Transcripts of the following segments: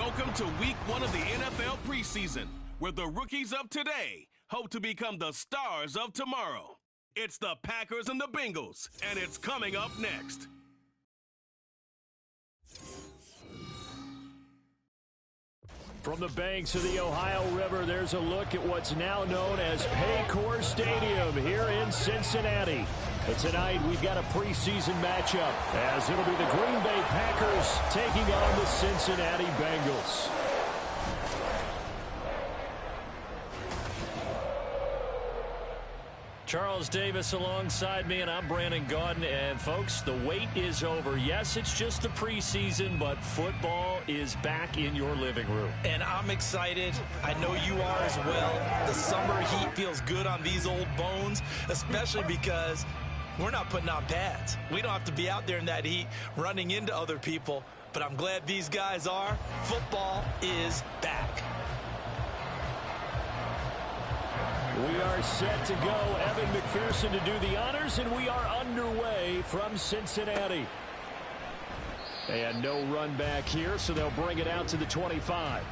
Welcome to week 1 of the NFL preseason, where the rookies of today hope to become the stars of tomorrow. It's the Packers and the Bengals, and it's coming up next. From the banks of the Ohio River, there's a look at what's now known as Paycor Stadium here in Cincinnati. But tonight, we've got a preseason matchup, as it'll be the Green Bay Packers taking on the Cincinnati Bengals. Charles Davis alongside me, and I'm Brandon Gaudin. And, folks, the wait is over. Yes, it's just the preseason, but football is back in your living room. And I'm excited. I know you are as well. The summer heat feels good on these old bones, especially because we're not putting on pads. We don't have to be out there in that heat running into other people. But I'm glad these guys are. Football is back. We are set to go. Evan McPherson to do the honors, and we are underway from Cincinnati. And no run back here, so they'll bring it out to the 25.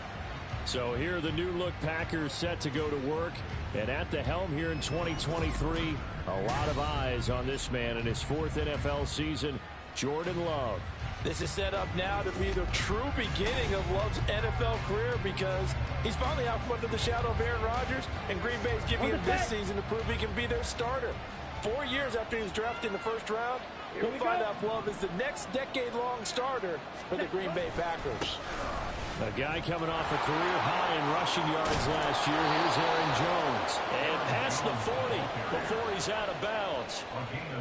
So here are the new-look Packers set to go to work. And at the helm here in 2023, a lot of eyes on this man in his 4th NFL season, Jordan Love. This is set up now to be the true beginning of Love's NFL career, because he's finally out from under the shadow of Aaron Rodgers, and Green Bay is giving him this season to prove he can be their starter. 4 years after he was drafted in the first round, we'll find out if Love is the next decade-long starter for the Green Bay Packers. A guy coming off a career high in rushing yards last year. Here's Aaron Jones. And past the 40 before he's out of bounds.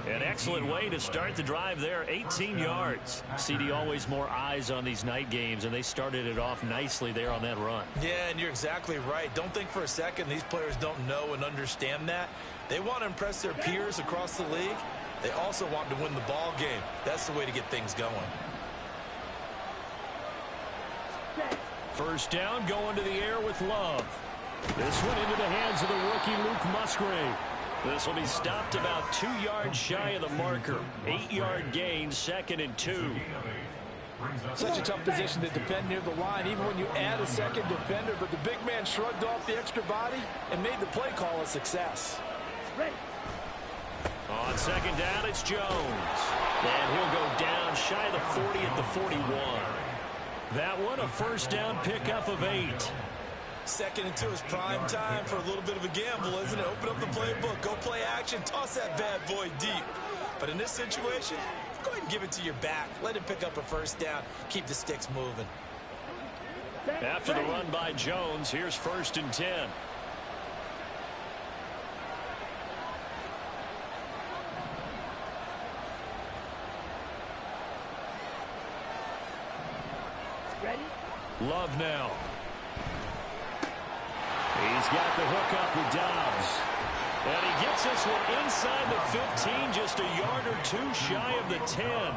An excellent way to start the drive there, 18 yards. CD, always more eyes on these night games, and they started it off nicely there on that run. Yeah, and you're exactly right. Don't think for a second these players don't know and understand that. They want to impress their peers across the league. They also want to win the ball game. That's the way to get things going. First down, going to the air with Love. This one into the hands of the rookie Luke Musgrave. This will be stopped about 2 yards shy of the marker. 8-yard gain, 2nd and 2. Such a tough position to defend near the line, even when you add a second defender. But the big man shrugged off the extra body and made the play call a success. On second down, it's Jones. And he'll go down shy of the 40 at the 41. That one, a first down pickup of 8. 2nd and 2 is prime time for a little bit of a gamble, isn't it? Open up the playbook, go play action, toss that bad boy deep. But in this situation, go ahead and give it to your back. Let him pick up a first down. Keep the sticks moving. After the run by Jones, here's 1st and 10. Love now. He's got the hook up with Dobbs. And he gets this one inside the 15, just a yard or 2 shy of the 10.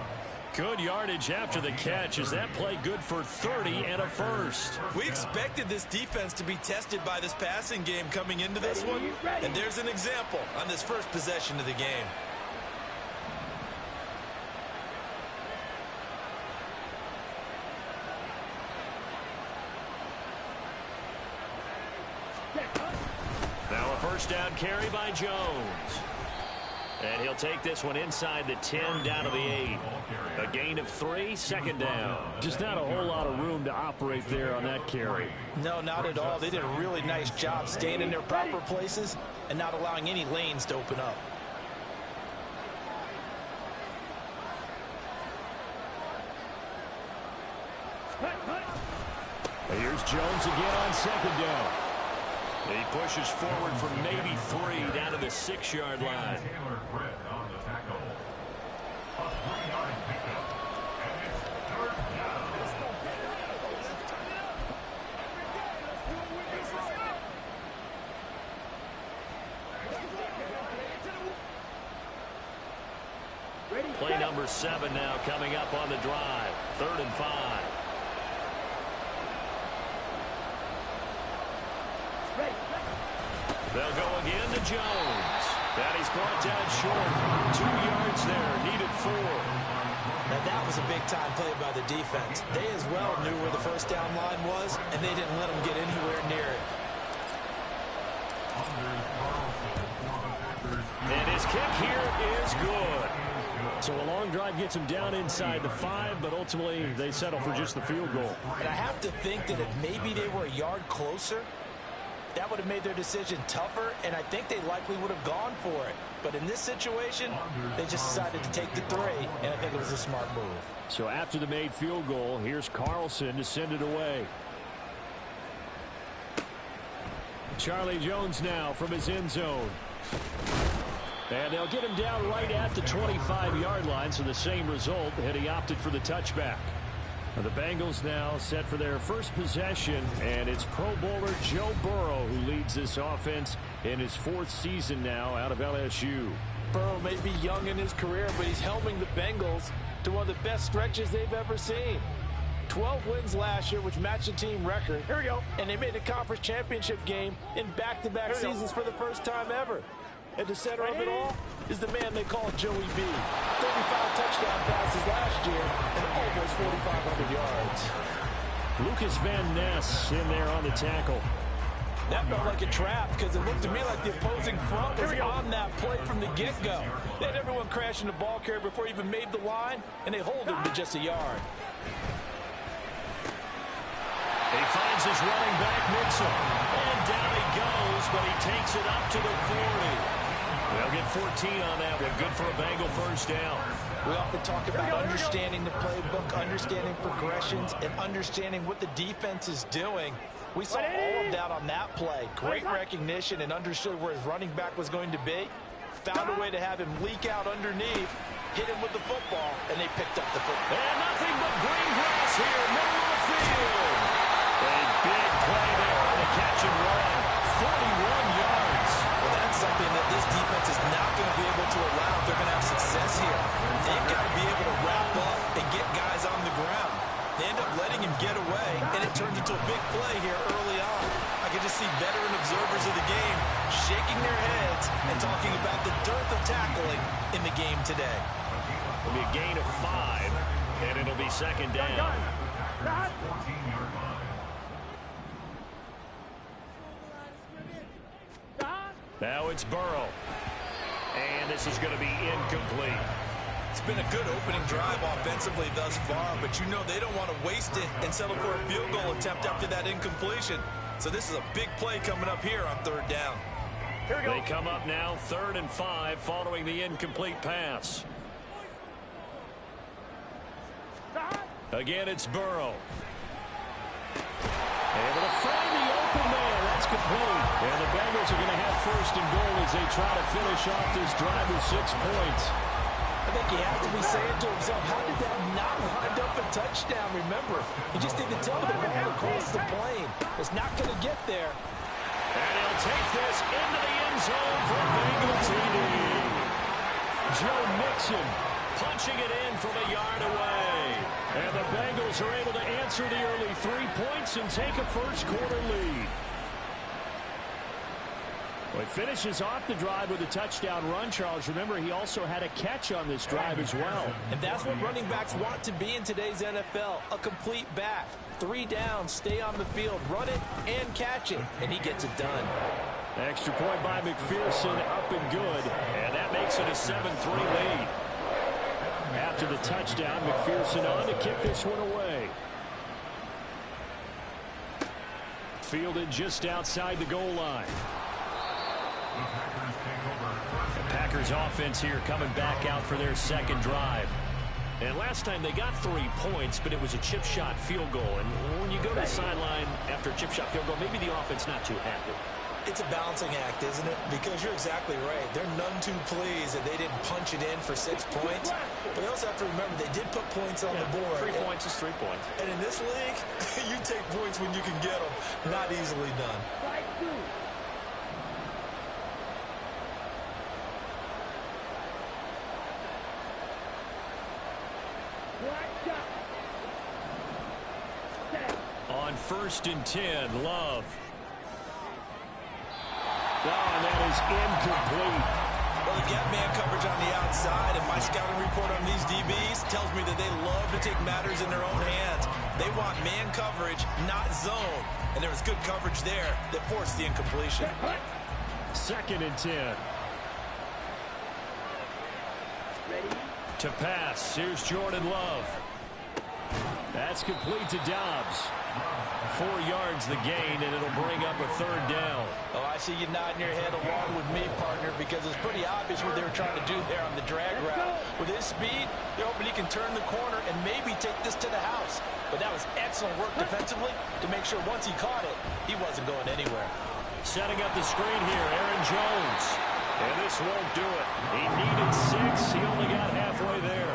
Good yardage after the catch. Is that play good for 30 and a first? We expected this defense to be tested by this passing game coming into this one. And there's an example on this first possession of the game. Now a first down carry by Jones. And he'll take this one inside the 10 down to the 8. A gain of 3, 2nd down. Just not a whole lot of room to operate there on that carry. No, not at all. They did a really nice job staying in their proper places and not allowing any lanes to open up. Here's Jones again on 2nd down. He pushes forward from maybe 3 down to the 6-yard line. Play number 7 now coming up on the drive. 3rd and 5. They'll go again to Jones. And he's brought down short. 2 yards there, needed 4. Now that was was a big-time play by the defense. They as well knew where the first down line was, and they didn't let them get anywhere near it. And his kick here is good. So a long drive gets him down inside the 5, but ultimately they settle for just the field goal. And I have to think that if maybe they were a yard closer, that would have made their decision tougher, and I think they likely would have gone for it. But in this situation, they just decided to take the 3, and I think it was a smart move. So after the made field goal, here's Carlson to send it away. Charlie Jones now from his end zone. And they'll get him down right at the 25-yard line, so the same result, and he opted for the touchback. The Bengals now set for their first possession, and it's Pro Bowler Joe Burrow who leads this offense in his 4th season now out of LSU. Burrow may be young in his career, but he's helming the Bengals to one of the best stretches they've ever seen. 12 wins last year, which matched the team record. Here we go. And they made a conference championship game in back-to-back seasons for the first time ever. At the center of it all is the man they call Joey B. 35 touchdown passes last year and almost 4,500 yards. Lucas Van Ness in there on the tackle. That felt like a trap because it looked to me like the opposing front was on that play from the get-go. They had everyone crashing the ball carrier before he even made the line, and they hold him to just a yard. He finds his running back, Mixon. And down he goes, but he takes it up to the 40. They'll get 14 on that one. Good for a Bengal first down. We often talk about understanding the playbook, understanding progressions, and understanding what the defense is doing. We saw all of that on that play. Great recognition and understood where his running back was going to be. Found a way to have him leak out underneath, hit him with the football, and they picked up the football. And nothing but green grass here, middle of the field. A big play there on the catch and run. 41 yards. Well, that's something that this defense is not going to be able to allow if they're going to have success here. They've got to be able to wrap up and get guys on the ground. They end up letting him get away, and it turns into a big play here early on. I can just see veteran observers of the game shaking their heads and talking about the dearth of tackling in the game today. It'll be a gain of 5, and it'll be second down. Now it's Burrow. And this is going to be incomplete. It's been a good opening drive offensively thus far, but you know they don't want to waste it and settle for a field goal attempt after that incompletion. So this is a big play coming up here on 3rd down. Here we go. They come up now 3rd and 5 following the incomplete pass. Again, it's Burrow. Able to find the open man. That's complete. And the Bengals are going to have 1st and goal as they try to finish off this drive with 6 points. I think he has to be saying to himself, how did that not wind up a touchdown? Remember, he just didn't tell the ball across the plane. It's not going to get there. And he'll take this into the end zone for Bengal TD. Joe Mixon punching it in from a yard away. And the Bengals are able to answer the early 3 points and take a first-quarter lead. Well, he finishes off the drive with a touchdown run, Charles. Remember, he also had a catch on this drive as well. And that's what running backs want to be in today's NFL, a complete back. 3 downs, stay on the field, run it, and catch it. And he gets it done. Extra point by McPherson, up and good. And that makes it a 7-3 lead. After the touchdown, McPherson on to kick this one away. Fielded just outside the goal line. The Packers offense here coming back out for their 2nd drive. And last time they got 3 points, but it was a chip shot field goal. And when you go to the sideline after a chip shot field goal, maybe the offense not too happy. It's a balancing act, isn't it? Because you're exactly right. They're none too pleased that they didn't punch it in for 6 points. But you also have to remember they did put points on the board. 3 points is 3 points. And in this league, you take points when you can get them. Not easily done. On 1st and 10, Love. Oh, and that is incomplete. Well, they've got man coverage on the outside, and my scouting report on these DBs tells me that they love to take matters in their own hands. They want man coverage, not zone. And there was good coverage there that forced the incompletion. 2nd and 10. To pass, here's Jordan Love. That's complete to Dobbs. 4 yards the gain, and it'll bring up a 3rd down. Oh, I see you nodding your head along with me, partner, because it's pretty obvious what they were trying to do there on the drag route. With his speed, they're hoping he can turn the corner and maybe take this to the house. But that was excellent work defensively to make sure once he caught it, he wasn't going anywhere. Setting up the screen here, Aaron Jones. And this won't do it. He needed 6. He only got halfway there.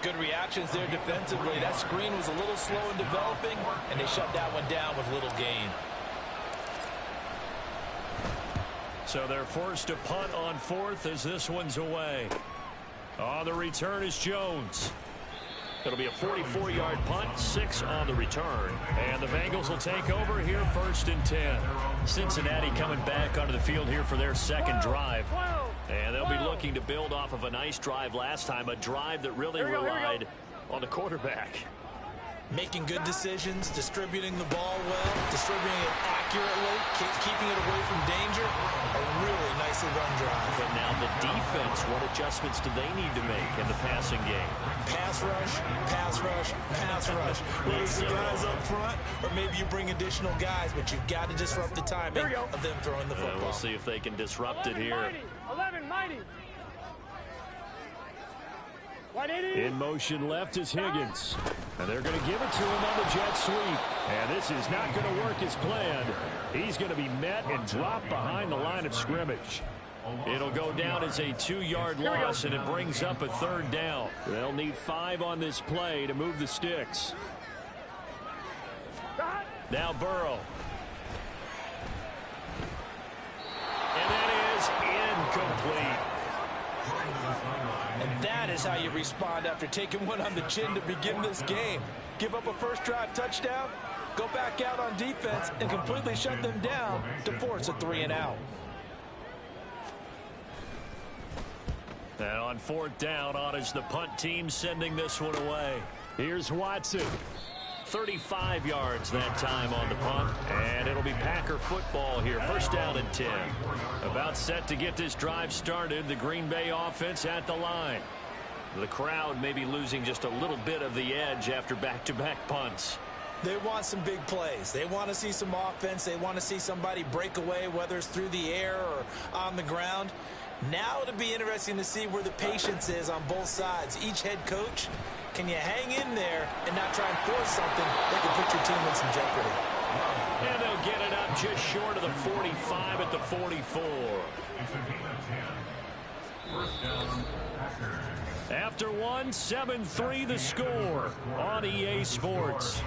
Good reactions there defensively. That screen was a little slow in developing, and they shut that one down with little gain. So they're forced to punt on 4th as this one's away. On the return is Jones. It'll be a 44-yard punt, 6 on the return. And the Bengals will take over here 1st and 10. Cincinnati coming back onto the field here for their 2nd drive. And they'll be looking to build off of a nice drive last time, a drive that really relied on the quarterback. Making good decisions, distributing the ball well, distributing it accurately, keeping it away from danger. A really nicely run drive. But now the defense, what adjustments do they need to make in the passing game? Pass rush, pass rush, pass rush. Whether it's the guys up front or maybe you bring additional guys, but you've got to disrupt the timing of them throwing the football. We'll see if they can disrupt it here. 11, mighty. In motion left is Higgins. And they're going to give it to him on the jet sweep. And this is not going to work as planned. He's going to be met and dropped behind the line of scrimmage. It'll go down as a 2-yard loss, and it brings up a 3rd down. They'll need 5 on this play to move the sticks. Now Burrow. And that is incomplete. And that is how you respond after taking one on the chin to begin this game. Give up a first drive touchdown, go back out on defense, and completely shut them down to force a 3-and-out. And on 4th down, on is the punt team sending this one away. Here's Watson. 35 yards that time on the punt, and it'll be Packer football here. 1st down and 10. About set to get this drive started. The Green Bay offense at the line. The crowd may be losing just a little bit of the edge after back-to-back punts. They want some big plays. They want to see some offense. They want to see somebody break away, whether it's through the air or on the ground. Now it'll be interesting to see where the patience is on both sides. Each head coach, can you hang in there and not try and force something that can put your team in some jeopardy? And they'll get it up just short of the 45 at the 44. After one, 7-3 the score on EA Sports.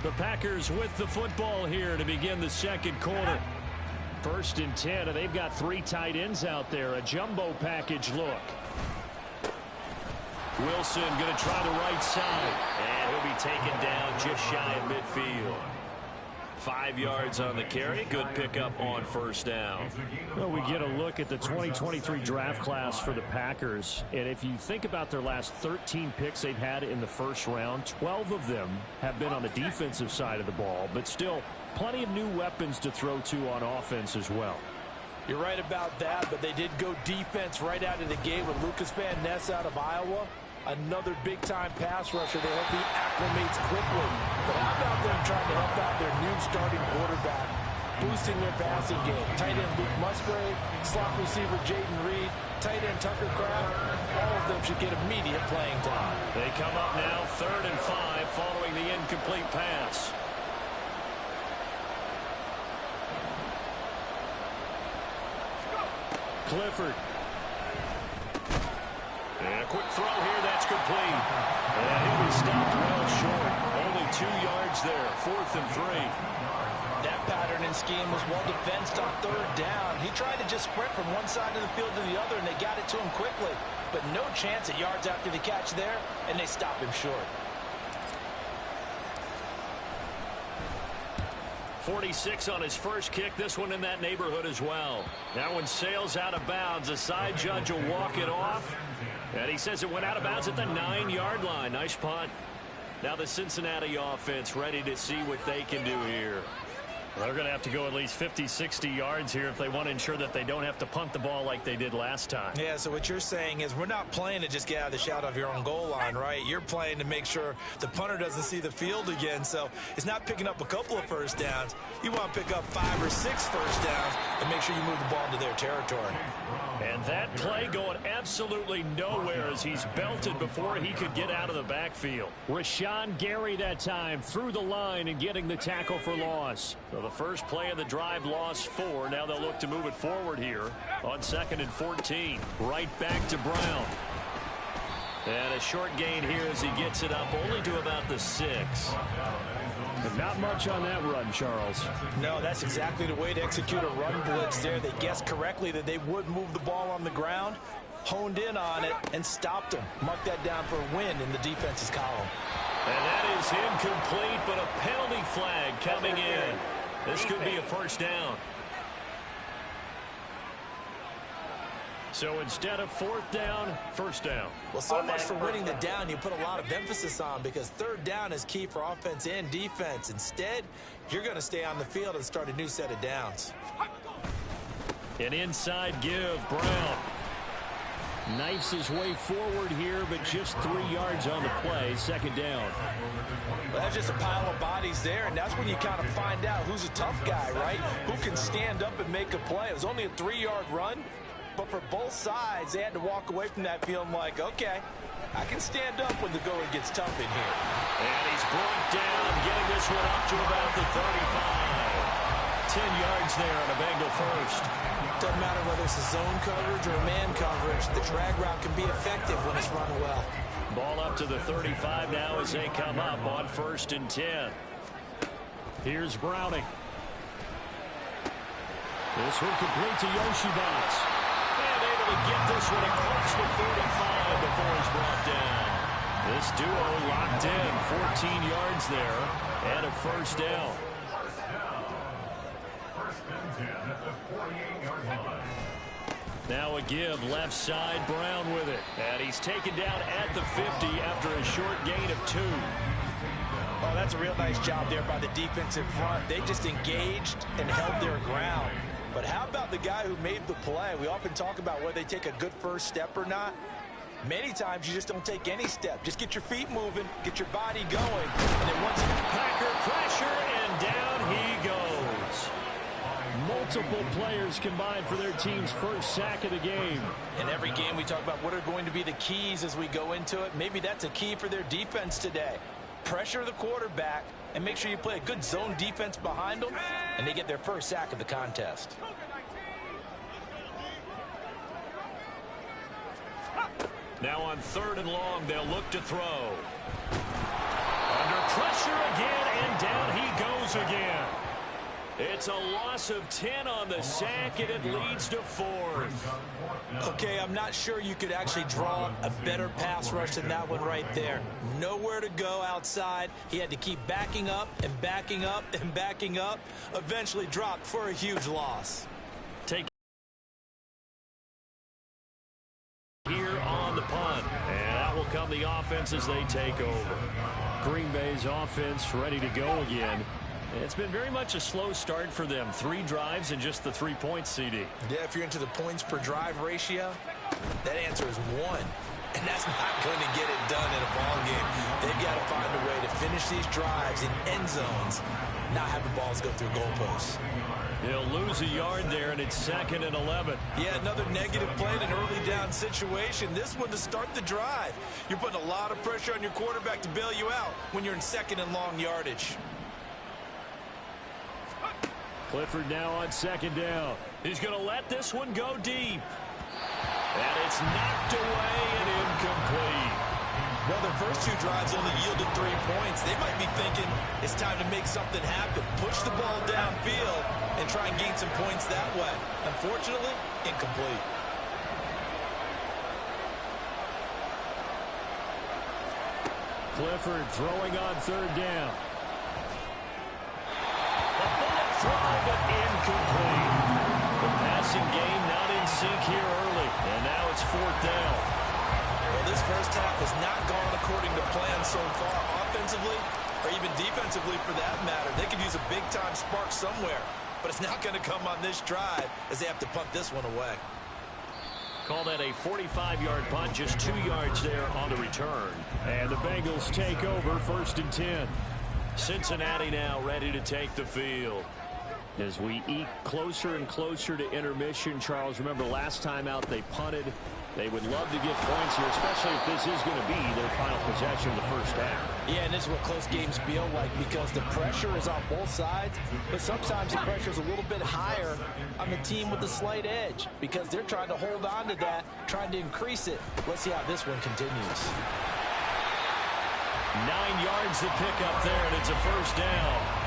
The Packers with the football here to begin the 2nd quarter. 1st and 10, and they've got 3 tight ends out there. A jumbo package look. Wilson going to try the right side, and he'll be taken down just shy of midfield. 5 yards on the carry. Good pickup on 1st down. Well, we get a look at the 2023 draft class for the Packers. And if you think about their last 13 picks they've had in the 1st round, 12 of them have been on the defensive side of the ball. But still, plenty of new weapons to throw to on offense as well. You're right about that, but they did go defense right out of the gate with Lucas Van Ness out of Iowa. Another big-time pass rusher. They hope he acclimates quickly. But how about them trying to help out their new starting quarterback, boosting their passing game? Tight end Luke Musgrave, slot receiver Jaden Reed, tight end Tucker Kraft. All of them should get immediate playing time. They come up now 3rd and 5 following the incomplete pass. Clifford. And a quick throw here, that's complete. And he'll be stopped well short. Only 2 yards there, 4th and 3. That pattern and scheme was well defensed on 3rd down. He tried to just sprint from one side of the field to the other, and they got it to him quickly. But no chance at yards after the catch there, and they stop him short. 46 on his first kick. This one in that neighborhood as well. That one sails out of bounds. The side judge will walk it off. And he says it went out of bounds at the 9-yard line. Nice punt. Now the Cincinnati offense ready to see what they can do here. Well, they're going to have to go at least 50, 60 yards here if they want to ensure that they don't have to punt the ball like they did last time. Yeah, so what you're saying is we're not playing to just get out of the shadow of your own goal line, right? You're playing to make sure the punter doesn't see the field again. So it's not picking up a couple of first downs. You want to pick up 5 or 6 first downs and make sure you move the ball into their territory. And that play going absolutely nowhere as he's belted before he could get out of the backfield. Rashawn Gary that time through the line and getting the tackle for loss. So the first play of the drive lost 4. Now they'll look to move it forward here on 2nd and 14. Right back to Brown. And a short gain here as he gets it up only to about the 6. But not much on that run, Charles. No, that's exactly the way to execute a run blitz there. They guessed correctly that they would move the ball on the ground, honed in on it, and stopped them. Mark that down for a win in the defense's column. And that is incomplete, but a penalty flag coming in. This could be a first down. So instead of 4th down, first down. Well, so much for winning the down, you put a lot of emphasis on because 3rd down is key for offense and defense. Instead, you're going to stay on the field and start a new set of downs. An inside give, Brown. Knifes his way forward here, but just 3 yards on the play. 2nd down. Well, that's just a pile of bodies there, and that's when you kind of find out who's a tough guy, right? Who can stand up and make a play. It was only a 3-yard run. But for both sides, they had to walk away from that feeling like, okay, I can stand up when the going gets tough in here. And he's brought down, getting this one up to about the 35. 10 yards there on a Bengal first. Doesn't matter whether it's a zone coverage or a man coverage. The drag route can be effective when it's run well. Ball up to the 35 now as they come up on 1st and 10. Here's Browning. This one complete to Yoshibats. And able to get this one across the 35 before he's brought down. This duo locked in, 14 yards there, and a first down. Now a give, left side, Brown with it. And he's taken down at the 50 after a short gain of 2. Oh, that's a real nice job there by the defensive front. They just engaged and held their ground. But how about the guy who made the play? We often talk about whether they take a good first step or not. Many times you just don't take any step. Just get your feet moving, get your body going, and then once Packer pressure, and down he goes. Multiple players combined for their team's first sack of the game. In every game we talk about what are going to be the keys as we go into it. Maybe that's a key for their defense today. Pressure the quarterback and make sure you play a good zone defense behind them, and they get their first sack of the contest. Now on 3rd and long, they'll look to throw. Under pressure again, and down he goes again. It's a loss of 10 on the sack, and it leads to 4th. Okay, I'm not sure you could actually draw a better pass rush than that one right there. Nowhere to go outside. He had to keep backing up and backing up and backing up. Eventually dropped for a huge loss. Take here on the punt. And out will come the offense as they take over. Green Bay's offense ready to go again. It's been very much a slow start for them. 3 drives and just the 3 points, CD. Yeah, if you're into the points per drive ratio, that answer is 1. And that's not going to get it done in a ball game. They've got to find a way to finish these drives in end zones, not have the balls go through goalposts. They'll lose a yard there, and it's 2nd and 11. Yeah, another negative play in an early down situation. This one to start the drive. You're putting a lot of pressure on your quarterback to bail you out when you're in 2nd and long yardage. Clifford now on 2nd down. He's going to let this one go deep. And it's knocked away and incomplete. Well, the first 2 drives only yielded 3 points. They might be thinking it's time to make something happen. Push the ball downfield and try and gain some points that way. Unfortunately, incomplete. Clifford throwing on 3rd down. The bullet throw, but incomplete. The passing game not in sync here early, and now it's 4th down. Well, this first half has not gone according to plan so far, offensively or even defensively for that matter. They could use a big-time spark somewhere, but it's not going to come on this drive as they have to punt this one away. Call that a 45-yard punt, just 2 yards there on the return. And the Bengals take over 1st and 10. Cincinnati now ready to take the field. As we eke closer and closer to intermission, Charles, remember last time out they punted. They would love to get points here, especially if this is going to be their final possession of the first half. Yeah, and this is what close games feel like because the pressure is on both sides, but sometimes the pressure is a little bit higher on the team with the slight edge because they're trying to hold on to that, trying to increase it. Let's see how this one continues. 9 yards to pick up there, and it's a first down.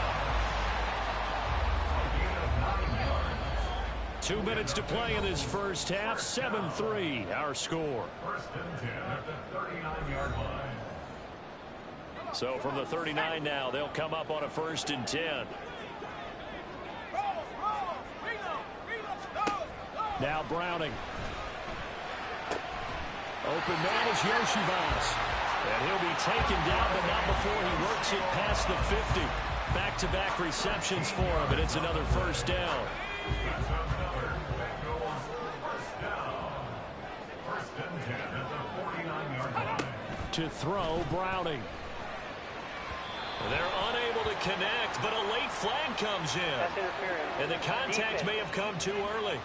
2 minutes to play in this first half. 7-3, our score. So from the 39 now, they'll come up on a 1st and 10. Now Browning. Open man is Yoshivas. And he'll be taken down, but not before he works it past the 50. Back-to-back receptions for him, and it's another first down. To throw, Browning. They're unable to connect, but a late flag comes in. And the contact may have come too early.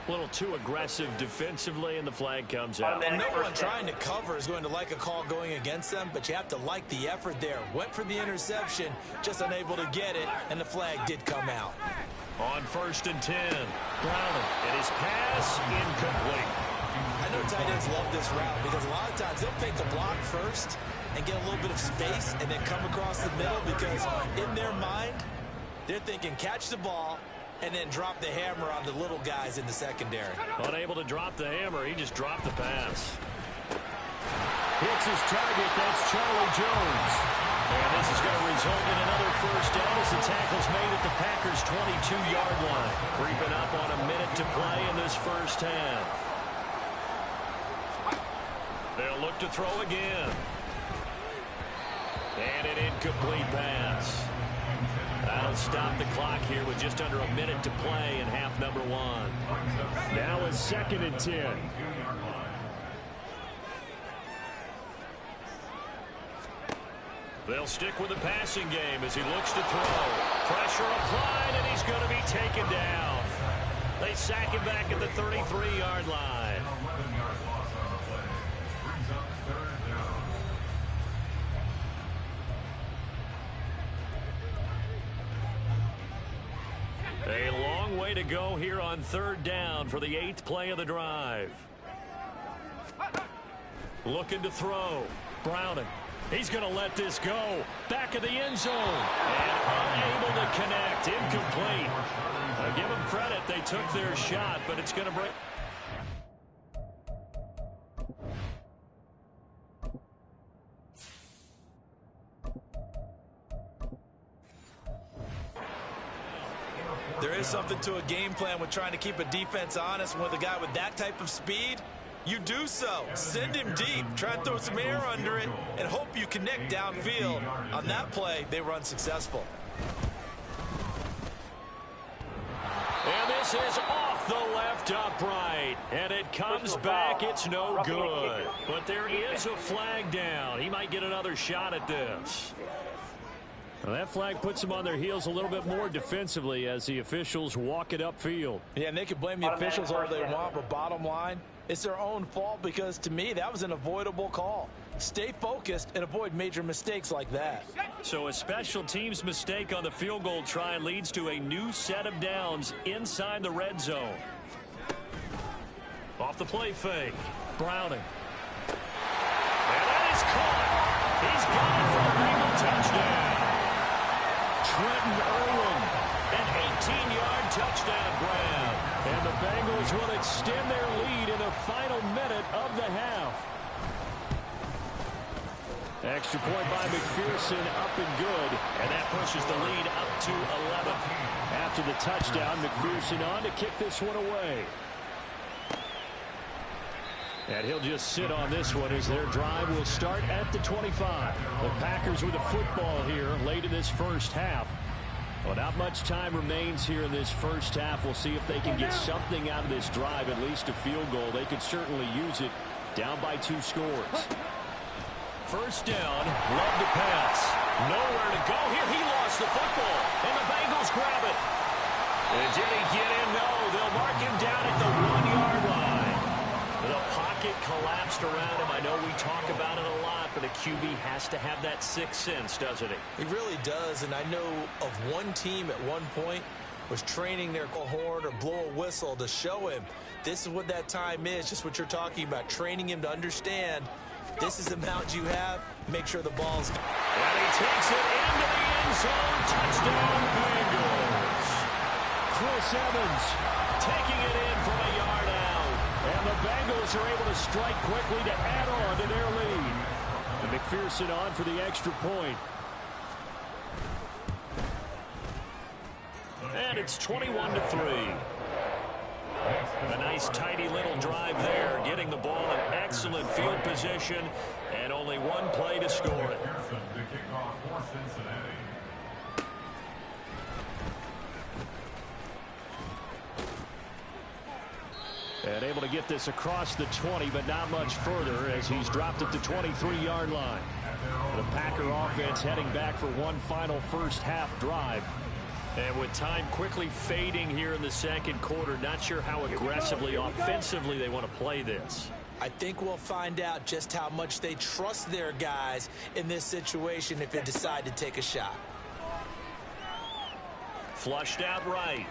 A little too aggressive defensively, and the flag comes out. And no one trying to cover is going to like a call going against them, but you have to like the effort there. Went for the interception, just unable to get it, and the flag did come out. On 1st and 10, Browning, and his pass incomplete. I know tight ends love this route because a lot of times they'll fake the block first and get a little bit of space and then come across the middle because in their mind, they're thinking catch the ball and then drop the hammer on the little guys in the secondary. Unable to drop the hammer, he just dropped the pass. Hits his target, that's Charlie Jones. And this is going to result in another first down as the tackle's made at the Packers' 22-yard line. Creeping up on a minute to play in this first half. They'll look to throw again. And an incomplete pass. That'll stop the clock here with just under a minute to play in half number 1. Now it's 2nd and 10. They'll stick with the passing game as he looks to throw. Pressure applied, and he's going to be taken down. They sack him back at the 33-yard line. A long way to go here on 3rd down for the 8th play of the drive. Looking to throw. Browning. He's going to let this go. Back of the end zone. And unable to connect. Incomplete. I give them credit. They took their shot, but it's going to break. There is something to a game plan with trying to keep a defense honest. With a guy with that type of speed, you do so. Send him deep. Try and throw some air under it and hope you connect downfield. On that play, they were unsuccessful. And this is off the left upright. And it comes back. It's no good. But there is a flag down. He might get another shot at this. Well, that flag puts them on their heels a little bit more defensively as the officials walk it upfield. Yeah, and they can blame the officials all they want, but bottom line, it's their own fault because, to me, that was an avoidable call. Stay focused and avoid major mistakes like that. So a special teams mistake on the field goal try leads to a new set of downs inside the red zone. Off the play fake. Browning. And that is caught. He's got it for a Bengal touchdown. Trenton Irwin, an 18-yard touchdown grab. And the Bengals will extend their lead in the final minute of the half. Extra point by McPherson, up and good. And that pushes the lead up to 11. After the touchdown, McPherson on to kick this one away. And he'll just sit on this one as their drive will start at the 25. The Packers with a football here late in this first half. Well, not much time remains here in this first half. We'll see if they can get something out of this drive, at least a field goal. They could certainly use it, down by 2 scores. First down, Love to pass. Nowhere to go here. He lost the football, and the Bengals grab it. And did he get in? No, they'll mark him down at the 1-yard line. The pocket collapsed around him. I know we talk about it a lot, but a QB has to have that sixth sense, doesn't he? He really does, and I know of one team at one point was training their horn or blow a whistle to show him this is what that time is, just what you're talking about, training him to understand this is the amount you have. Make sure the ball's... And he takes it into the end zone. Touchdown, Bengals. Chris Evans Taking it in from a yard out. And the Bengals are able to strike quickly to add on to their lead. And McPherson on for the extra point. And it's 21-3. A nice tidy little drive there, getting the ball in excellent field position, and only one play to score it. And able to get this across the 20, but not much further as he's dropped at the 23-yard line. The Packer offense heading back for one final first half drive. And with time quickly fading here in the second quarter, not sure how aggressively, offensively they want to play this. I think we'll find out just how much they trust their guys in this situation if they decide to take a shot. Flushed out right.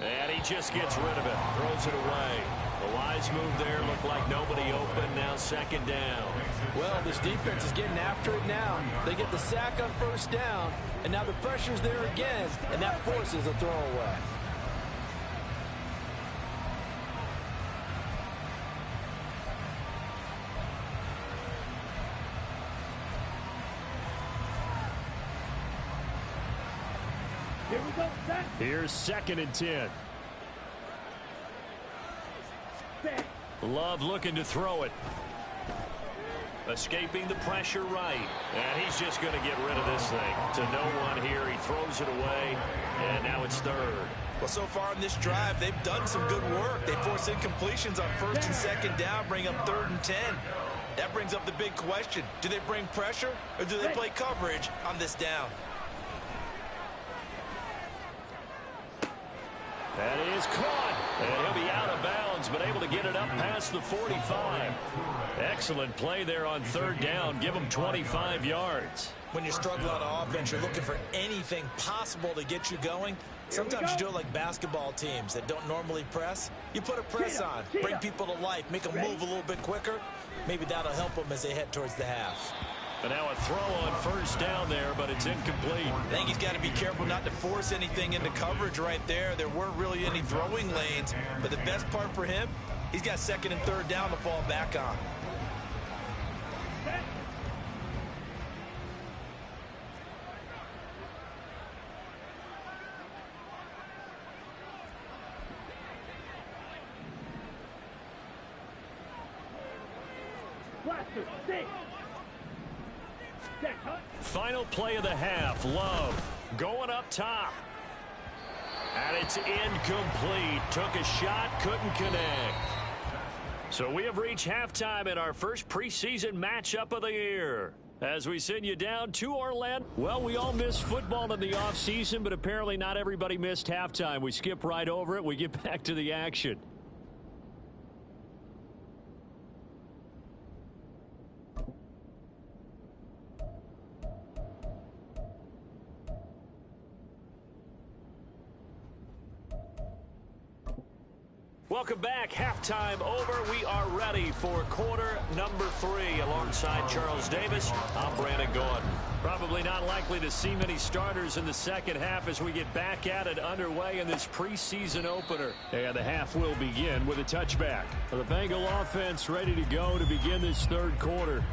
And he just gets rid of it, throws it away. The wise move there, looked like nobody open, now second down. Well, this defense is getting after it now. They get the sack on first down, and now the pressure's there again, and that forces a throwaway. Here's 2nd and 10. Love looking to throw it. Escaping the pressure right. And he's just going to get rid of this thing. To no one here. He throws it away. And now it's 3rd. Well, so far in this drive, they've done some good work. They force incompletions on 1st and 2nd down, bring up 3rd and 10. That brings up the big question. Do they bring pressure or do they play coverage on this down? That is caught. And he'll be out of bounds, but able to get it up past the 45. Excellent play there on 3rd down. Give him 25 yards. When you're struggling on offense, you're looking for anything possible to get you going. Sometimes you do it like basketball teams that don't normally press. You put a press on, bring people to life, make them move a little bit quicker. Maybe that'll help them as they head towards the half. And now a throw on 1st down there, but it's incomplete. I think he's got to be careful not to force anything into coverage right there. There weren't really any throwing lanes, but the best part for him, he's got 2nd and 3rd down to fall back on. Final play of the half. Love going up top. And it's incomplete. Took a shot, couldn't connect. So we have reached halftime in our first preseason matchup of the year. As we send you down to Orlando. Well, we all missed football in the offseason, but apparently not everybody missed halftime. We skip right over it. We get back to the action. Welcome back. Halftime over. We are ready for quarter number 3. Alongside Charles Davis, I'm Brandon Gordon. Probably not likely to see many starters in the second half as we get back at it underway in this preseason opener. And the half will begin with a touchback. The Bengal offense ready to go to begin this 3rd quarter.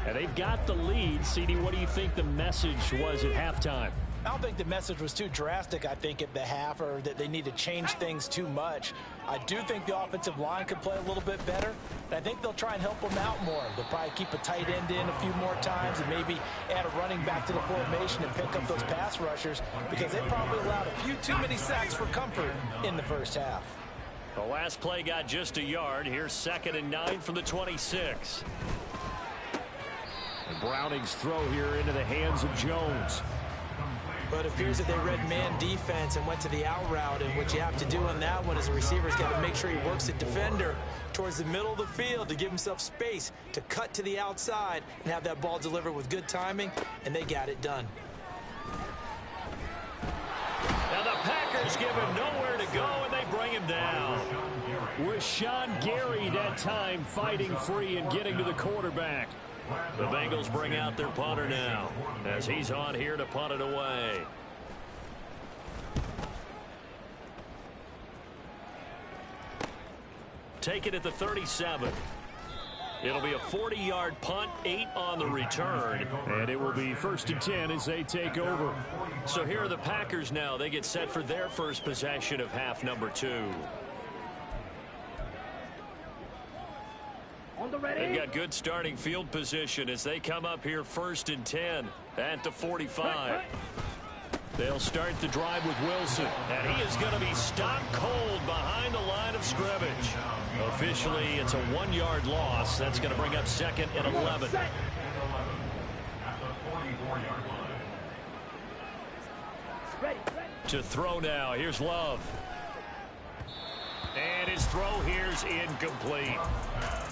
And they've got the lead. CD, what do you think the message was at halftime? I don't think the message was too drastic, I think, at the half, or that they need to change things too much. I do think the offensive line could play a little bit better. And I think they'll try and help them out more. They'll probably keep a tight end in a few more times and maybe add a running back to the formation and pick up those pass rushers, because they probably allowed a few too many sacks for comfort in the first half. The last play got just a yard. Here's 2nd and 9 from the 26. And Browning's throw here into the hands of Jones. But it appears that they read man defense and went to the out route, and what you have to do on that one is the receiver's got to make sure he works the defender towards the middle of the field to give himself space to cut to the outside and have that ball delivered with good timing, and they got it done. Now the Packers give him nowhere to go, and they bring him down. With Sean Gary that time fighting free and getting to the quarterback. The Bengals bring out their punter now as he's on here to punt it away. Take it at the 37. It'll be a 40-yard punt, 8 on the return. And it will be 1st and 10 as they take over. So here are the Packers now. They get set for their first possession of half number 2. They've got good starting field position as they come up here 1st and 10 at the 45. They'll start the drive with Wilson, and he is going to be stopped cold behind the line of scrimmage. Officially, it's a 1-yard loss. That's going to bring up 2nd and 11. To throw now. Here's Love. And his throw here's incomplete.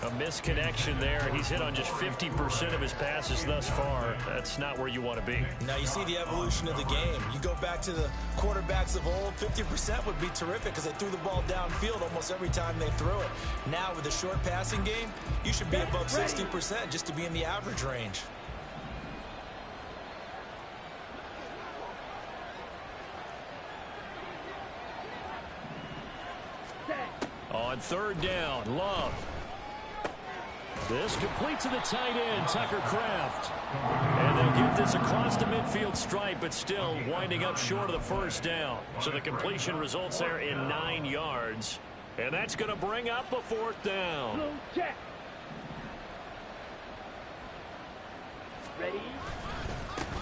A misconnection there. He's hit on just 50% of his passes thus far. That's not where you want to be. Now you see the evolution of the game. You go back to the quarterbacks of old, 50% would be terrific because they threw the ball downfield almost every time they threw it. Now with the short passing game, you should be above 60% just to be in the average range. On 3rd down, Love. This complete to the tight end, Tucker Kraft. And they'll get this across the midfield stripe, but still winding up short of the 1st down. So the completion results there in 9 yards. And that's going to bring up a 4th down. Ready?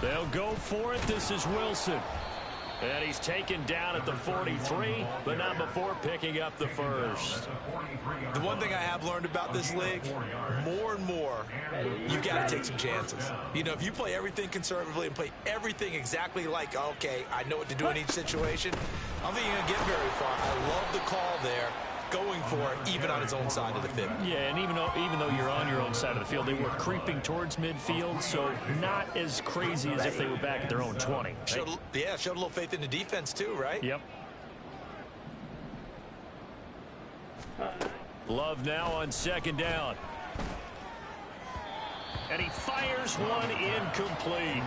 They'll go for it. This is Wilson. And he's taken down at the 43, but not before picking up the 1st. The one thing I have learned about this league, more and more, you've got to take some chances. You know, if you play everything conservatively and play everything exactly like, okay, I know what to do in each situation, I don't think you're going to get very far. I love the call there, going for it, even on his own side of the field. Yeah, and even though you're on your own side of the field, they were creeping towards midfield, so not as crazy as if they were back at their own 20. Showed a little faith in the defense too, right? Yep. Love now on 2nd down. And he fires one incomplete.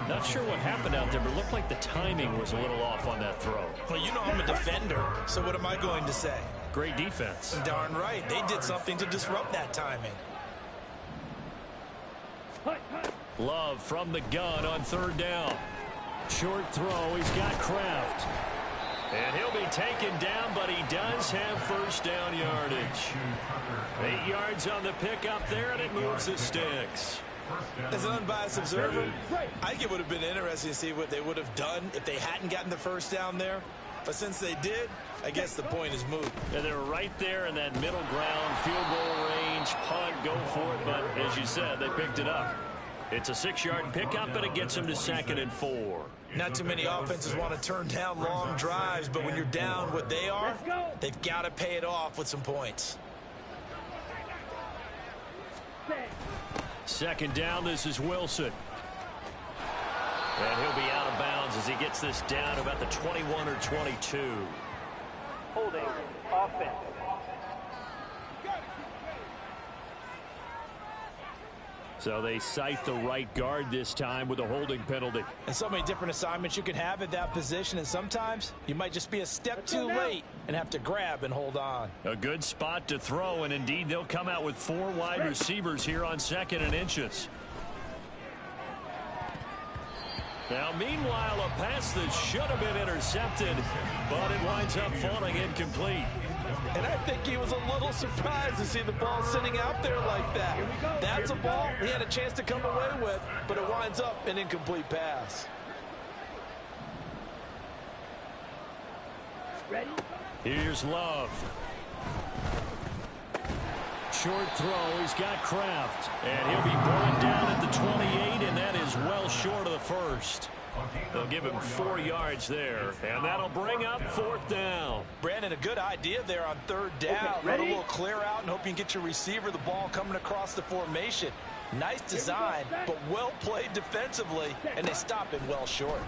Not sure what happened out there, but it looked like the timing was a little off on that throw. Well, you know I'm a defender, so what am I going to say? Great defense. Darn right. They did something to disrupt that timing. Love from the gun on 3rd down. Short throw. He's got Kraft. And he'll be taken down, but he does have 1st down yardage. 8 yards on the pickup there, and it moves the sticks. As an unbiased observer, I think it would have been interesting to see what they would have done if they hadn't gotten the 1st down there. But since they did, I guess the point is moot. And they're right there in that middle ground, field goal range, punt, go for it. But as you said, they picked it up. It's a 6-yard pickup, and it gets them to 2nd and 4. Not too many offenses want to turn down long drives, but when you're down what they are, they've got to pay it off with some points. 2nd down, this is Wilson. And he'll be out of bounds as he gets this down about the 21 or 22. Holding. Offense. So they cite the right guard this time with a holding penalty. And so many different assignments you can have at that position, and sometimes you might just be a step too late and have to grab and hold on. A good spot to throw, and indeed they'll come out with 4 wide receivers here on 2nd and inches. Now, meanwhile, a pass that should have been intercepted, but it winds up falling incomplete. And I think he was a little surprised to see the ball sitting out there like that. That's a ball he had a chance to come away with, but it winds up an incomplete pass. Ready? Here's Love. Short throw, he's got Kraft. And he'll be brought down at the 28, and that is well short of the first. They'll give him 4 yards there, and that'll bring up 4th down. Brandon, a good idea there on 3rd down. Okay, Let a little clear out and hope you can get your receiver the ball coming across the formation. Nice design, but well played defensively, and they stop it well short.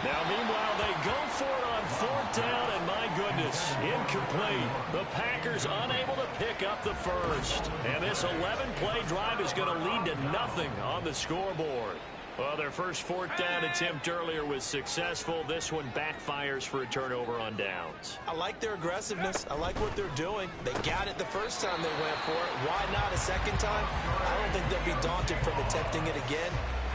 Now, meanwhile, they go for it on 4th down, and my goodness, incomplete. The Packers unable to pick up the first. And this 11-play drive is going to lead to nothing on the scoreboard. Well, their first 4th down attempt earlier was successful. This one backfires for a turnover on downs. I like their aggressiveness. I like what they're doing. They got it the first time they went for it. Why not a second time? I don't think they'll be daunted from attempting it again.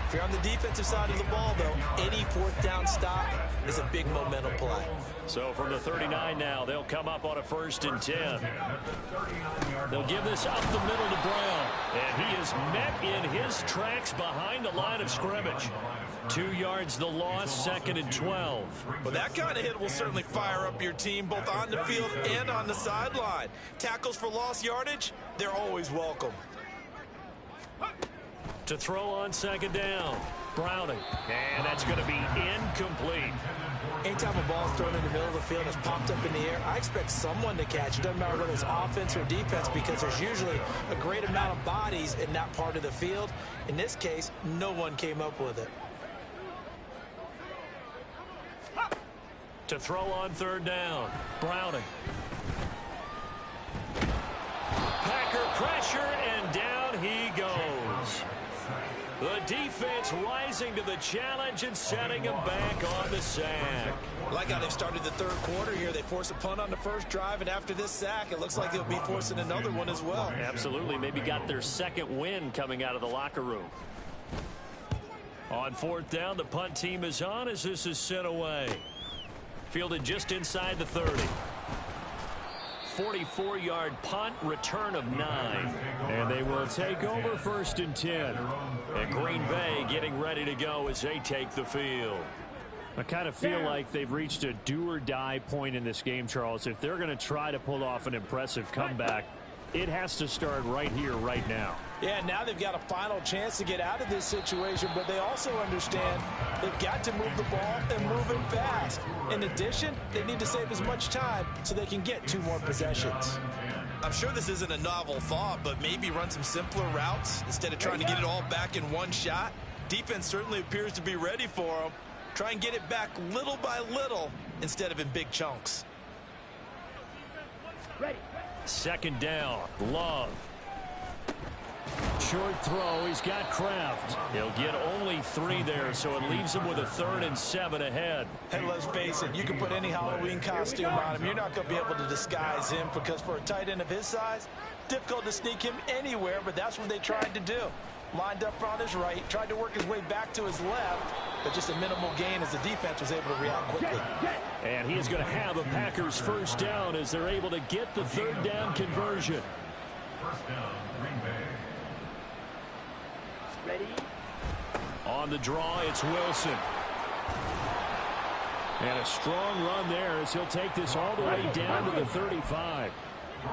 If you're on the defensive side of the ball, though, any 4th down stop is a big momentum play. So from the 39 now, they'll come up on a 1st and 10. They'll give this up the middle to Brown. And he is met in his tracks behind the line of scrimmage. 2 yards the loss, 2nd and 12. Well, that kind of hit will certainly fire up your team, both on the field and on the sideline. Tackles for lost yardage, they're always welcome. To throw on 2nd down, Browning. And that's going to be incomplete. Anytime a ball is thrown in the middle of the field and it's popped up in the air, I expect someone to catch. It doesn't matter whether it's offense or defense, because there's usually a great amount of bodies in that part of the field. In this case, no one came up with it. To throw on 3rd down, Browning. Packer pressure, and down he goes. The defense rising to the challenge and setting him back on the sack. I like how they've started the 3rd quarter here. They force a punt on the first drive, and after this sack, it looks like they'll be forcing another one as well. Absolutely. Maybe got their 2nd win coming out of the locker room. On 4th down, the punt team is on as this is sent away. Fielded just inside the 30. 44-yard punt, return of 9. And they will take over 1st and 10. And Green Bay getting ready to go as they take the field. I kind of feel like they've reached a do-or-die point in this game, Charles. If they're going to try to pull off an impressive comeback, it has to start right here, right now. Yeah, now they've got a final chance to get out of this situation, but they also understand they've got to move the ball and move it fast. In addition, they need to save as much time so they can get 2 more possessions. I'm sure this isn't a novel thought, but maybe run some simpler routes instead of trying to get it all back in one shot. Defense certainly appears to be ready for them. Try and get it back little by little instead of in big chunks. Ready. 2nd down, Love. Short throw, he's got Kraft. He'll get only 3 there, so it leaves him with a 3rd and 7 ahead. Hey, let's face it, you can put any Halloween costume on him. You're not going to be able to disguise him, because for a tight end of his size, difficult to sneak him anywhere, but that's what they tried to do. Lined up on his right, tried to work his way back to his left, but just a minimal gain as the defense was able to react quickly. And he is going to have a Packers 1st down as they're able to get the 3rd down conversion. 1st down, GreenBay. Ready? On the draw, it's Wilson. And a strong run there as he'll take this all the way down to the 35.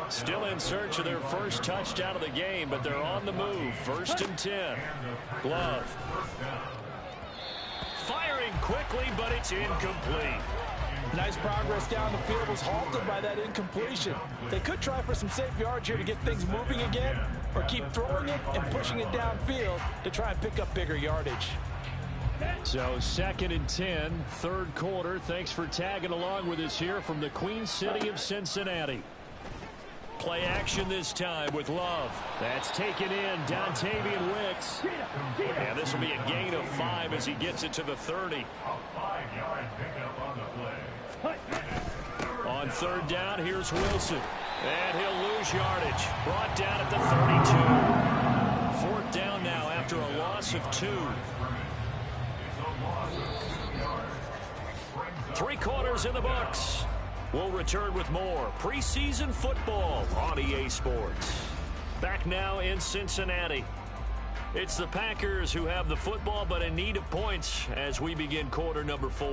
Still in search of their first touchdown of the game, but they're on the move. 1st and 10. Glove. Firing quickly, but it's incomplete. Nice progress down the field was halted by that incompletion. They could try for some safe yards here to get things moving again, or keep throwing it and pushing it downfield to try and pick up bigger yardage. So 2nd and 10, 3rd quarter. Thanks for tagging along with us here from the Queen City of Cincinnati. Play action this time with Love. That's taken in, Dontavian Wicks. And this will be a gain of 5 as he gets it to the 30. A 5-yard pickup on the play. On third down, here's Wilson. And he'll lose yardage. Brought down at the 32. Fourth down now after a loss of 2. 3 quarters in the books. We'll return with more preseason football on EA Sports. Back now in Cincinnati. It's the Packers who have the football but in need of points as we begin quarter number 4.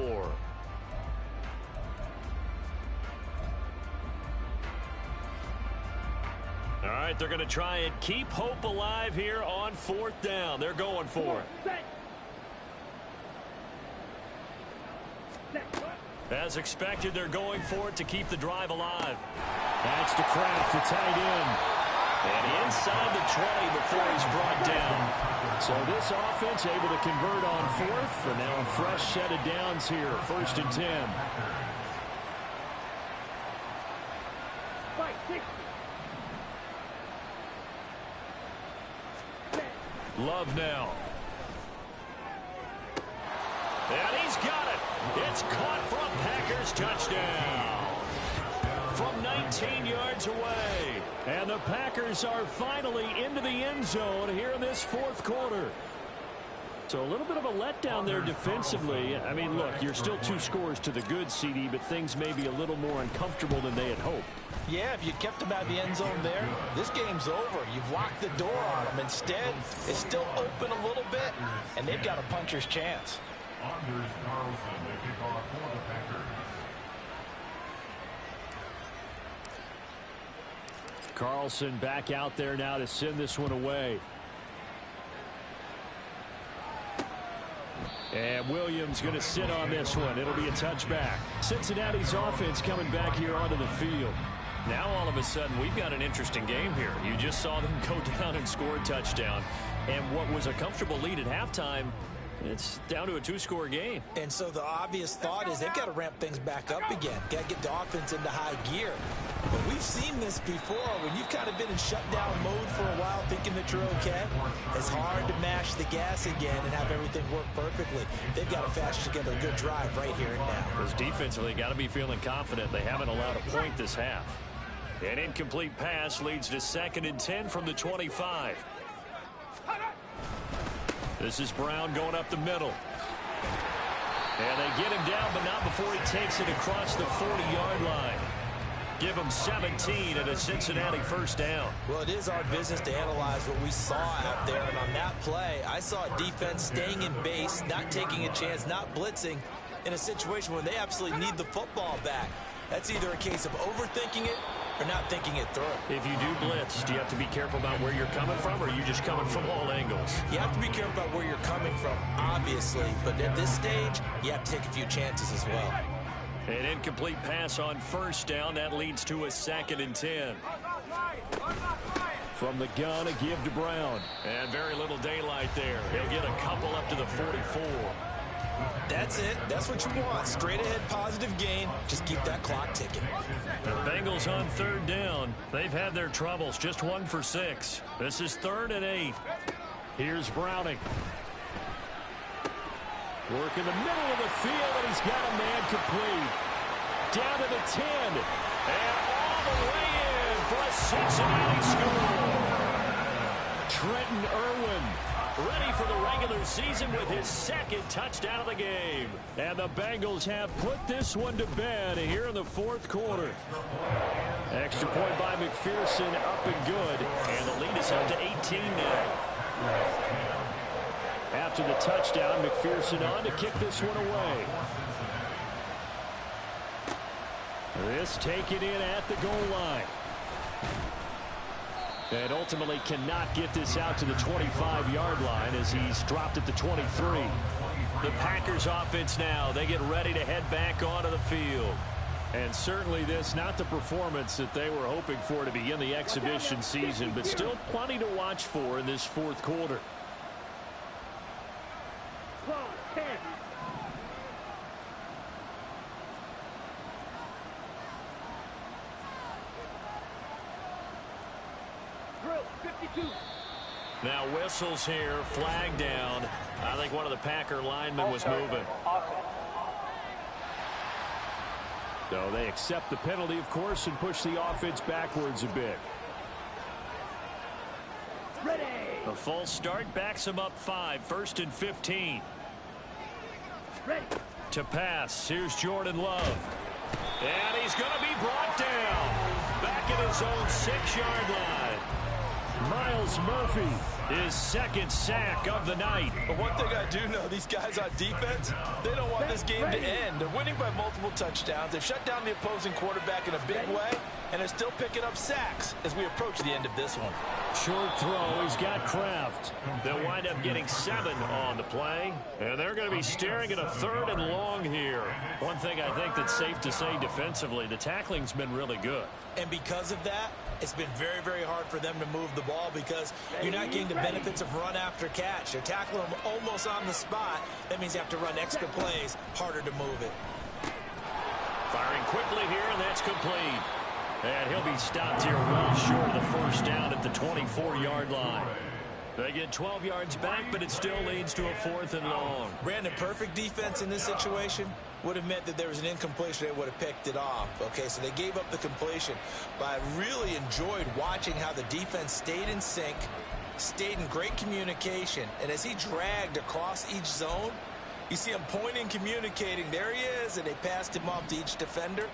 All right, they're going to try and keep hope alive here on fourth down. They're going for it. As expected, they're going for it to keep the drive alive. That's to Kraft, the tight end. And inside the 20 before he's brought down. So this offense able to convert on fourth. And now a fresh set of downs here, 1st and 10. Love now. And he's got it. It's caught from Packers touchdown. From 19 yards away. And the Packers are finally into the end zone here in this fourth quarter. So a little bit of a letdown there defensively. I mean, look, you're still 2 scores to the good, CD, but things may be a little more uncomfortable than they had hoped. Yeah, if you kept them out of the end zone there, this game's over. You've locked the door on them. Instead, it's still open a little bit, and they've got a puncher's chance. Anders Carlson, the kickoff for the Packers. Carlson back out there now to send this one away. And Williams going to sit on this one. It'll be a touchback. Cincinnati's offense coming back here onto the field. Now all of a sudden we've got an interesting game here. You just saw them go down and score a touchdown. And what was a comfortable lead at halftime, it's down to a 2-score game. And so the obvious thought is they've got to ramp things back up again. Got to get the offense into high gear. But we've seen this before when you've kind of been in shutdown mode for a while thinking that you're okay. It's hard to mash the gas again and have everything work perfectly. They've got to fashion together a good drive right here and now. Because defensively, got to be feeling confident. They haven't allowed a point this half. An incomplete pass leads to 2nd and 10 from the 25. This is Brown going up the middle. And they get him down, but not before he takes it across the 40-yard line. Give him 17 and a Cincinnati first down. Well, it is our business to analyze what we saw out there. And on that play, I saw a defense staying in base, not taking a chance, not blitzing in a situation where they absolutely need the football back. That's either a case of overthinking it or not thinking it through. If you do blitz, do you have to be careful about where you're coming from, or are you just coming from all angles? You have to be careful about where you're coming from, obviously. But at this stage, you have to take a few chances as well. An incomplete pass on first down. That leads to a 2nd and 10. From the gun, a give to Brown. And very little daylight there. He'll get a couple up to the 44. That's it. That's what you want. Straight ahead positive gain. Just keep that clock ticking. The Bengals on third down. They've had their troubles. Just 1 for 6. This is 3rd and 8. Here's Browning. Work in the middle of the field, and he's got a man complete. Down to the 10. And all the way in for a Cincinnati score. Trenton Irwin ready for the regular season with his 2nd touchdown of the game. And the Bengals have put this one to bed here in the 4th quarter. Extra point by McPherson, up and good. And the lead is up to 18 now. After the touchdown, McPherson on to kick this one away. This taken in at the goal line. And ultimately cannot get this out to the 25-yard line as he's dropped at the 23. The Packers offense now, they get ready to head back onto the field. And certainly this, not the performance that they were hoping for to begin the exhibition season, but still plenty to watch for in this 4th quarter. Now whistles here, flag down. I think one of the Packer linemen was moving. So they accept the penalty, of course, and push the offense backwards a bit. A false start backs him up 5, 1st and 15. To pass, here's Jordan Love. And he's going to be brought down. Back at his own 6-yard line. Miles Murphy, his 2nd sack of the night. But one thing I do know, these guys on defense, they don't want this game to end. They're winning by multiple touchdowns. They've shut down the opposing quarterback in a big way, and they're still picking up sacks as we approach the end of this one. short throw. He's got Kraft. They'll wind up getting 7 on the play, and they're going to be staring at a 3rd and long here. One thing I think that's safe to say defensively, the tackling's been really good. And because of that, it's been very, very hard for them to move the ball because you're not getting the benefits of run after catch. They're tackling them almost on the spot. That means you have to run extra plays, harder to move it. Firing quickly here, and that's complete. And he'll be stopped here well short of the 1st down at the 24-yard line. They get 12 yards back, but it still leads to a 4th and long. Brandon, perfect defense in this situation would have meant that there was an incompletion. They would have picked it off. Okay, so they gave up the completion. But I really enjoyed watching how the defense stayed in sync, stayed in great communication. And as he dragged across each zone, you see him pointing, communicating. There he is, and they passed him off to each defender.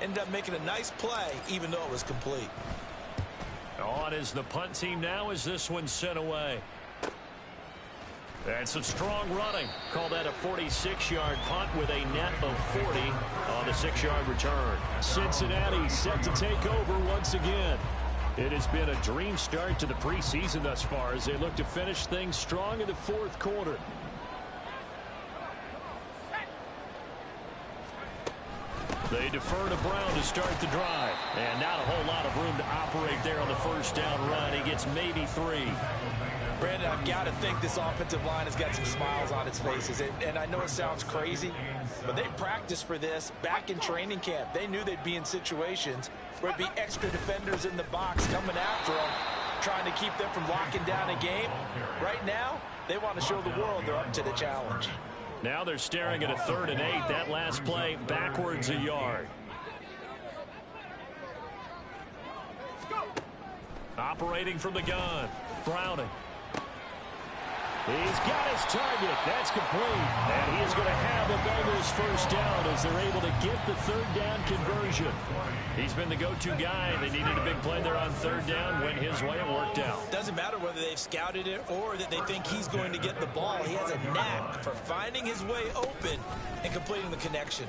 Ended up making a nice play, even though it was complete. On is the punt team now as this one's sent away. And some strong running. Call that a 46-yard punt with a net of 40 on the 6-yard return. Cincinnati set to take over once again. It has been a dream start to the preseason thus far as they look to finish things strong in the 4th quarter. They defer to Brown to start the drive. And not a whole lot of room to operate there on the 1st down run. He gets maybe 3. Brandon, I've got to think this offensive line has got some smiles on its faces. And I know it sounds crazy, but they practiced for this back in training camp. They knew they'd be in situations where it'd be extra defenders in the box coming after them, trying to keep them from locking down a game. Right now, they want to show the world they're up to the challenge. Now they're staring at a 3rd and 8. That last play backwards a yard. Operating from the gun. Browning. He's got his target. That's complete. And he is going to have the Bengals 1st down as they're able to get the 3rd down conversion. He's been the go-to guy. They needed a big play there on 3rd down. Went his way. It worked out. Doesn't matter whether they've scouted it or that they think he's going to get the ball. He has a knack for finding his way open and completing the connection.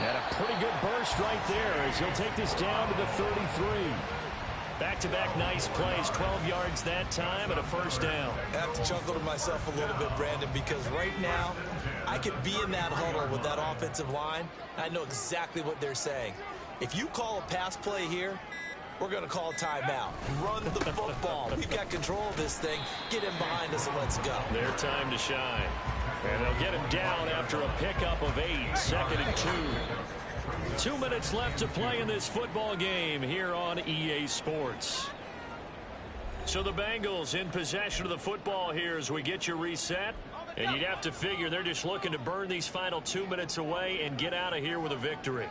And a pretty good burst right there as he'll take this down to the 33. Back-to-back nice plays, 12 yards that time and a 1st down. I have to chuckle to myself a little bit, Brandon, because right now I could be in that huddle with that offensive line. I know exactly what they're saying. If you call a pass play here, we're going to call a timeout. Run the football. We've got control of this thing. Get in behind us and let's go. Their time to shine. And they'll get him down after a pickup of 8, 2nd and 2. 2 minutes left to play in this football game here on EA Sports. So the Bengals in possession of the football here as we get you reset. And you'd have to figure they're just looking to burn these final 2 minutes away and get out of here with a victory.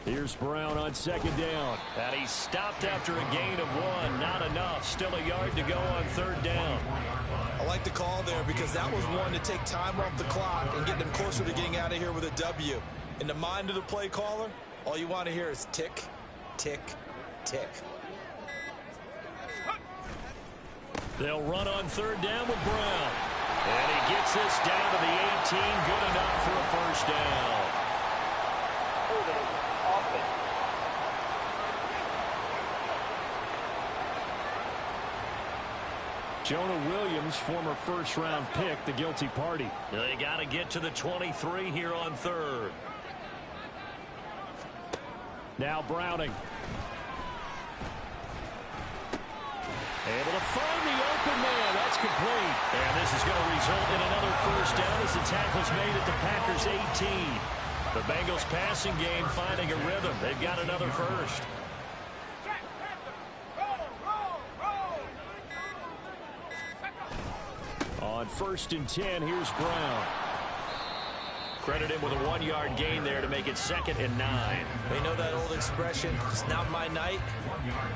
Here's Brown on 2nd down. And he's stopped after a gain of 1. Not enough. Still a yard to go on 3rd down. I like the call there because that was one to take time off the clock and get them closer to getting out of here with a W. In the mind of the play caller, all you want to hear is tick, tick, tick. They'll run on 3rd down with Brown. And he gets this down to the 18. Good enough for a 1st down. Jonah Williams, former 1st-round pick, the guilty party. They got to get to the 23 here on 3rd. Now Browning. Able to find the open man. That's complete. And this is going to result in another 1st down as the tackle's made at the Packers' 18. The Bengals passing game finding a rhythm. They've got another first. On 1st and 10, here's Brown. Credit him with a 1-yard gain there to make it 2nd and 9. They know that old expression, it's not my night.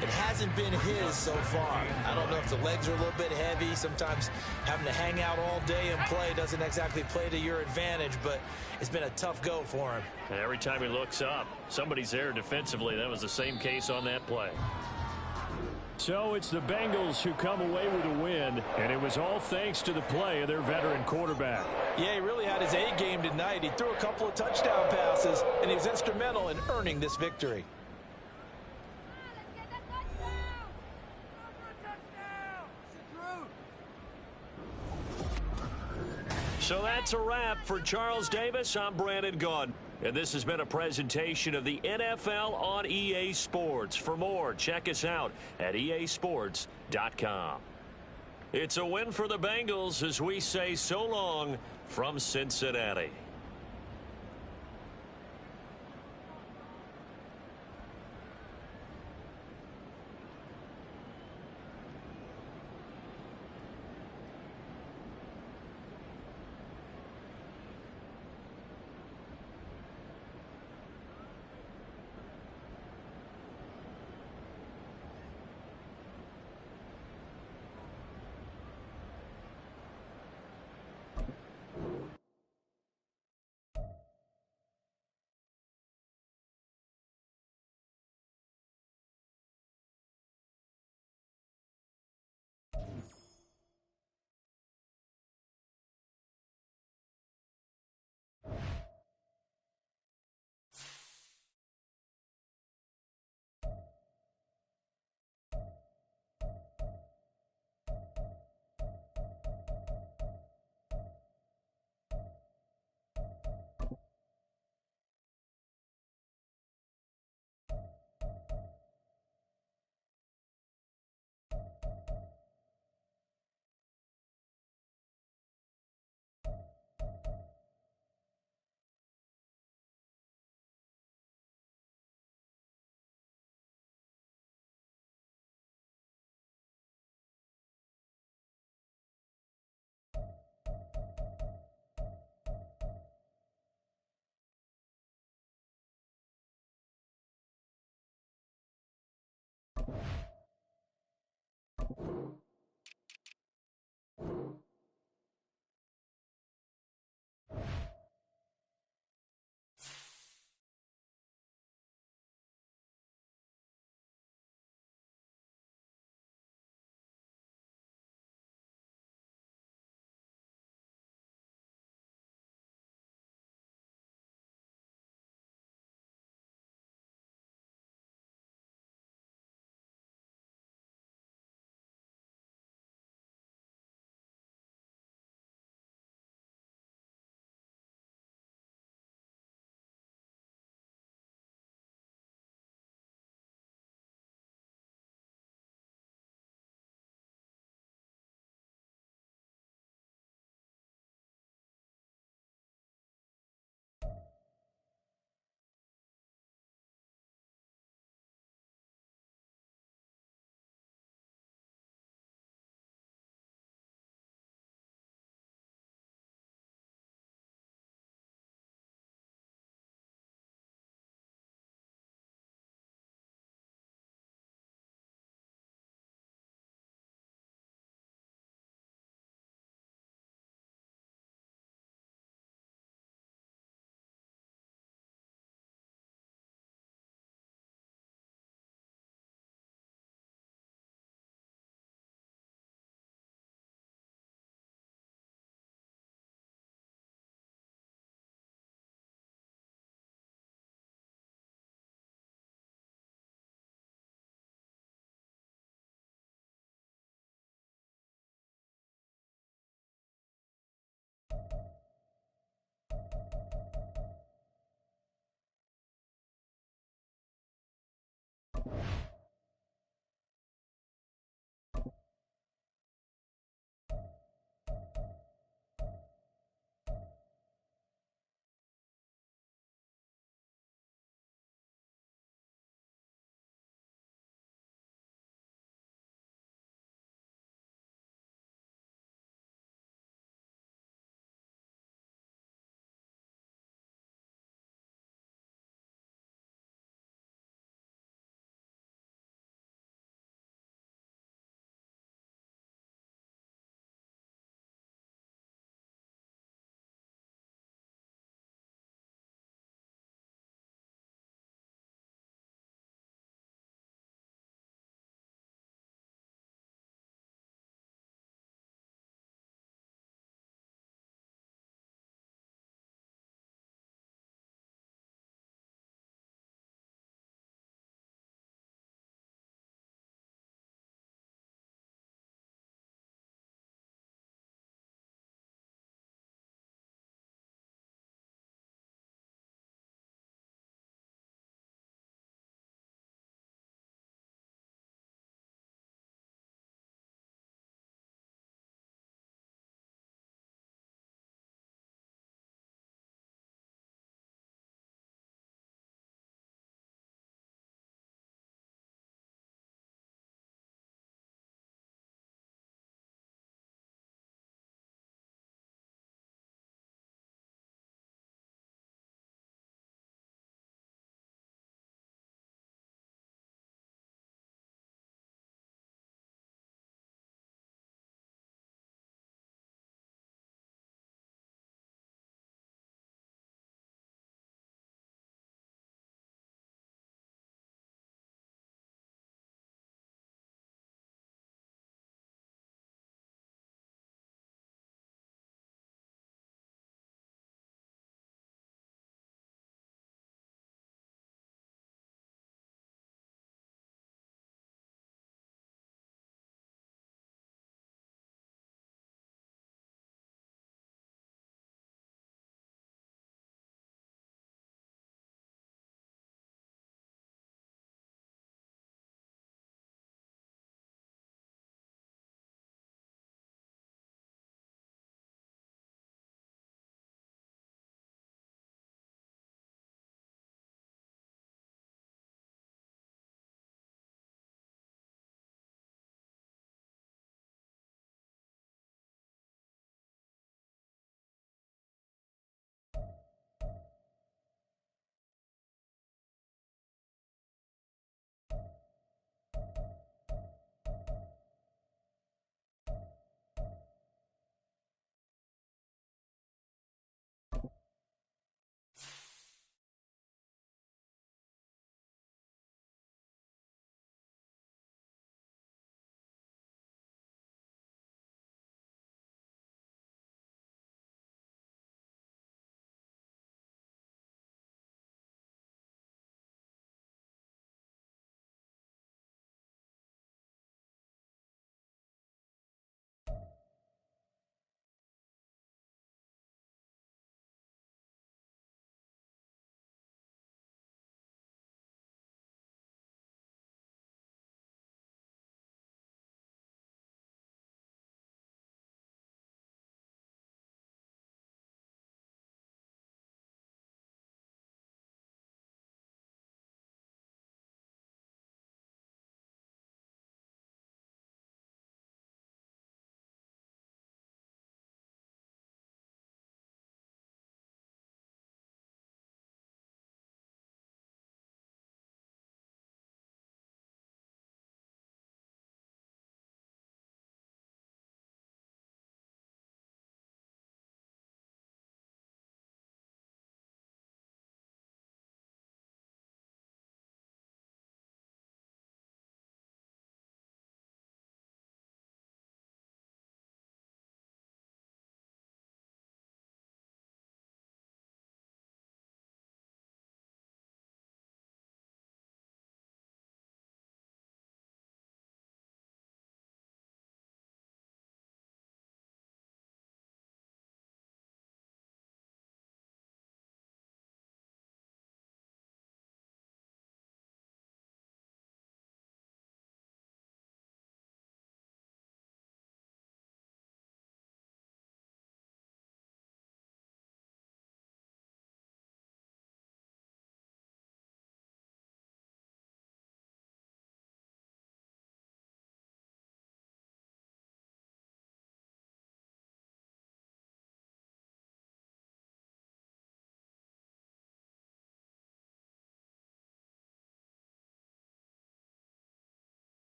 It hasn't been his so far. I don't know if the legs are a little bit heavy. Sometimes having to hang out all day and play doesn't exactly play to your advantage, but it's been a tough go for him. And every time he looks up, somebody's there defensively. That was the same case on that play. So it's the Bengals who come away with a win, and it was all thanks to the play of their veteran quarterback. Yeah, he really had his A game tonight. He threw a couple of touchdown passes, and he was instrumental in earning this victory. So that's a wrap for Charles Davis. I'm Brandon Gaudin. And this has been a presentation of the NFL on EA Sports. For more, check us out at easports.com. It's a win for the Bengals as we say so long from Cincinnati.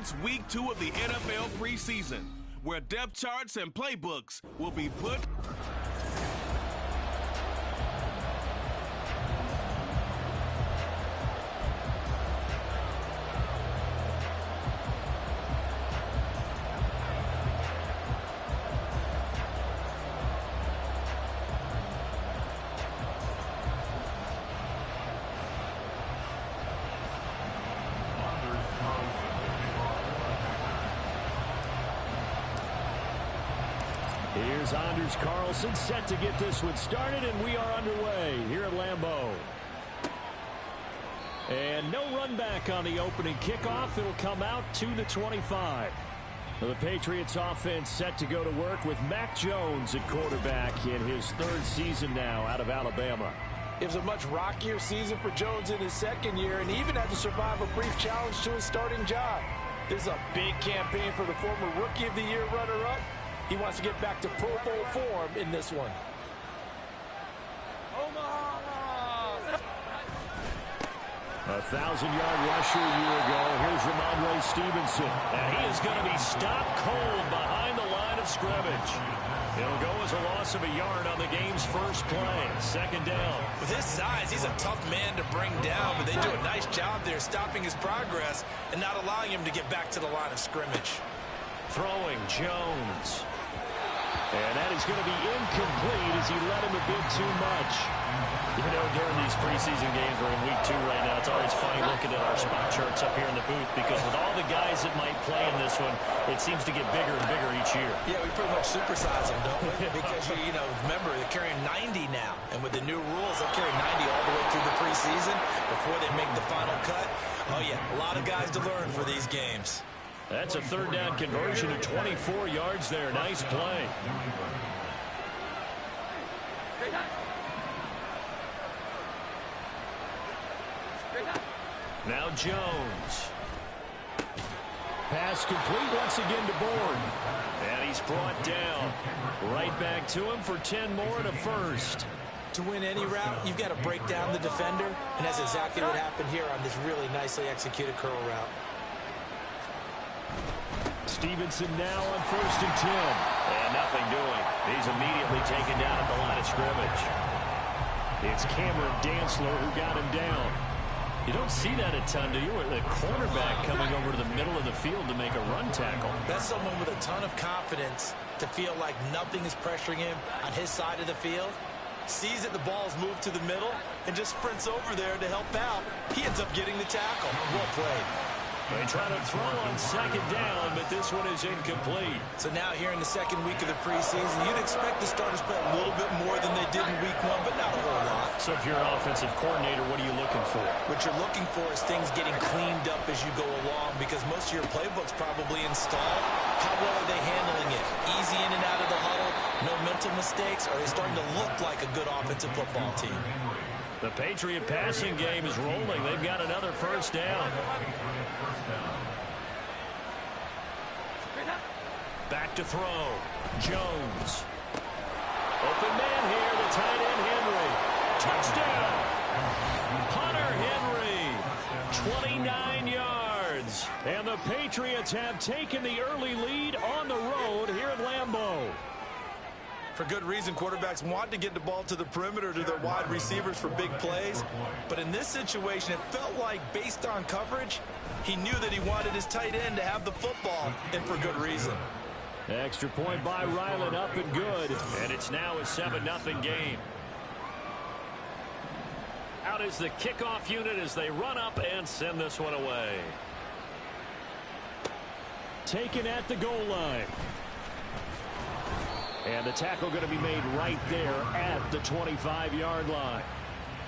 It's week 2 of the NFL preseason, where depth charts and playbooks will be put. Here's Anders Carlson set to get this one started, and we are underway here at Lambeau. And no run back on the opening kickoff. It'll come out to the 25. The Patriots offense set to go to work with Mac Jones at quarterback in his 3rd season now out of Alabama. It was a much rockier season for Jones in his 2nd year, and he even had to survive a brief challenge to his starting job. This is a big campaign for the former Rookie of the Year runner-up. He wants to get back to Pro Bowl form in this one. A 1,000-yard rusher a year ago. Here's Ramondre Stevenson. And he is going to be stopped cold behind the line of scrimmage. It'll go as a loss of a yard on the game's first play. 2nd down. With his size, he's a tough man to bring down, but they do a nice job there stopping his progress and not allowing him to get back to the line of scrimmage. Throwing Jones. And that is going to be incomplete as he let him a bit too much. You know, during these preseason games, we're in week 2 right now, it's always funny looking at our spot charts up here in the booth because with all the guys that might play in this one, it seems to get bigger and bigger each year. Yeah, we pretty much supersize them, don't we? Because, you know, remember, they're carrying 90 now. And with the new rules, they'll carry 90 all the way through the preseason before they make the final cut. Oh, yeah, a lot of guys to learn for these games. That's a 3rd down conversion of 24 yards there. Nice play. Now Jones. Pass complete once again to Bourne. And he's brought down. Right back to him for 10 more and a first. To win any route, you've got to break down the defender, and that's exactly what happened here on this really nicely executed curl route. Stevenson now on 1st and 10. And nothing doing. He's immediately taken down at the line of scrimmage. It's Cameron Dantzler who got him down. You don't see that a ton, do you? The cornerback coming over to the middle of the field to make a run tackle. That's someone with a ton of confidence to feel like nothing is pressuring him on his side of the field. Sees that the ball's moved to the middle and just sprints over there to help out. He ends up getting the tackle. Well played. They try to throw on 2nd down, but this one is incomplete. So now here in the 2nd week of the preseason, you'd expect the starters to play a little bit more than they did in week 1, but not a whole lot. So if you're an offensive coordinator, what are you looking for? What you're looking for is things getting cleaned up as you go along because most of your playbook's probably installed. How well are they handling it? Easy in and out of the huddle, no mental mistakes? Are they starting to look like a good offensive football team? The Patriot passing game is rolling. They've got another 1st down. Back to throw. Jones. Open man here, the tight end Henry. Touchdown. Hunter Henry. 29 yards. And the Patriots have taken the early lead on the road here at Lambeau. For good reason, quarterbacks want to get the ball to the perimeter to their wide receivers for big plays. But in this situation, it felt like based on coverage, he knew that he wanted his tight end to have the football, and for good reason. Extra point by Ryland, up and good. And it's now a 7-0 game. Out is the kickoff unit as they run up and send this one away. Taken at the goal line. And the tackle going to be made right there at the 25-yard line.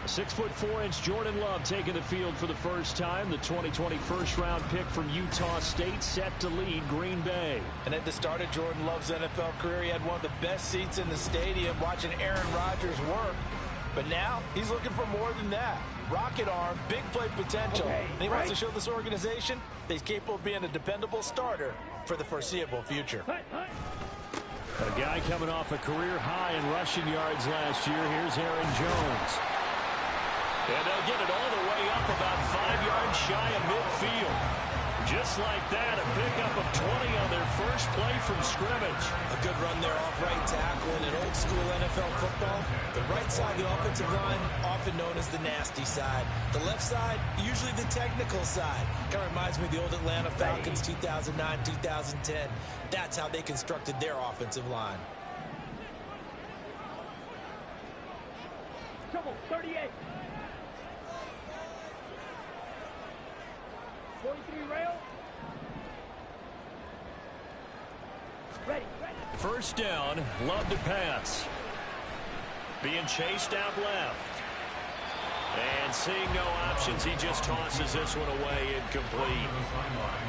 6'4" Jordan Love taking the field for the first time. The 2020 first-round pick from Utah State set to lead Green Bay. And at the start of Jordan Love's NFL career, he had one of the best seats in the stadium watching Aaron Rodgers work. But now he's looking for more than that. Rocket arm, big play potential. And he wants to show this organization that he's capable of being a dependable starter for the foreseeable future. A guy coming off a career high in rushing yards last year. Here's Aaron Jones. And they'll get it all the way up about 5 yards shy of midfield. Just like that, a pickup of 20 on their first play from scrimmage. A good run there off right tackle. In an old school NFL football, the right side of the offensive line, often known as the nasty side. The left side, usually the technical side. Kind of reminds me of the old Atlanta Falcons 2009, 2010. That's how they constructed their offensive line. Trouble, 38. 43 rail. Ready. First down, Love to pass. Being chased out left. And seeing no options, he just tosses this one away incomplete.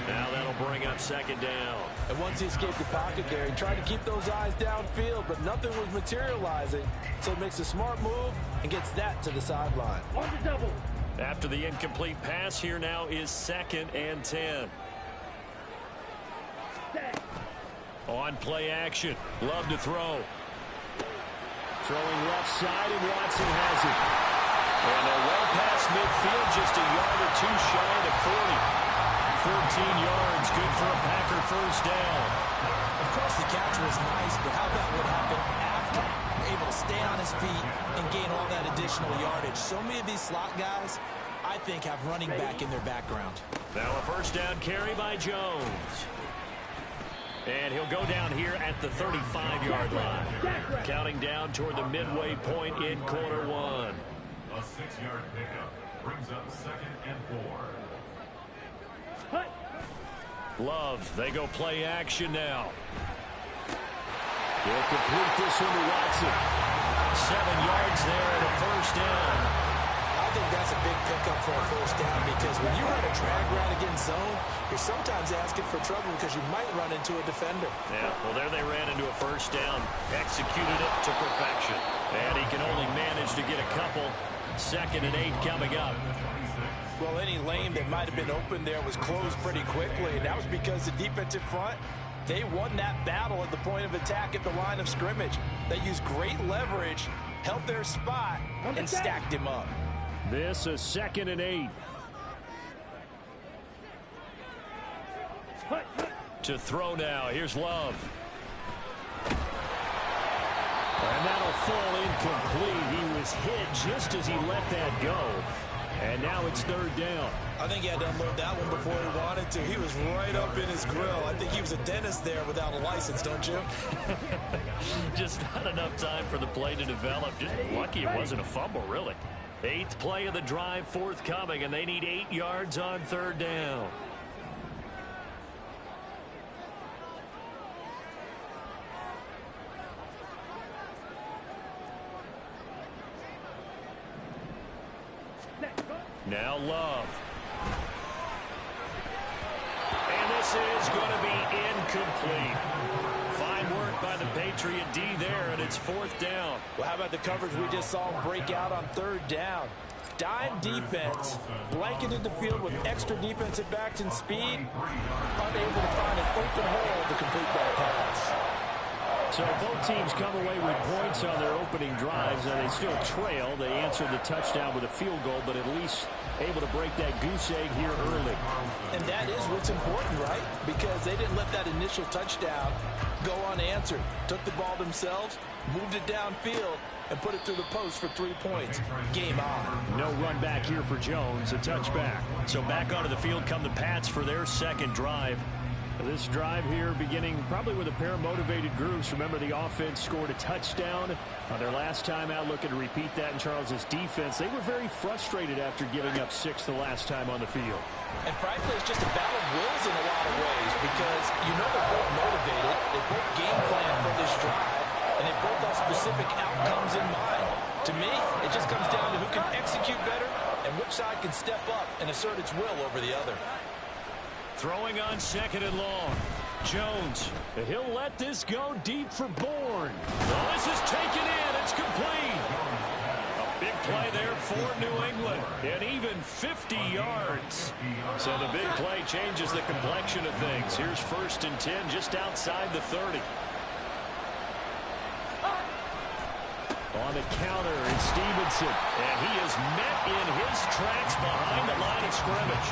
Now that'll bring up second down. And once he escaped the pocket there, he tried to keep those eyes downfield, but nothing was materializing. So he makes a smart move and gets that to the sideline. On the double. After the incomplete pass, here now is 2nd and 10. Set. On play action, Love to throw. Throwing left side, and Watson has it. And they're well past midfield, just a yard or two shy of 40. 14 yards, good for a Packer first down. Of course, the catch was nice, but how about what happened after? Able to stay on his feet and gain all that additional yardage. So many of these slot guys, I think, have running back in their background. Now a first down carry by Jones. And he'll go down here at the 35-yard line. Counting down toward the midway point in quarter one. A 6-yard pickup brings up 2nd and 4. Love, they go play action now. He'll complete this one to Watson. 7 yards there and a first down. I think that's a big pickup for a first down because when you run a drag route against zone, you're sometimes asking for trouble because you might run into a defender. Yeah, well, there they ran into a first down. Executed it to perfection. And he can only manage to get a couple. 2nd and 8 coming up. Well, any lane that might have been open there was closed pretty quickly, and that was because the defensive front, they won that battle at the point of attack at the line of scrimmage. They used great leverage, held their spot, and stacked him up. This is 2nd and 8. To throw now. Here's Love. And that'll fall incomplete. He was hit just as he let that go. And now it's 3rd down. I think he had to unload that one before he wanted to. He was right up in his grill. I think he was a dentist there without a license, don't you? Just not enough time for the play to develop. Just lucky it wasn't a fumble, really. 8th play of the drive forthcoming, and they need 8 yards on 3rd down. Now Love. And this is going to be incomplete. Fine work by the Patriot D there, and it's 4th down. Well, how about the coverage we just saw him break out on 3rd down? Dime defense, blanketed the field with extra defensive backs and speed, unable to find an open hole to complete that pass. So both teams come away with points on their opening drives, and they still trail. They answered the touchdown with a field goal, but at least able to break that goose egg here early. And that is what's important, right? Because they didn't let that initial touchdown go unanswered. Took the ball themselves, moved it downfield, and put it through the post for 3 points. Game on. No run back here for Jones, a touchback. So back onto the field come the Pats for their 2nd drive. This drive here beginning probably with a pair of motivated groups. Remember, the offense scored a touchdown on their last time out, looking to repeat that in Charles's defense. They were very frustrated after giving up 6 the last time on the field. And frankly, it's just a battle of wills in a lot of ways because you know they're both motivated. They both game plan for this drive, and they both have specific outcomes in mind. To me, it just comes down to who can execute better and which side can step up and assert its will over the other. Throwing on 2nd and long. Jones, he'll let this go deep for Bourne. Well, this is taken in. It's complete. A big play there for New England. And even 50 yards. So the big play changes the complexion of things. Here's 1st and 10 just outside the 30. On the counter, it's Stevenson. And he is met in his tracks behind the line of scrimmage.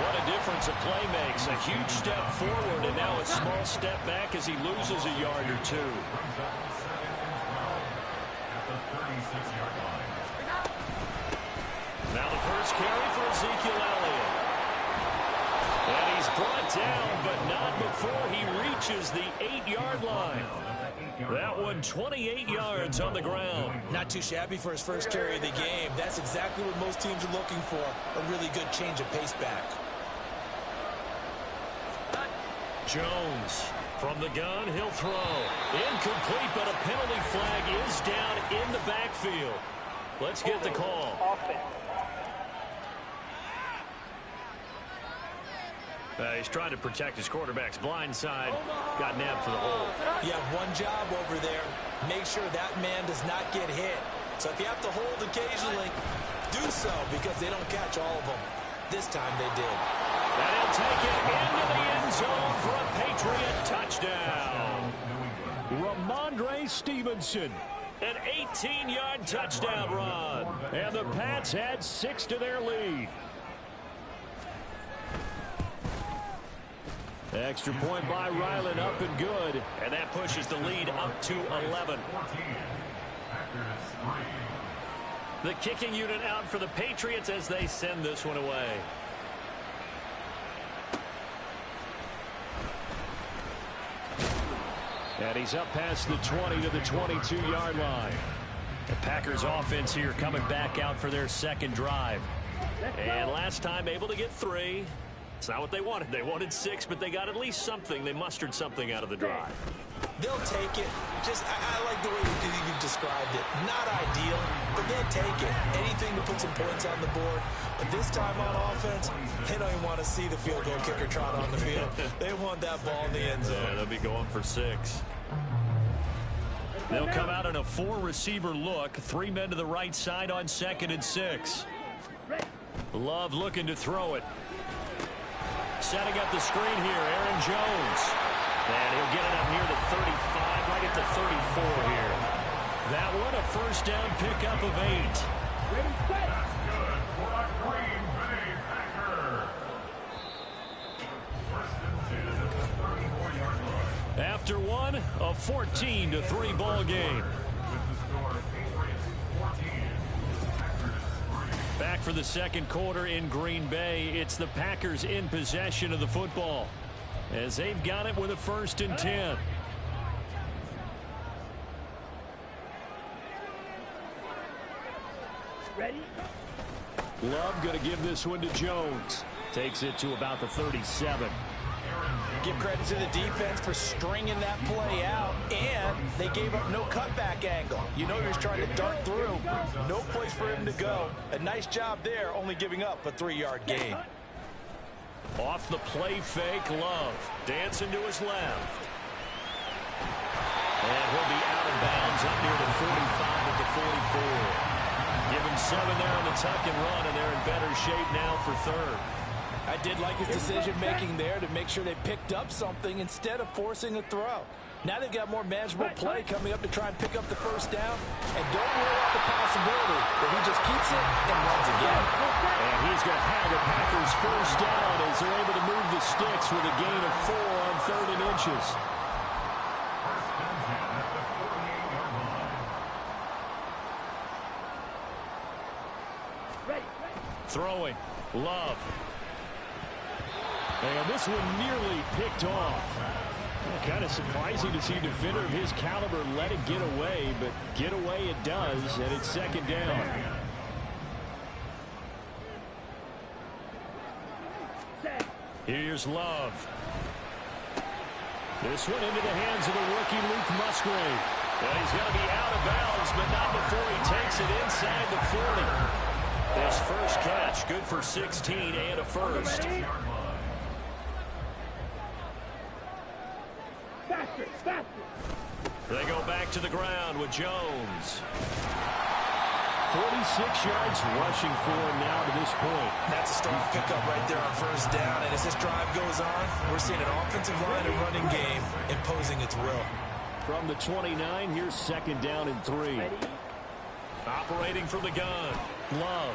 What a difference a play makes. A huge step forward and now a small step back as he loses a yard or two. Now the first carry for Ezekiel Elliott. And he's brought down, but not before he reaches the 8-yard line. That one 28 yards on the ground. Not too shabby for his first carry of the game. That's exactly what most teams are looking for. A really good change of pace back. Jones from the gun, he'll throw. Incomplete, but a penalty flag is down in the backfield. Let's get the call. He's trying to protect his quarterback's blind side. Got nabbed for the hole. You have one job over there. Make sure that man does not get hit. So if you have to hold occasionally, do so because they don't catch all of them. This time they did. And he'll take it into the end zone for a Patriot touchdown. Ramondre Stevenson. An 18-yard touchdown run. And the Pats had 6 to their lead. Extra point by Ryland, up and good. And that pushes the lead up to 11. The kicking unit out for the Patriots as they send this one away. And he's up past the 20 to the 22-yard line. The Packers offense here coming back out for their second drive. And last time able to get 3. It's not what they wanted. They wanted 6, but they got at least something. They mustered something out of the drive. They'll take it. I like the way you've described it. Not ideal, but they'll take it. Anything to put some points on the board. But this time on offense, they don't even want to see the field goal kicker trot on the field. They want that ball in the end zone. Yeah, they'll be going for 6. They'll come out in a 4-receiver look. 3 men to the right side on 2nd and 6. Love looking to throw it. Setting up the screen here, Aaron Jones. And he'll get it up near the 35, right at the 34 here. That one, a first down pickup of 8. After one, a 14-3 ball game. Back for the second quarter in Green Bay. It's the Packers in possession of the football as they've got it with a 1st and 10. Ready? Love going to give this one to Jones. Takes it to about the 37. Give credit to the defense for stringing that play out, and they gave up no cutback angle. You know he was trying to dart through. No place for him to go. A nice job there, only giving up a 3-yard gain. Off the play fake, Love. Dancing to his left. And he'll be out of bounds up near the 45 at the 44. Give him 7 there on the tuck and run, and they're in better shape now for 3rd. I did like his decision-making there to make sure they picked up something instead of forcing a throw. Now they've got more manageable play coming up to try and pick up the first down. And don't rule out the possibility that he just keeps it and runs again. And he's going to have the Packers first down as they're able to move the sticks with a gain of 4 on 3rd and inches. Throwing. Love. And this one nearly picked off. Kind of surprising to see a defender of his caliber let it get away, but get away it does, and it's 2nd down. Here's Love. This one into the hands of the rookie Luke Musgrave. And he's going to be out of bounds, but not before he takes it inside the 40. His first catch, good for 16 and a first. They go back to the ground with Jones. 46 yards rushing for him now to this point. That's a strong pickup right there on first down. And as this drive goes on, we're seeing an offensive line and running game imposing its will. From the 29, here's 2nd down and 3. Operating from the gun. Love.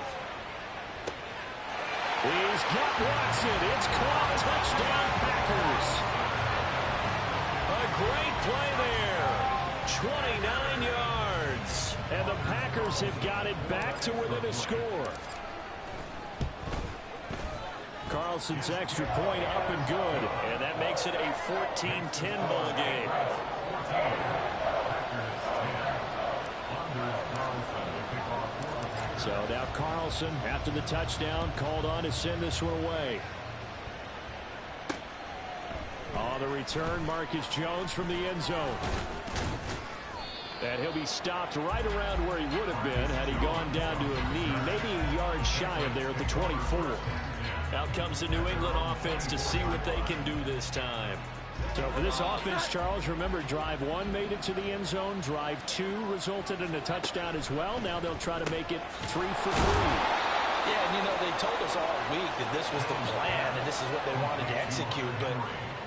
He's got Watson. It's caught. Touchdown, Packers. A great play there. 29 yards. And the Packers have got it back to within a score. Carlson's extra point up and good. And that makes it a 14-10 ball game. So now Carlson, after the touchdown, called on to send this one away. On the return, Marcus Jones from the end zone. And he'll be stopped right around where he would have been had he gone down to a knee, maybe a yard shy of there at the 24. Out comes the New England offense to see what they can do this time. So for this offense, Charles, remember, drive 1 made it to the end zone. Drive 2 resulted in a touchdown as well. Now they'll try to make it 3 for 3. Yeah, and they told us all week that this was the plan and this is what they wanted to execute, but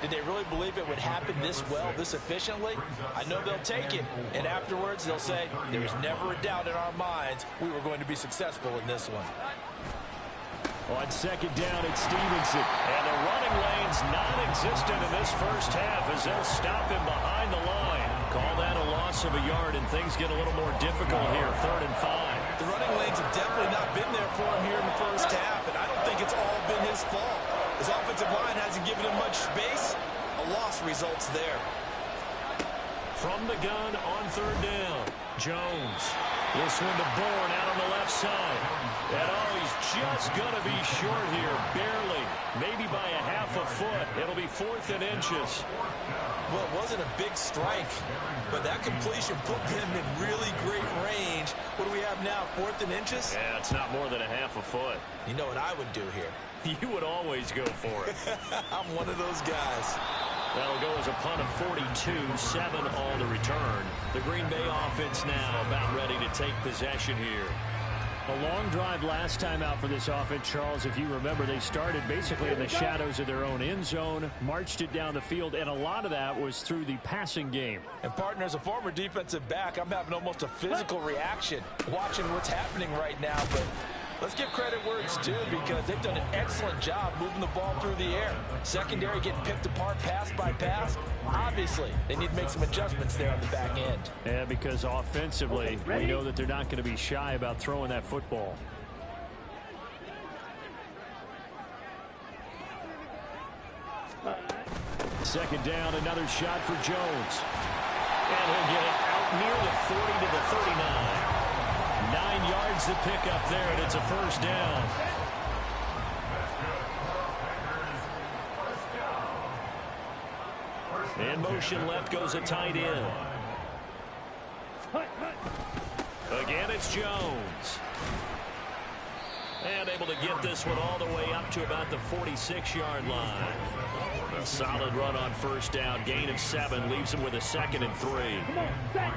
did they really believe it would happen this well, this efficiently? I know they'll take it, and afterwards they'll say, there's never a doubt in our minds we were going to be successful in this one. On second down, it's Stevenson. And the running lane's non-existent in this first half as they'll stop him behind the line. Call that a loss of a yard, and things get a little more difficult here, 3rd and 5. The running lanes have definitely not been there for him here in the first half, and I don't think it's all been his fault. His offensive line hasn't given him much space. A loss results there. From the gun on 3rd down, Jones. This one to Bourne out on the left side. And he's just going to be short here, barely. Maybe by a half a foot. It'll be 4th and inches. Well, it wasn't a big strike, but that completion put him in really great range. What do we have now, 4th and inches? Yeah, it's not more than a half a foot. You know what I would do here? You would always go for it. I'm one of those guys. That'll go as a punt of 42, 7 on the return. The Green Bay offense now about ready to take possession here. A long drive last time out for this offense, Charles. If you remember, they started basically in the shadows of their own end zone, marched it down the field, and a lot of that was through the passing game. And, partner, as a former defensive back, I'm having almost a physical reaction watching what's happening right now. But let's give credit where it's due because they've done an excellent job moving the ball through the air. Secondary getting picked apart pass by pass. Obviously, they need to make some adjustments there on the back end. Yeah, because offensively, we know that they're not going to be shy about throwing that football. Second down, another shot for Jones. And he'll get it out near the 40 to the 39. 9 yards to pick up there, and it's a first down. In motion left goes a tight end. Again, it's Jones. And able to get this one all the way up to about the 46-yard line. A solid run on first down. Gain of 7 leaves him with a 2nd and 3. Come on, set.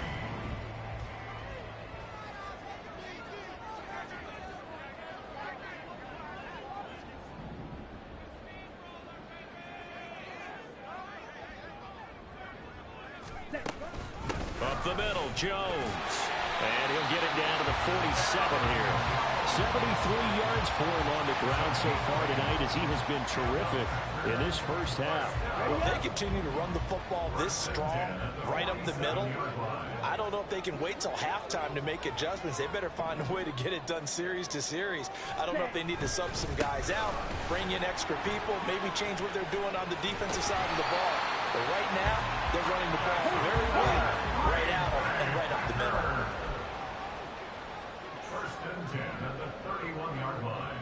Up the middle, Jones. And he'll get it down to the 47 here. 73 yards for him on the ground so far tonight as he has been terrific in this first half. If they continue to run the football this strong, right up the middle, I don't know if they can wait till halftime to make adjustments. They better find a way to get it done series to series. I don't know if they need to sub some guys out, bring in extra people, maybe change what they're doing on the defensive side of the ball. But right now, they're running the ball very well, right out and right up the middle. 1st and 10 at the 31-yard line.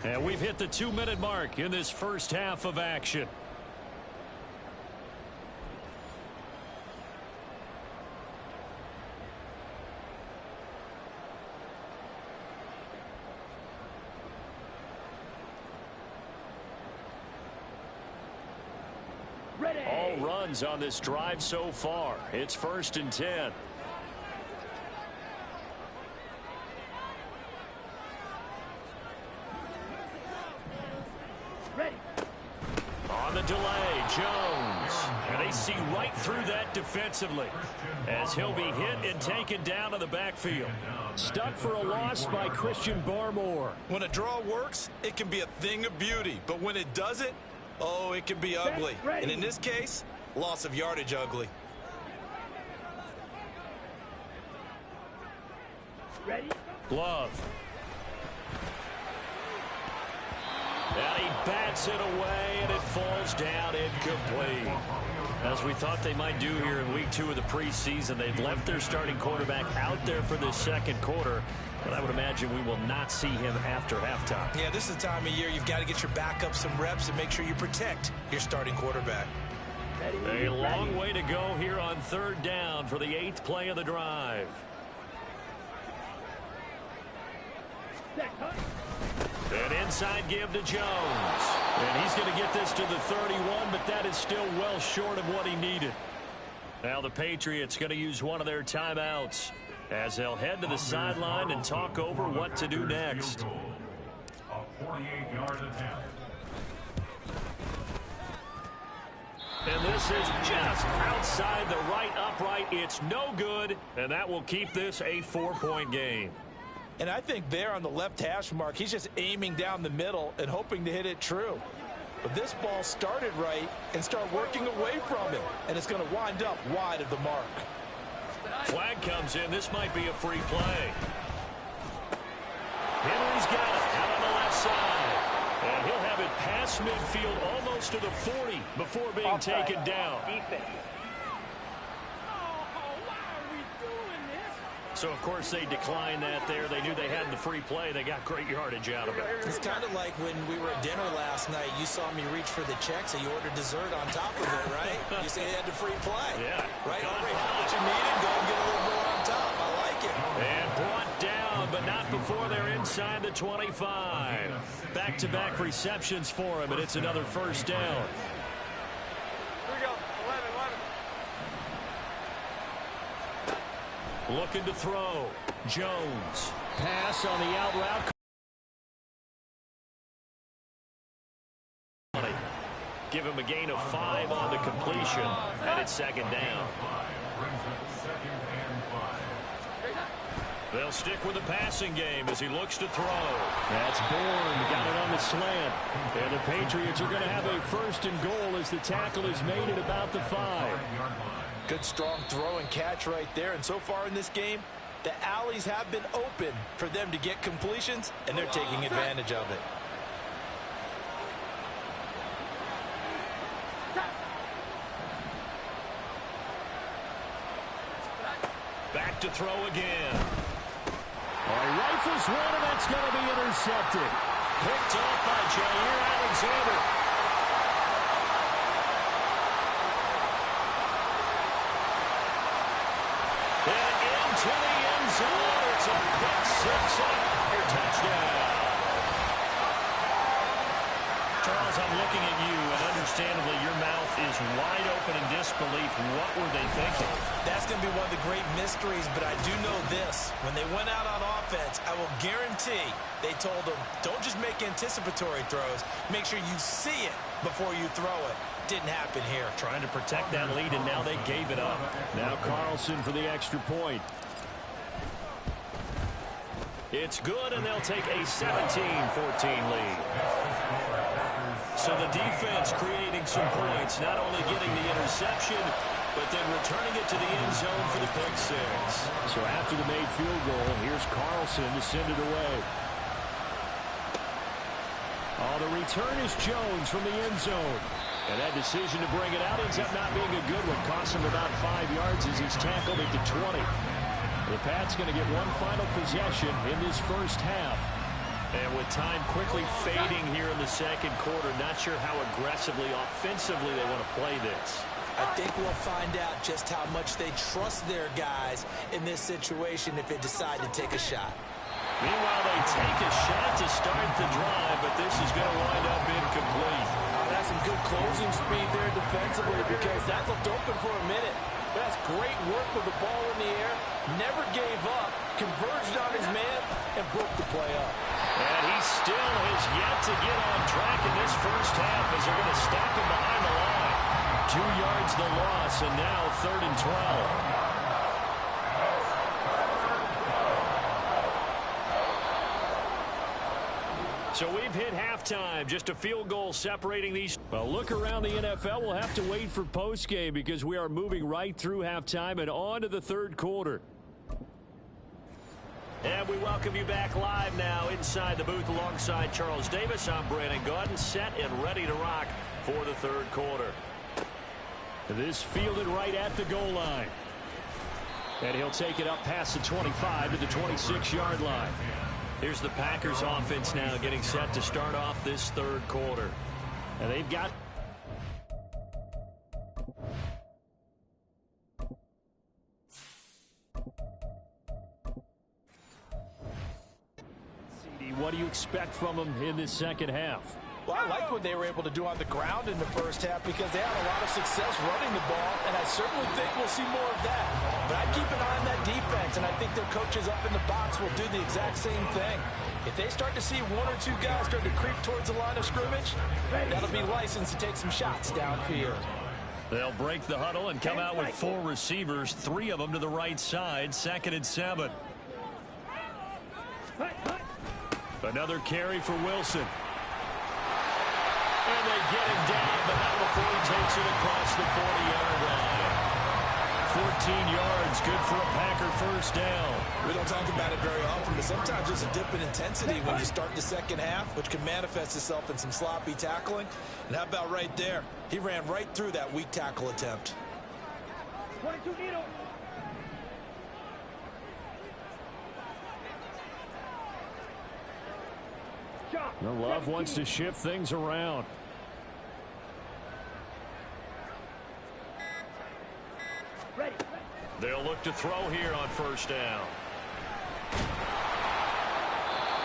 And we've hit the 2-minute mark in this first half of action. Ready. All runs on this drive so far. It's 1st and 10. Ready. On the delay, Jones. And they see right through that defensively as he'll be hit and taken down in the backfield. Stuck for a loss by Christian Barmore. When a draw works, it can be a thing of beauty. But when it doesn't, oh, it can be ugly. And in this case, loss of yardage ugly. Ready. Glove. And he bats it away, and it falls down incomplete. As we thought they might do here in week 2 of the preseason, they've left their starting quarterback out there for this second quarter, but I would imagine we will not see him after halftime. Yeah, this is the time of year you've got to get your backup some reps and make sure you protect your starting quarterback. A long way to go here on 3rd down for the 8th play of the drive. An inside give to Jones. And he's going to get this to the 31, but that is still well short of what he needed. Now the Patriots going to use one of their timeouts as they'll head to the sideline and talk over what to do next. A 48-yard attempt. And this is just outside the right upright. It's no good, and that will keep this a 4-point game. And I think there on the left hash mark, he's just aiming down the middle and hoping to hit it true. But this ball started right and started working away from him, and it's going to wind up wide of the mark. Flag comes in. This might be a free play. Henry's got it out on the left side. And he'll have it past midfield almost to the 40 before being taken down. So, of course, they declined that there. They knew they had the free play. They got great yardage out of it. It's kind of like when we were at dinner last night. You saw me reach for the check, so you ordered dessert on top of it, right? You say you had the free play. Yeah. Right? What you needed, go and get a little more on top. I like it. And brought down, but not before they're inside the 25. Back-to-back receptions for him, and it's another 1st down. Looking to throw. Jones. Pass on the out route. Give him a gain of 5 on the completion. And it's 2nd down. They'll stick with the passing game as he looks to throw. That's Bourne. Got it on the slant. And the Patriots are going to have a 1st and goal as the tackle is made at about the 5. Good, strong throw and catch right there. And so far in this game, the alleys have been open for them to get completions, and they're taking advantage of it. Back to throw again. He rifles one, and that's going to be intercepted. Picked up by Jair Alexander. To the end zone. It's a pick 6 on your touchdown. Charles, I'm looking at you, and understandably your mouth is wide open in disbelief. What were they thinking? That's going to be one of the great mysteries, but I do know this. When they went out on offense, I will guarantee they told them, don't just make anticipatory throws. Make sure you see it before you throw it. Didn't happen here. Trying to protect that lead, and now they gave it up. Now Carlson for the extra point. It's good, and they'll take a 17-14 lead. So the defense creating some points, not only getting the interception, but then returning it to the end zone for the pick 6. So after the made field goal, here's Carlson to send it away. The return is Jones from the end zone. And that decision to bring it out ends up not being a good one. Costs him about 5 yards as he's tackled at the 20. The Pats going to get one final possession in this 1st half. And with time quickly fading here in the 2nd quarter, not sure how aggressively, offensively they want to play this. I think we'll find out just how much they trust their guys in this situation if they decide to take a shot. Meanwhile, they take a shot to start the drive, but this is going to wind up incomplete. Has some good closing speed there defensively because that looked open for a minute. But that's great work with the ball in the air. Never gave up, converged on his man, and broke the play up. And he still has yet to get on track in this first half as they're going to stop him behind the line. 2 yards the loss, and now 3rd and 12. So we've hit halftime. Just a field goal separating these. Well, look around the NFL. We'll have to wait for postgame because we are moving right through halftime and on to the 3rd quarter. And we welcome you back live now inside the booth alongside Charles Davis. I'm Brandon Gaudin, set and ready to rock for the 3rd quarter. This fielded right at the goal line. And he'll take it up past the 25 to the 26-yard line. Here's the Packers offense now getting set to start off this 3rd quarter. And they've got what do you expect from them in this 2nd half? Well, I like what they were able to do on the ground in the first half because they had a lot of success running the ball, and I certainly think we'll see more of that. But I'd keep an eye on that defense, and I think their coaches up in the box will do the exact same thing. If they start to see 1 or 2 guys start to creep towards the line of scrimmage, that'll be licensed to take some shots downfield. They'll break the huddle and come out with 4 receivers, 3 of them to the right side, 2nd and 7. Another carry for Wilson. And they get him down, but not before he takes it across the 40-yard line. 14 yards, good for a Packer first down. We don't talk about it very often, but sometimes there's a dip in intensity when you start the 2nd half, which can manifest itself in some sloppy tackling. And how about right there? He ran right through that weak tackle attempt. 22 needle. The Love wants to shift things around. Ready. They'll look to throw here on first down.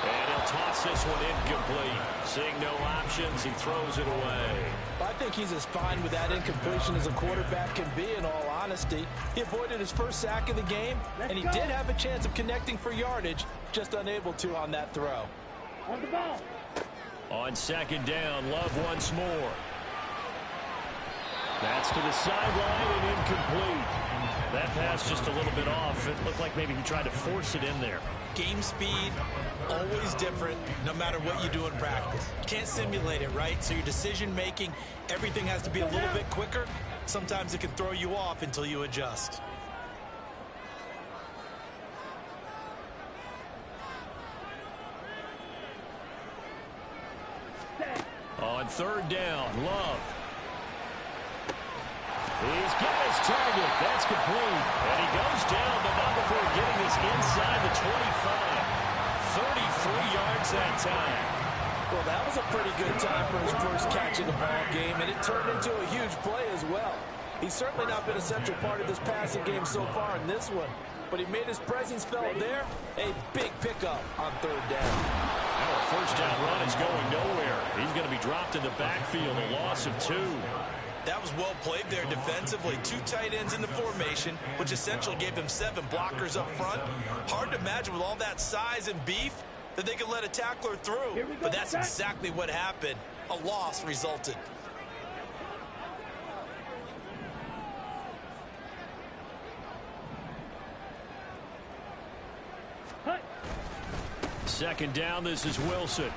And he'll toss this one incomplete. Seeing no options, he throws it away. I think he's as fine with that incompletion as a quarterback can be, in all honesty. He avoided his first sack of the game, and he did have a chance of connecting for yardage, just unable to on that throw. On the ball. On 2nd down, Love once more. That's to the sideline and incomplete. That pass just a little bit off. It looked like maybe he tried to force it in there. Game speed, always different, no matter what you do in practice. Can't simulate it, right? So your decision-making, everything has to be a little bit quicker. Sometimes it can throw you off until you adjust. On 3rd down, Love. He's got his target. That's complete. And he goes down, but not before getting this inside the 25. 33 yards that time. Well, that was a pretty good time for his first catch in the ball game, and it turned into a huge play as well. He's certainly not been a central part of this passing game so far in this one, but he made his presence felt there. A big pickup on 3rd down. Well, a first down run is going nowhere. He's going to be dropped in the backfield, a loss of 2. That was well played there defensively. 2 tight ends in the formation, which essentially gave them 7 blockers up front. Hard to imagine with all that size and beef that they could let a tackler through. But that's exactly what happened. A loss resulted. Second down, this is Wilson.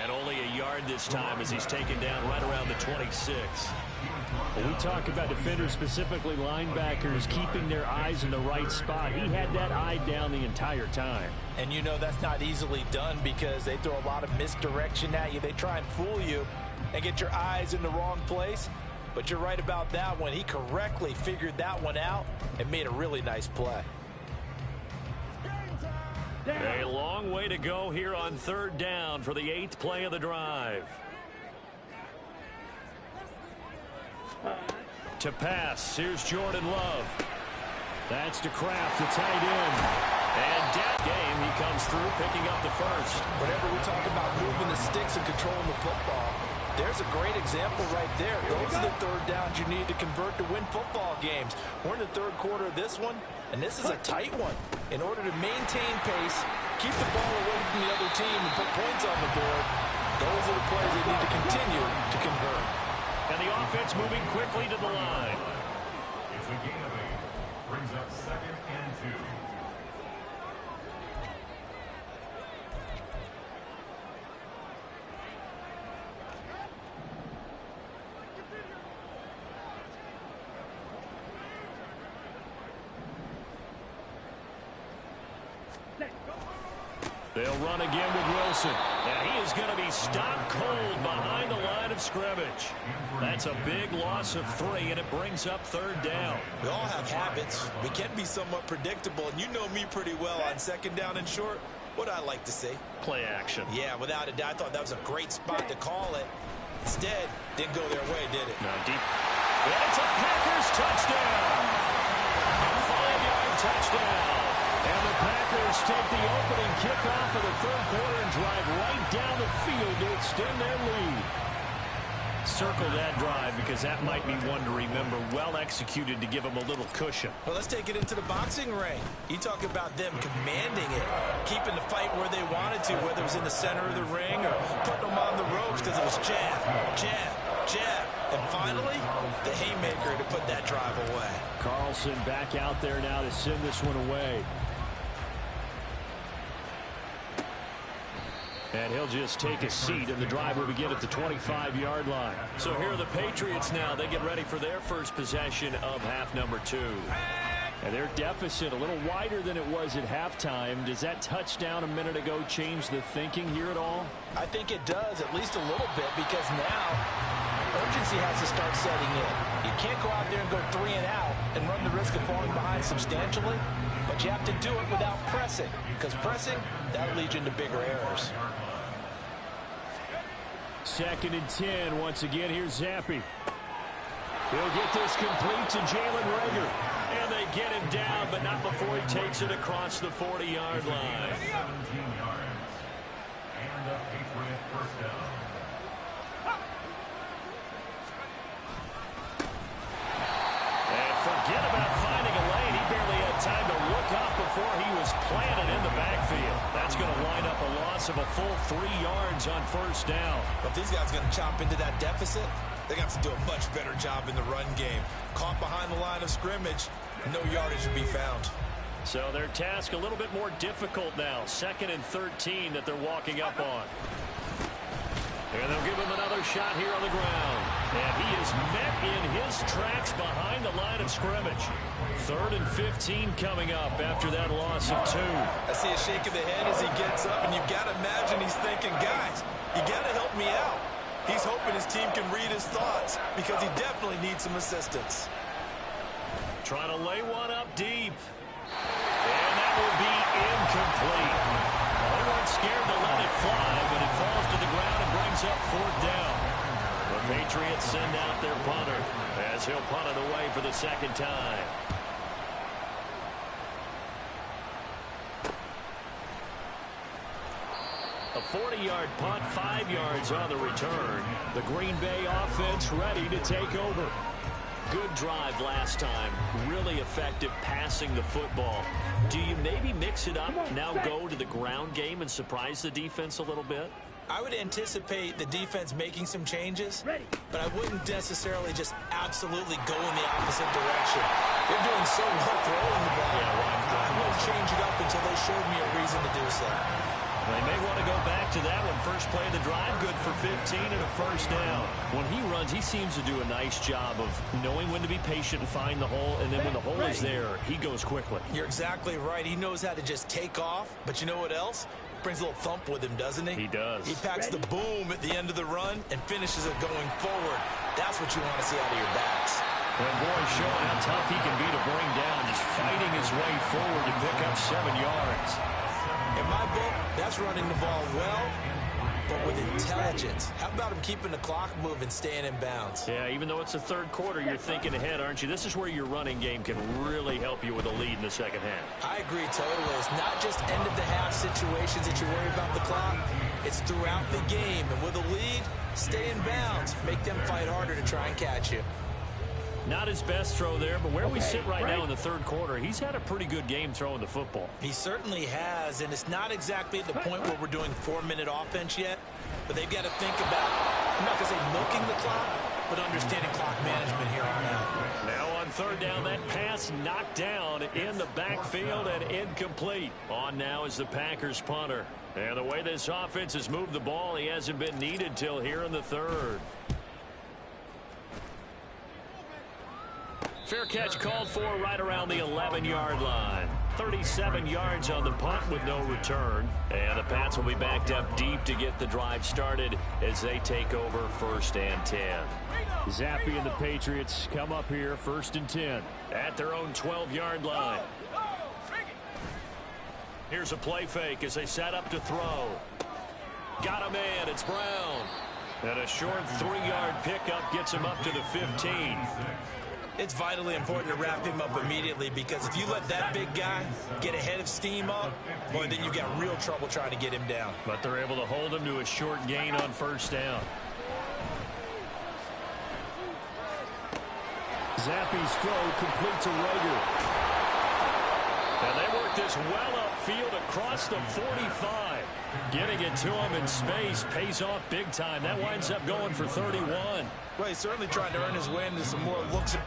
And only a yard this time as he's taken down right around the 26. Well, we talk about defenders, specifically linebackers, keeping their eyes in the right spot. He had that eye down the entire time. And you know that's not easily done because they throw a lot of misdirection at you. They try and fool you and get your eyes in the wrong place. But you're right about that one. He correctly figured that one out and made a really nice play. A long way to go here on 3rd down for the 8th play of the drive. To pass, here's Jordan Love. That's to Kraft, the tight end. And down game, he comes through, picking up the first. Whenever we talk about moving the sticks and controlling the football, There's a great example right there. Those are the third downs you need to convert to win football games. We're in the third quarter of this one, and this is a tight one. In order to maintain pace, keep the ball away from the other team, and put points on the board, those are the plays they need to continue to convert. And the offense moving quickly to the line. It's a gain of 8. Brings up 2nd and 2. They'll run again with Wilson. And he is going to be stopped cold behind the line of scrimmage. That's a big loss of 3, and it brings up 3rd down. We all have habits. We can be somewhat predictable, and you know me pretty well on 2nd down and short. What I like to see? Play action. Yeah, without a doubt. I thought that was a great spot to call it. Instead, didn't go their way, did it? No, deep. And it's a Packers touchdown. 5-yard touchdown. And the Packers take the opening kickoff of the 3rd quarter and drive right down the field to extend their lead. Circle that drive because that might be one to remember. Well executed to give them a little cushion. Well, let's take it into the boxing ring. You talk about them commanding it, keeping the fight where they wanted to, whether it was in the center of the ring or putting them on the ropes because it was jab, jab, jab. And finally, the haymaker to put that drive away. Carlson back out there now to send this one away. And he'll just take a seat, and the drive will begin at the 25-yard line. So here are the Patriots now. They get ready for their first possession of half number 2. And their deficit a little wider than it was at halftime. Does that touchdown a minute ago change the thinking here at all? I think it does, at least a little bit, because now urgency has to start setting in. You can't go out there and go 3 and out and run the risk of falling behind substantially, but you have to do it without pressing, because pressing, that'll lead you into bigger errors. 2nd and 10. Once again, here's Zappi. He'll get this complete to Jalen Reagor. And they get him down, but not before he takes it across the 40-yard line. 17 yards. And a Patriot first down. And forget about finding a lane. He barely had time to look up before he was planted in the backfield. That's going to wind up a loss of a full 3 yards on 1st down. But if these guys are going to chop into that deficit, they're going to have to do a much better job in the run game. Caught behind the line of scrimmage, no yardage to be found. So their task a little bit more difficult now. 2nd and 13 that they're walking up on. And they'll give him another shot here on the ground. And he is met in his tracks behind the line of scrimmage. 3rd and 15 coming up after that loss of 2. I see a shake of the head as he gets up, and you've got to imagine he's thinking, guys, you got to help me out. He's hoping his team can read his thoughts because he definitely needs some assistance. Trying to lay one up deep. And that will be incomplete. Well, they weren't scared to let it fly, but it falls to the ground and brings up 4th down. The Patriots send out their punter as he'll punt it away for the 2nd time. A 40-yard punt, 5 yards on the return. The Green Bay offense ready to take over. Good drive last time. Really effective passing the football. Do you maybe mix it up, now go to the ground game and surprise the defense a little bit? I would anticipate the defense making some changes, but I wouldn't necessarily just absolutely go in the opposite direction. They're doing so well throwing the ball. I wouldn't change it up until they showed me a reason to do so. They may want to go back to that one. First play of the drive, good for 15 and a 1st down. When he runs, he seems to do a nice job of knowing when to be patient and find the hole, and then when the hole is there, he goes quickly. You're exactly right. He knows how to just take off, but you know what else? Brings a little thump with him, doesn't he? He does. He packs the boom at the end of the run and finishes it going forward. That's what you want to see out of your backs. And boy, showing how tough he can be to bring down, just fighting his way forward to pick up 7 yards. In my book, that's running the ball well but with intelligence. How about him keeping the clock moving, staying in bounds? Yeah, even though it's the third quarter, you're thinking ahead, aren't you? This is where your running game can really help you with a lead in the second half. I agree totally. It's not just end-of-the-half situations that you worry about the clock. It's throughout the game. And with a lead, stay in bounds. Make them fight harder to try and catch you. Not his best throw there, but where we sit right now in the third quarter, he's had a pretty good game throwing the football. He certainly has, and it's not exactly at the point where we're doing 4-minute offense yet, but they've got to think about, I'm not going to say milking the clock, but understanding clock management here on out. Now on third down, that pass knocked down in the backfield and incomplete. On now is the Packers punter. And the way this offense has moved the ball, he hasn't been needed till here in the third. Fair catch called for right around the 11-yard line. 37 yards on the punt with no return. And the Pats will be backed up deep to get the drive started as they take over 1st and 10. Zappe and the Patriots come up here 1st and 10. At their own 12-yard line. Here's a play fake as they set up to throw. Got him in. It's Brown. And a short 3-yard pickup gets him up to the 15. It's vitally important to wrap him up immediately, because if you let that big guy get ahead of steam up, boy, then you've got real trouble trying to get him down. But they're able to hold him to a short gain on 1st down. Zappe's throw complete to Rager. And they work this well upfield across the 45. Getting it to him in space pays off big time. That winds up going for 31. Well, he's certainly trying to earn his way into some more looks.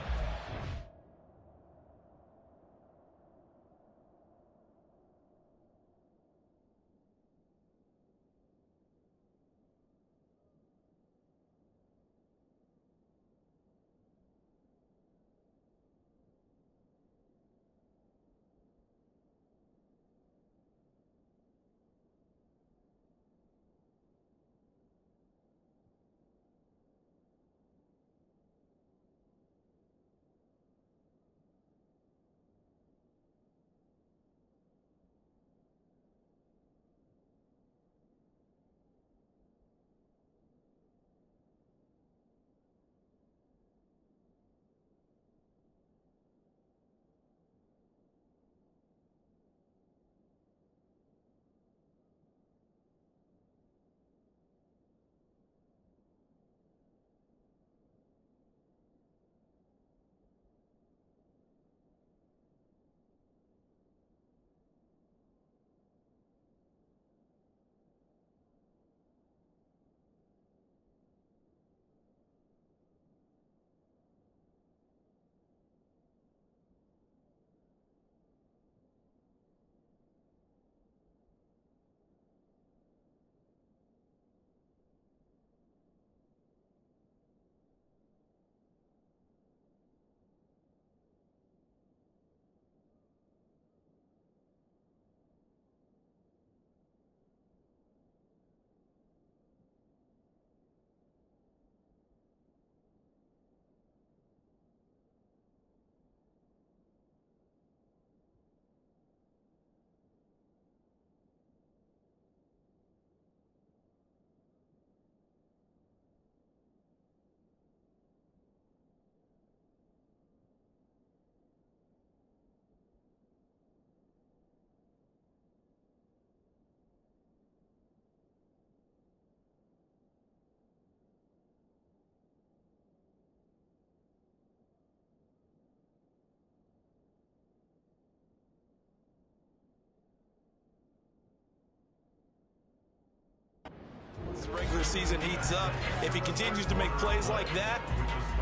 As the regular season heats up, if he continues to make plays like that,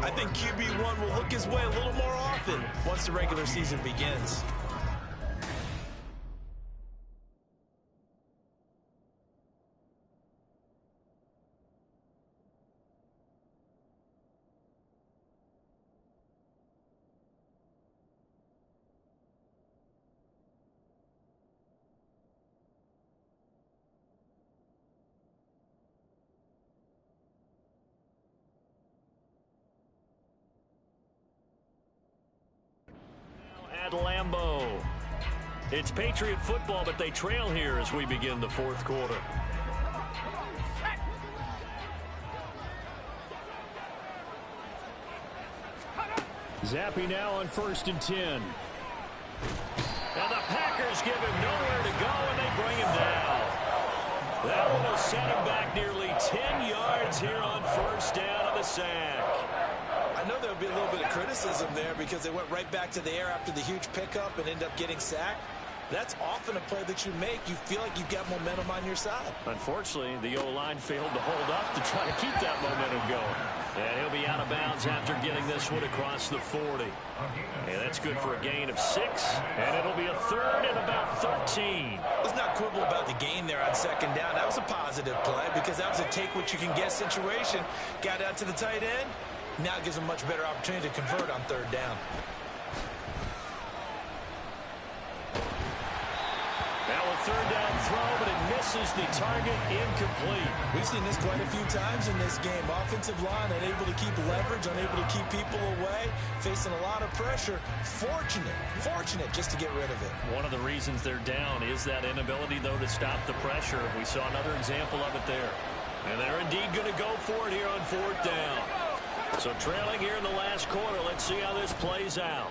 I think QB1 will look his way a little more often once the regular season begins. At Lambeau. It's Patriot football, but they trail here as we begin the 4th quarter. Zappe now on 1st and 10. And the Packers give him nowhere to go, and they bring him down. That one will set him back nearly 10 yards here on 1st down on the sack. I know there'll be a little bit of criticism there because they went right back to the air after the huge pickup and ended up getting sacked. That's often a play that you make. You feel like you've got momentum on your side. Unfortunately, the O-line failed to hold up to try to keep that momentum going. And he'll be out of bounds after getting this one across the 40. And that's good for a gain of 6. And it'll be a 3rd and about 13. Let's not quibble about the gain there on 2nd down. That was a positive play because that was a take-what-you-can-get situation. Got out to the tight end. Now it gives them a much better opportunity to convert on 3rd down. Now a 3rd down throw, but it misses the target, incomplete. We've seen this quite a few times in this game. Offensive line unable to keep leverage, unable to keep people away, facing a lot of pressure. Fortunate just to get rid of it. One of the reasons they're down is that inability, though, to stop the pressure. We saw another example of it there. And they're indeed going to go for it here on 4th down. So trailing here in the last quarter, let's see how this plays out.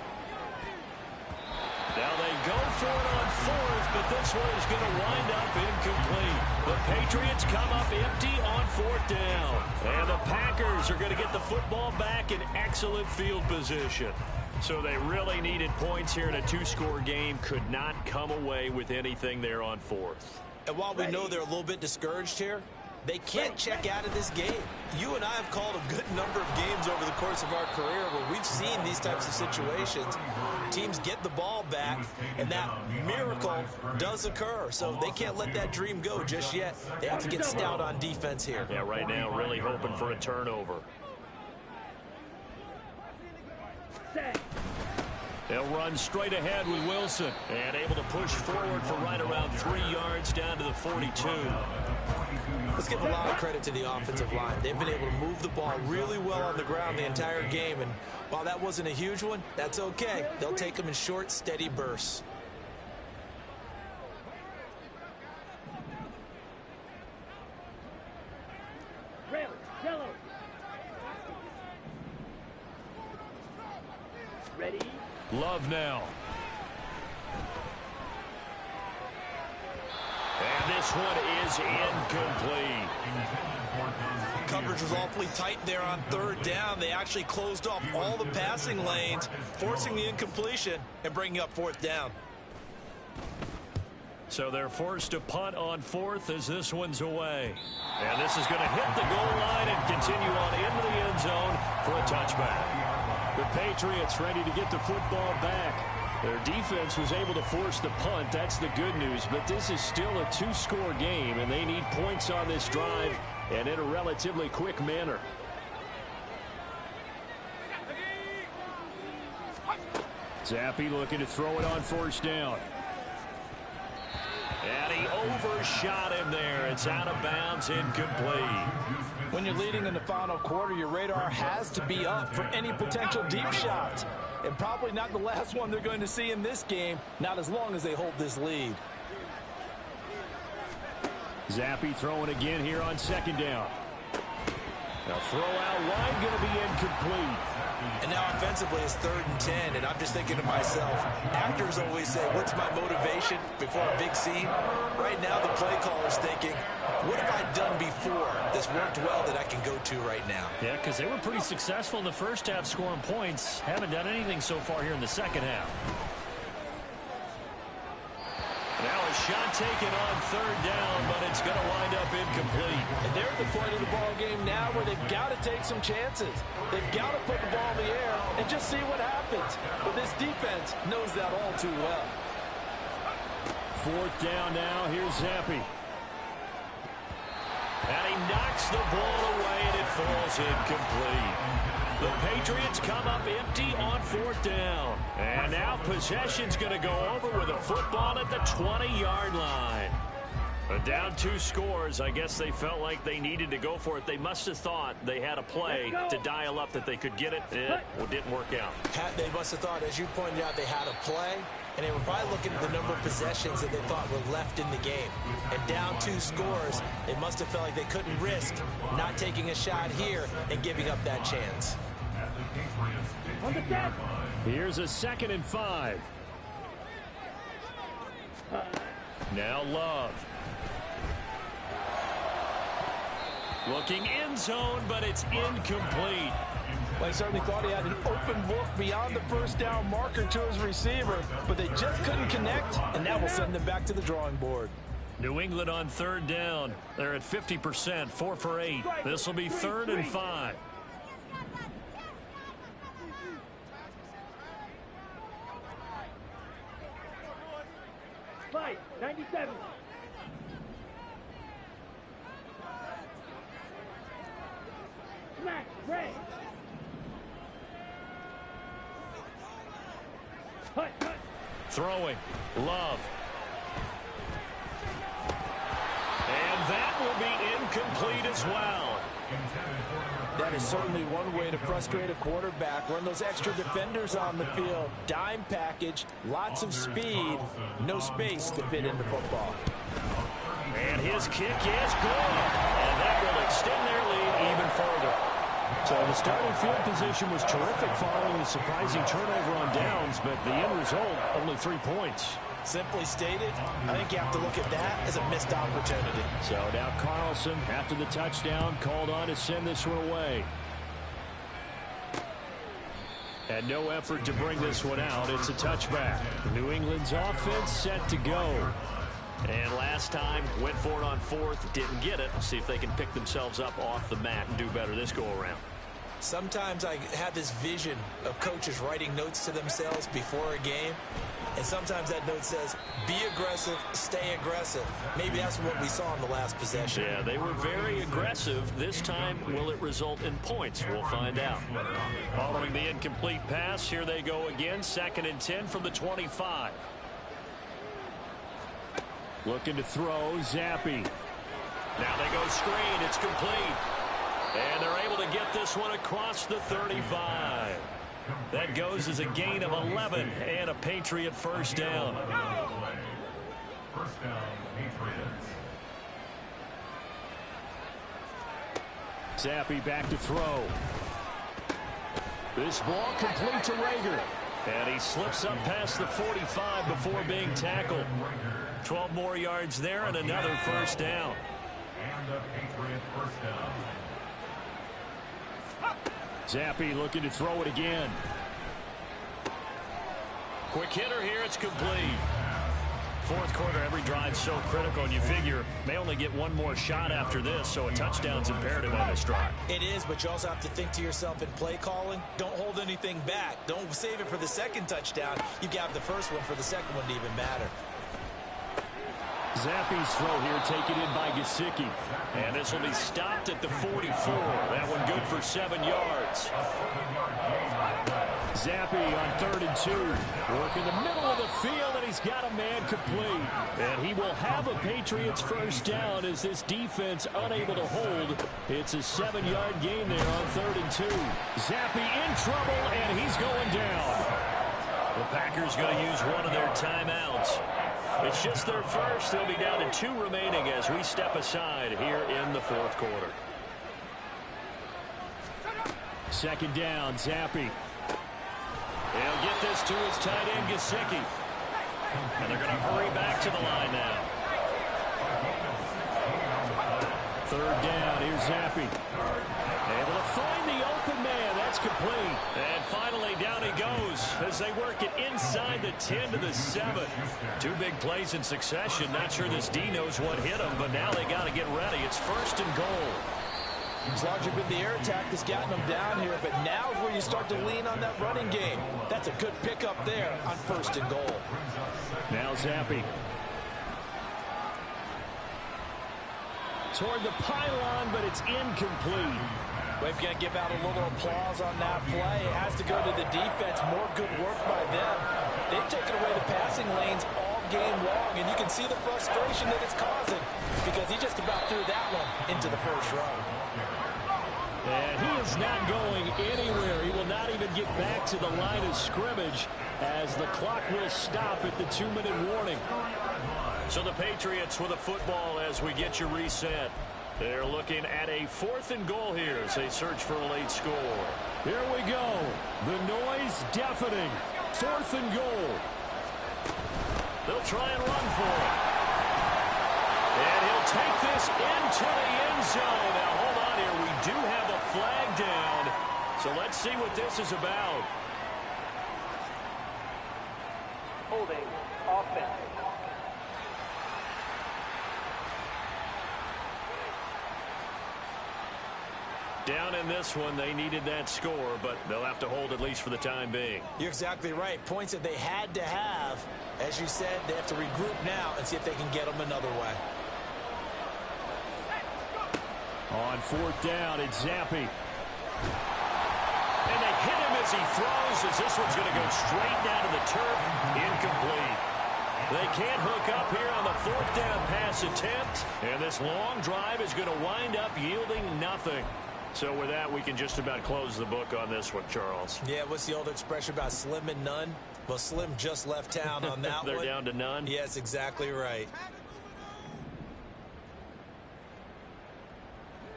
Now they go for it on 4th, but this one is going to wind up incomplete. The Patriots come up empty on 4th down. And the Packers are going to get the football back in excellent field position. So they really needed points here in a 2-score game. Could not come away with anything there on 4th. And while we know they're a little bit discouraged here, they can't check out of this game. You and I have called a good number of games over the course of our career where we've seen these types of situations. Teams get the ball back, and that miracle does occur. So they can't let that dream go just yet. They have to get stout on defense here. Yeah, right now really hoping for a turnover. They'll run straight ahead with Wilson. And able to push forward for right around 3 yards down to the 42. Let's give a lot of credit to the offensive line. They've been able to move the ball really well on the ground the entire game. And while that wasn't a huge one, that's okay. They'll take them in short, steady bursts. Yellow. Ready? Love now. And this one is incomplete. Coverage was awfully tight there on 3rd down. They actually closed off all the passing lanes, forcing the incompletion and bringing up 4th down. So they're forced to punt on 4th as this one's away. And this is going to hit the goal line and continue on into the end zone for a touchback. The Patriots ready to get the football back. Their defense was able to force the punt. That's the good news. But this is still a 2-score game, and they need points on this drive and in a relatively quick manner. Zappe looking to throw it on 1st down. And he overshot him there. It's out of bounds, incomplete. When you're leading in the final quarter, your radar has to be up for any potential deep shots. And probably not the last one they're going to see in this game, not as long as they hold this lead. Zappe throwing again here on 2nd down. Now throw out wide, going to be incomplete. And now offensively it's 3rd and 10, and I'm just thinking to myself, actors always say, what's my motivation before a big scene? Right now the play caller's thinking, what have I done before that's worked well that I can go to right now? Yeah, because they were pretty successful in the first half scoring points. Haven't done anything so far here in the second half. Now a shot taken on 3rd down, but it's going to wind up incomplete. And they're at the point of the ball game now where they've got to take some chances. They've got to put the ball in the air and just see what happens. But this defense knows that all too well. 4th down now. Here's Zappe. And he knocks the ball away, and it falls incomplete. The Patriots come up empty on 4th down. And now possession's going to go over with a football at the 20-yard line. But down 2 scores, I guess they felt like they needed to go for it. They must have thought they had a play to dial up that they could get it. It didn't work out. They must have thought, as you pointed out, they had a play, and they were probably looking at the number of possessions that they thought were left in the game. And down 2 scores, they must have felt like they couldn't risk not taking a shot here and giving up that chance. As the Patriots On the set. Here's a 2nd and 5. Now Love. Looking end zone, but it's incomplete. Well, he certainly thought he had an open look beyond the first down marker to his receiver, but they just couldn't connect, and that will send them back to the drawing board. New England on 3rd down. They're at 50%, 4 for 8. This will be 3rd and 5. Fight, 97. Smack, red. Hut. Throwing. Love. And that will be incomplete as well. That is certainly one way to frustrate a quarterback. Run those extra defenders on the field. Dime package, lots of speed, no space to fit into football. And his kick is good. And that will extend their lead even further. So the starting field position was terrific following the surprising turnover on downs, but the end result, only 3 points. Simply stated, I think you have to look at that as a missed opportunity. So now Carlson, after the touchdown, called on to send this one away. And no effort to bring this one out. It's a touchback. New England's offense set to go. And last time, went for it on 4th, didn't get it. See if they can pick themselves up off the mat and do better this go-around. Sometimes I have this vision of coaches writing notes to themselves before a game. And sometimes that note says, be aggressive, stay aggressive. Maybe that's what we saw in the last possession. Yeah, they were very aggressive. This time, will it result in points? We'll find out. Following the incomplete pass, here they go again. 2nd and 10 from the 25. Looking to throw, Zappi. Now they go screen. It's complete. And they're able to get this one across the 35. That goes as a gain of 11 and a Patriot first down. First down, Patriots. Zappi back to throw. This ball complete to Rager. And he slips up past the 45 before being tackled. 12 more yards there and another first down. And a Patriot first down. Zappi looking to throw it again. Quick hitter here. It's complete. 4th quarter, every drive so critical, and you figure may only get one more shot after this, so a touchdown's imperative on this drive. It is, but you also have to think to yourself in play calling, don't hold anything back. Don't save it for the second touchdown. You got the first one for the second one to even matter. Zappi's throw here taken in by Gesicki. And this will be stopped at the 44. That one good for 7 yards. Zappi on 3rd and 2. Work in the middle of the field, and he's got a man complete. And he will have a Patriots first down as this defense unable to hold. It's a 7-yard gain there on 3rd and 2. Zappi in trouble, and he's going down. The Packers going to use one of their timeouts. It's just their first. They'll be down to 2 remaining as we step aside here in the 4th quarter. 2nd down, Zappi. He'll get this to his tight end, Gesicki. And they're going to hurry back to the line now. 3rd down, here's Zappi. Able to find the open man. That's complete. And finally, down he goes as they work it inside the 10 to the 7. 2 big plays in succession. Not sure this D knows what hit him, but now they got to get ready. It's 1st and goal. It's largely been the air attack that's gotten them down here, but now is where you start to lean on that running game. That's a good pickup there on 1st and goal. Now Zappi. Toward the pylon, but it's incomplete. We've got to give out a little applause on that play. It has to go to the defense. More good work by them. They've taken away the passing lanes all game long, and you can see the frustration that it's causing because he just about threw that one into the first row. And he is not going anywhere. He will not even get back to the line of scrimmage as the clock will stop at the 2-minute warning. So the Patriots with a football as we get you reset. They're looking at a 4th and goal here as they search for a late score. Here we go. The noise deafening. 4th and goal. They'll try and run for it. And he'll take this into the end zone. Now, hold on here. We do have a flag down. So let's see what this is about. Holding. Offense. Down in this one, they needed that score, but they'll have to hold at least for the time being. You're exactly right. Points that they had to have. As you said, they have to regroup now and see if they can get them another way. On 4th down, it's Zappi. And they hit him as he throws, as this one's going to go straight down to the turf. Incomplete. They can't hook up here on the 4th down pass attempt. And this long drive is going to wind up yielding nothing. So with that, we can just about close the book on this one, Charles. Yeah, what's the old expression about slim and none? Well, Slim just left town on that They're one. down to none? Yes, exactly right.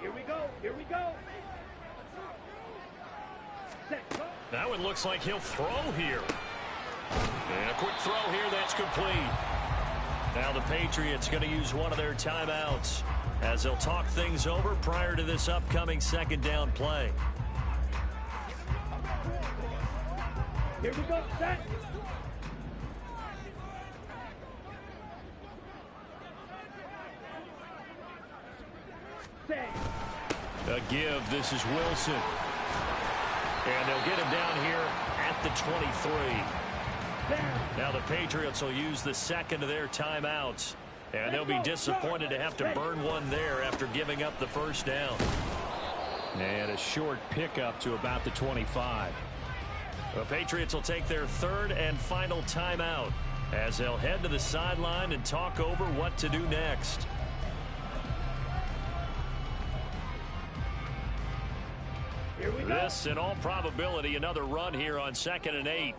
Here we go. Here we go. Set. Go. That one looks like he'll throw here. And a quick throw here, that's complete. Now the Patriots going to use one of their timeouts as they'll talk things over prior to this upcoming 2nd down play. Here we go. Set. Set. A give, this is Wilson. And they'll get him down here at the 23. Now the Patriots will use the 2nd of their timeouts. And they'll be disappointed to have to burn one there after giving up the 1st down. And a short pickup to about the 25. The Patriots will take their 3rd and final timeout as they'll head to the sideline and talk over what to do next. Here we go. This, in all probability, another run here on 2nd and 8.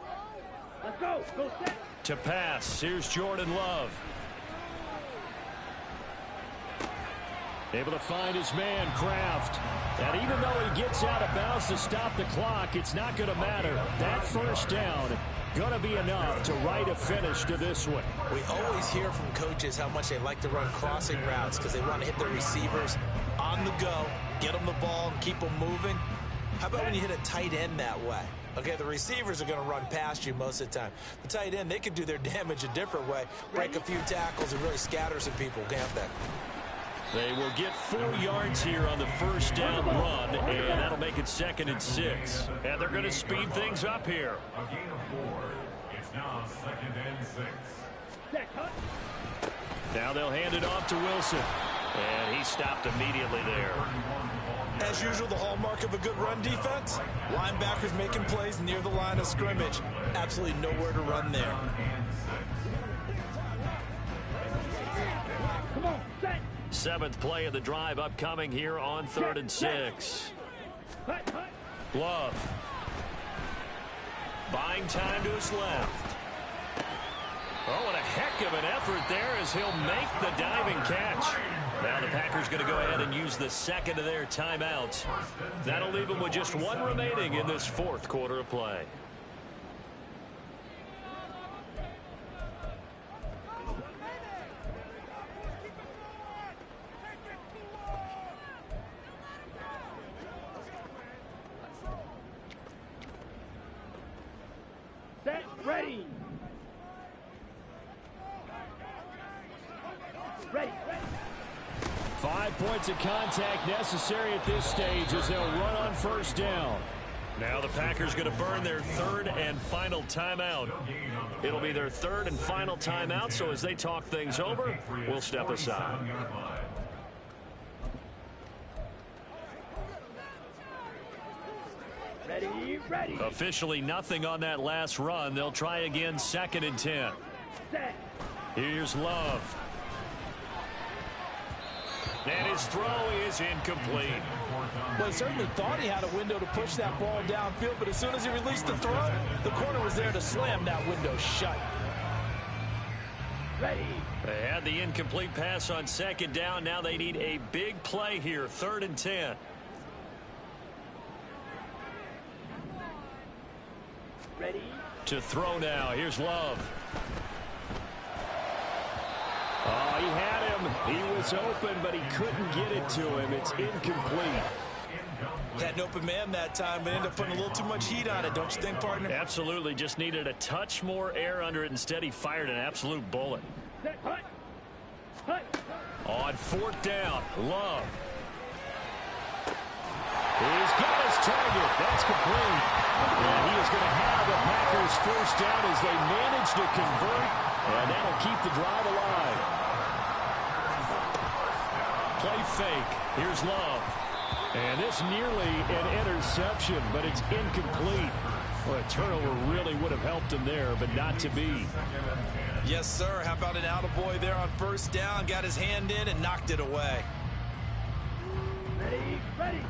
Let's go. Go set. To pass, here's Jordan Love. Able to find his man, Kraft. And even though he gets out of bounds to stop the clock, it's not going to matter. That 1st down going to be enough to write a finish to this one. We always hear from coaches how much they like to run crossing routes because they want to hit their receivers on the go, get them the ball, and keep them moving. How about when you hit a tight end that way? Okay, the receivers are going to run past you most of the time. The tight end, they can do their damage a different way, break a few tackles and really scatter some people, can't they? They will get 4 yards here on the 1st down run, and that'll make it 2nd and 6. And they're going to speed things up here. A gain of 4. It's now 2nd and 6. Set. Cut. Now they'll hand it off to Wilson. And he stopped immediately there. As usual, the hallmark of a good run defense, linebackers making plays near the line of scrimmage. Absolutely nowhere to run there. Come on. Set. 7th play of the drive upcoming here on 3rd and 6. Cut. Cut. Glove. Buying time to his left. Oh, and a heck of an effort there as he'll make the diving catch. Now the Packers going to go ahead and use the 2nd of their timeouts. That'll leave them with just 1 remaining in this 4th quarter of play. Set. Ready. Ready. 5 points of contact necessary at this stage as they'll run on 1st down. Now the Packers going to burn their 3rd and final timeout. It'll be their 3rd and final timeout, so as they talk things over, we'll step aside. Ready. Ready. Officially nothing on that last run. They'll try again 2nd and 10. Set. Here's Love. And his throw is incomplete. Well, he certainly thought he had a window to push that ball downfield, but as soon as he released the throw, the corner was there to slam that window shut. ready. They had the incomplete pass on second down. Now they need a big play here, 3rd and 10. Ready. To throw now. Here's Love. Oh, he had him. He was open, but he couldn't get it to him. It's incomplete. Had an open man that time, but ended up putting a little too much heat on it, don't you think, partner? Absolutely. Just needed a touch more air under it. Instead, he fired an absolute bullet. Set, hut. Hut. On 4th down, Love. He's got his target. That's complete. And he is going to have the Packers 1st down as they manage to convert. And that'll keep the drive alive. Play fake. Here's Love. And this nearly an interception, but it's incomplete. Well, a turnover really would have helped him there, but not to be. Yes, sir. How about an attaboy there on 1st down? Got his hand in and knocked it away. Ready, ready.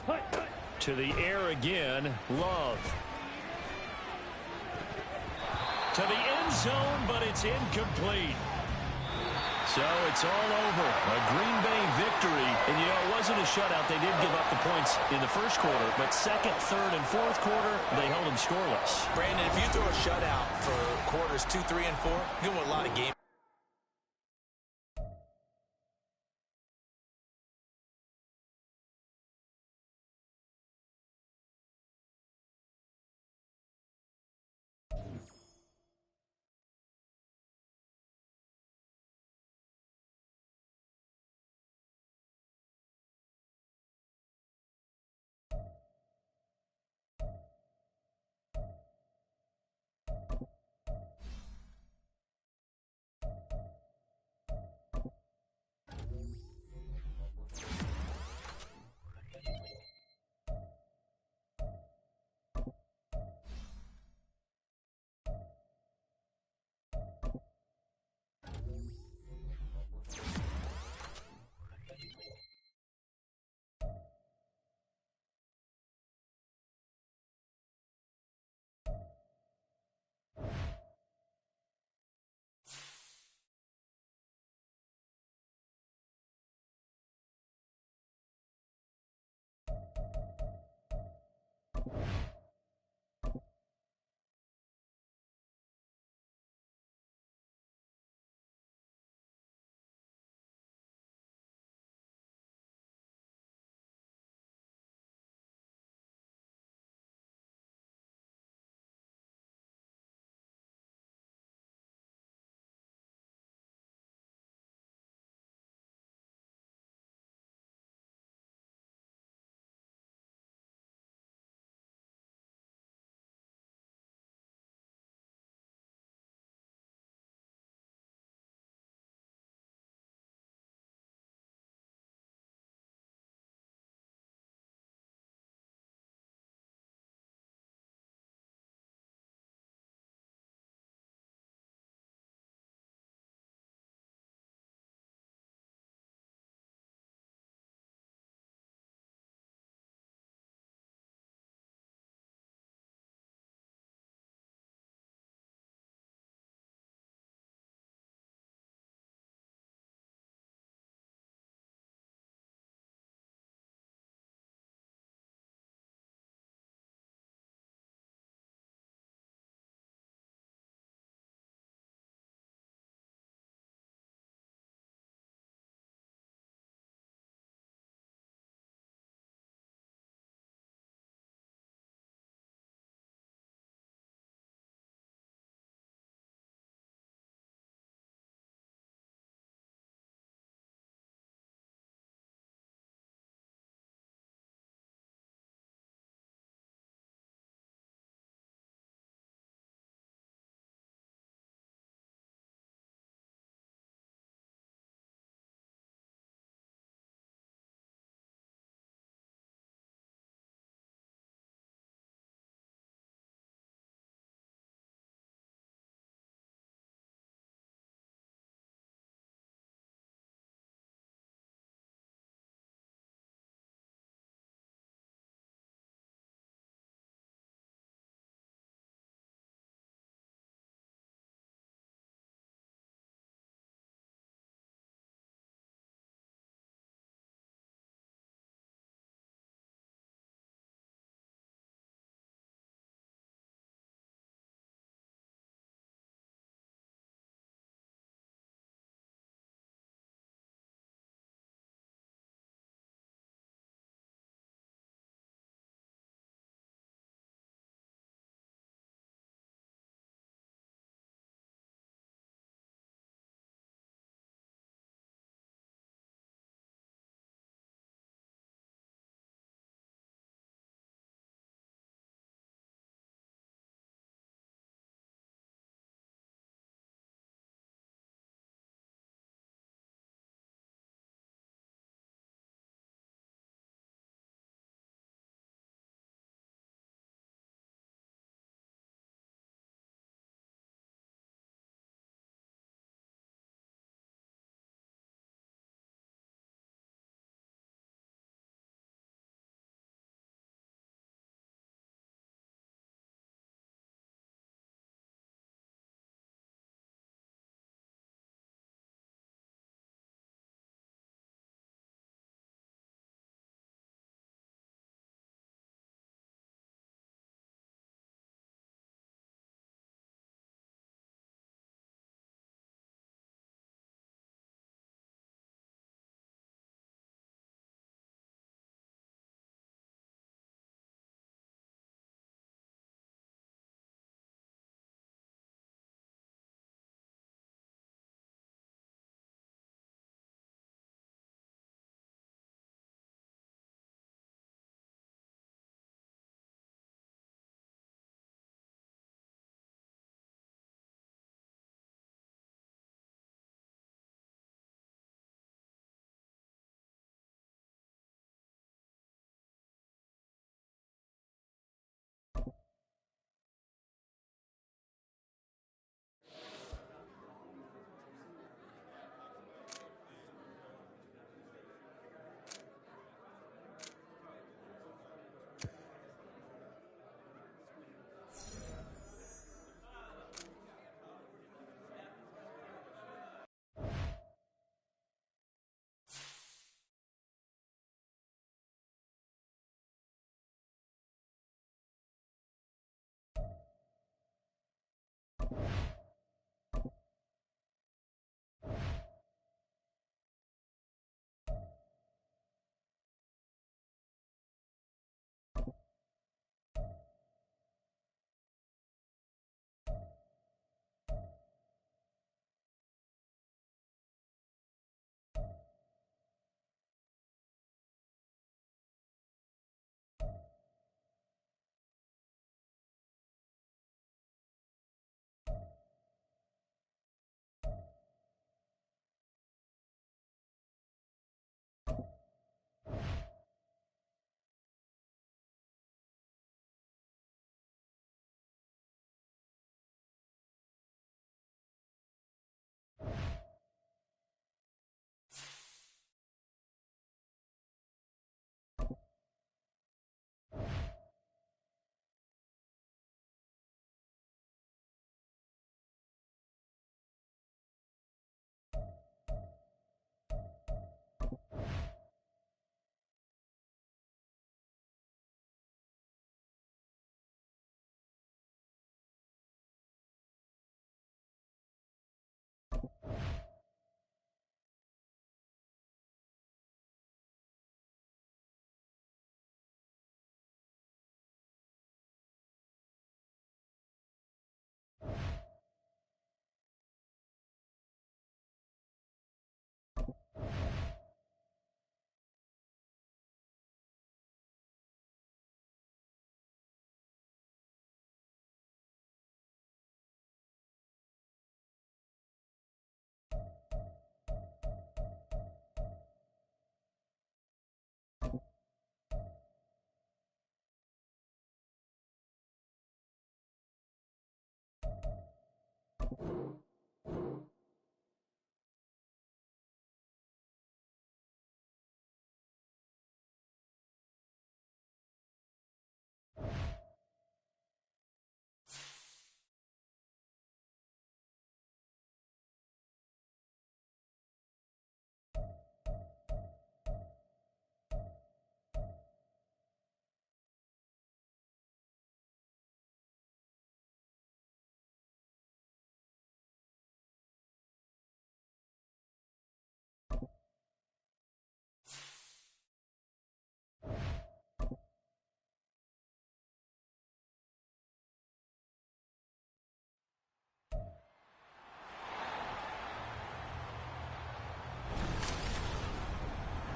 Hut, hut. To the air again, Love. To the end zone, but it's incomplete. So it's all over. A Green Bay victory. And, you know, it wasn't a shutout. They did give up the points in the 1st quarter. But 2nd, 3rd, and 4th quarter, they held them scoreless. Brandon, if you throw a shutout for quarters 2, 3, and 4, you're going to win a lot of games.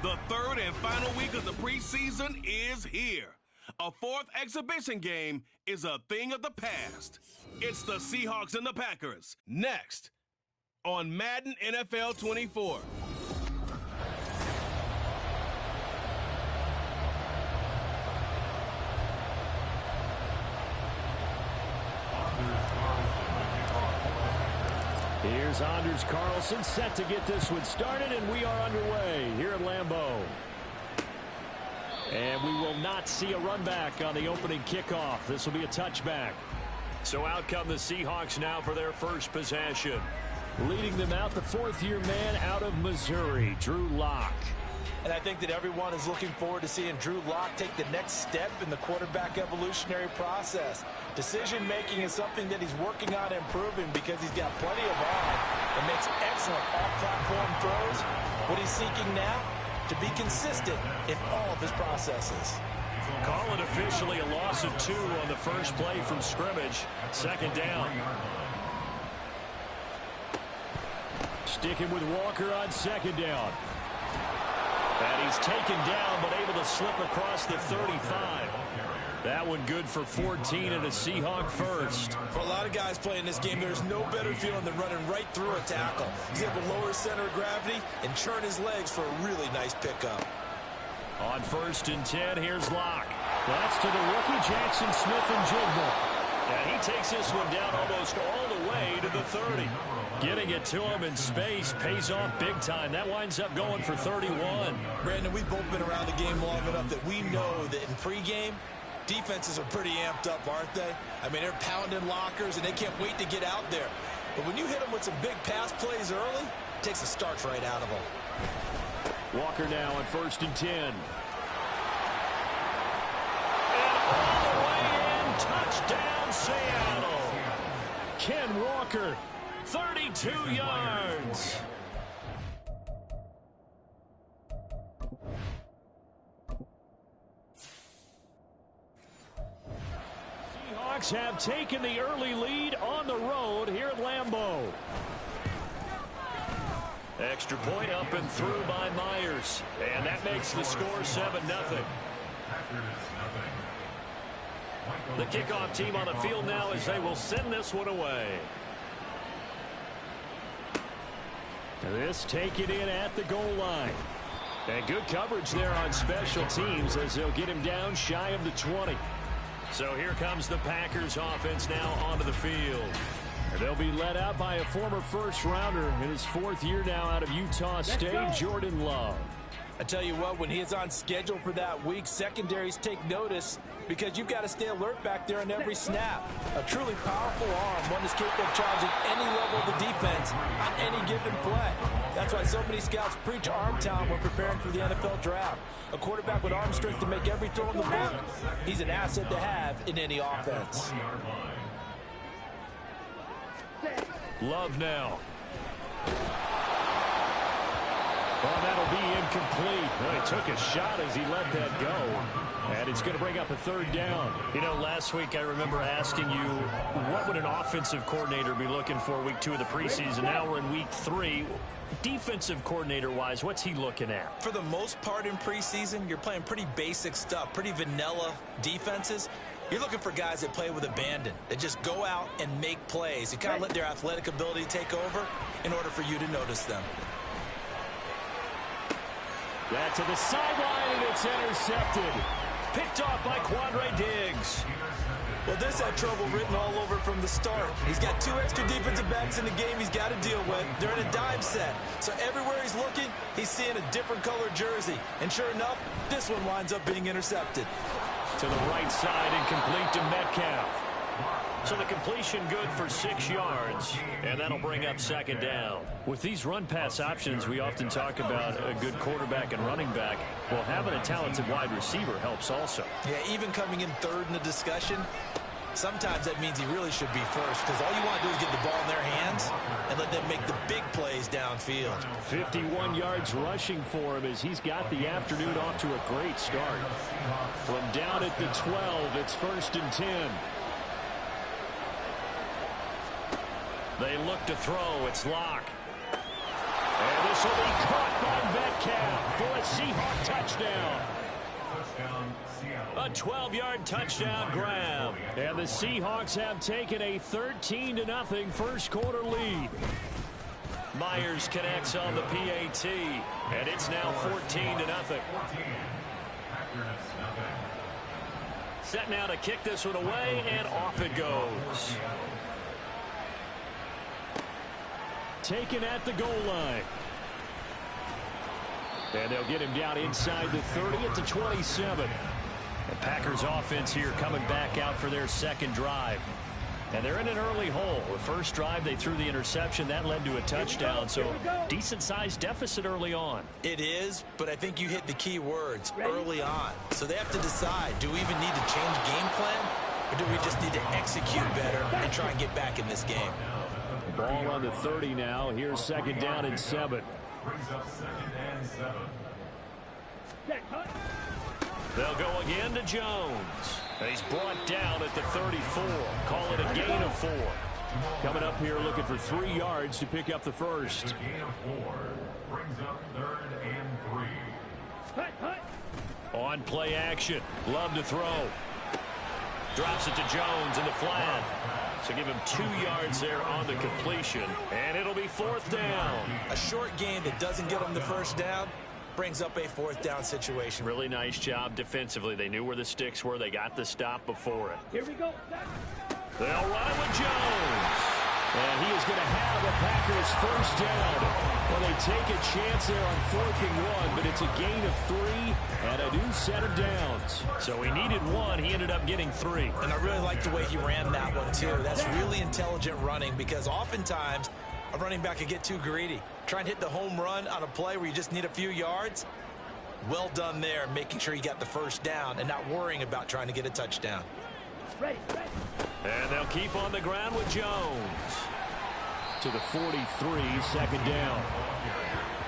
The third and final week of the preseason is here. A fourth exhibition game is a thing of the past. It's the Seahawks and the Packers. Next on Madden NFL 24. Here's Anders Carlson set to get this one started, and we are underway here at Lambeau. And we will not see a run back on the opening kickoff. This will be a touchback. So out come the Seahawks now for their first possession. Leading them out, the fourth-year man out of Missouri, Drew Lock. And I think that everyone is looking forward to seeing Drew Lock take the next step in the quarterback evolutionary process. Decision-making is something that he's working on improving because he's got plenty of arm and makes excellent off-platform throws. What he's seeking now? To be consistent in all of his processes. Call it officially a loss of 2 on the first play from scrimmage. Second down. Sticking with Walker on second down. And he's taken down but able to slip across the 35. That one good for 14 and a Seahawk first. For a lot of guys playing this game, there's no better feeling than running right through a tackle. He's able to lower his center of gravity and churn his legs for a really nice pickup. On 1st and 10, here's Lock. That's to the rookie Jackson Smith-Njigba. And he takes this one down almost all the way to the 30. Getting it to him in space pays off big time. That winds up going for 31. Brandon, we've both been around the game long enough that we know that in pregame, defenses are pretty amped up, aren't they? I mean, they're pounding lockers, and they can't wait to get out there. But when you hit them with some big pass plays early, it takes the starch right out of them. Walker now on 1st and 10. And all the way in, touchdown Seattle. Ken Walker, 32 yards. Seahawks have taken the early lead on the road here at Lambeau. Extra point up and through by Myers. And that makes the score 7-0. The kickoff team on the field now as they will send this one away. This taken in at the goal line. And good coverage there on special teams as they'll get him down shy of the 20. So here comes the Packers offense now onto the field. They'll be led out by a former first-rounder in his 4th year now out of Utah State, Jordan Love. I tell you what, when he is on schedule for that week, secondaries take notice because you've got to stay alert back there on every snap. A truly powerful arm, one that's capable of challenging any level of the defense on any given play. That's why so many scouts preach arm talent when preparing for the NFL draft. A quarterback with arm strength to make every throw in the book, he's an asset to have in any offense. Love now. Well, that'll be incomplete. Well, he took a shot as he let that go. And it's going to bring up a 3rd down. You know, last week I remember asking you, what would an offensive coordinator be looking for week 2 of the preseason? Now we're in week 3. Defensive coordinator-wise, what's he looking at? For the most part in preseason, you're playing pretty basic stuff, pretty vanilla defenses. You're looking for guys that play with abandon, that just go out and make plays. You kind of let their athletic ability take over in order for you to notice them. That to the sideline, and it's intercepted. Picked off by Quandre Diggs. Well, this had trouble written all over from the start. He's got 2 extra defensive backs in the game he's got to deal with. They're in a dime set. So everywhere he's looking, he's seeing a different colored jersey. And sure enough, this one winds up being intercepted. To the right side and complete to Metcalf. So the completion good for 6 yards, and that'll bring up 2nd down. With these run-pass options, we often talk about a good quarterback and running back. Well, having a talented wide receiver helps also. Yeah, even coming in 3rd in the discussion, sometimes that means he really should be first because all you want to do is get the ball in their hands and let them make the big plays downfield. 51 yards rushing for him as he's got the afternoon off to a great start. From down at the 12, it's 1st and 10. They look to throw. It's Lock. And this will be caught by Metcalf for a Seahawk touchdown. A 12-yard touchdown grab. And the Seahawks have taken a 13-0 first quarter lead. Myers connects on the PAT, and it's now 14-0. Set now to kick this one away, and off it goes. Taken at the goal line. And they'll get him down inside the 30 at the 27. The Packers offense here coming back out for their second drive. And they're in an early hole. The first drive, they threw the interception. That led to a touchdown. So decent-sized deficit early on. It is, but I think you hit the key words, early on. So they have to decide, do we even need to change game plan? Or do we just need to execute better and try and get back in this game? Ball on the 30 now. Here's second down and 7. Brings up 2nd and 7. They'll go again to Jones. And he's brought down at the 34. Call it a gain of 4. Coming up here looking for 3 yards to pick up the first. The gain of 4 brings up 3rd and 3. On play action. Love to throw. Drops it to Jones in the flat. So give him 2 yards there on the completion. And it'll be 4th down. A short game that doesn't get them the first down brings up a 4th down situation. Really nice job defensively. They knew where the sticks were. They got the stop before it. Here we go. They'll run it with Jones. And he is going to have a Packers first down. Well, they take a chance there on 4th and 1, but it's a gain of 3 and a new set of downs. So he needed 1. He ended up getting 3. And I really like the way he ran that one, too. That's really intelligent running because oftentimes a running back can get too greedy. Try and hit the home run on a play where you just need a few yards. Well done there, making sure you got the first down and not worrying about trying to get a touchdown. Ready. And they'll keep on the ground with Jones. To the 43, second down.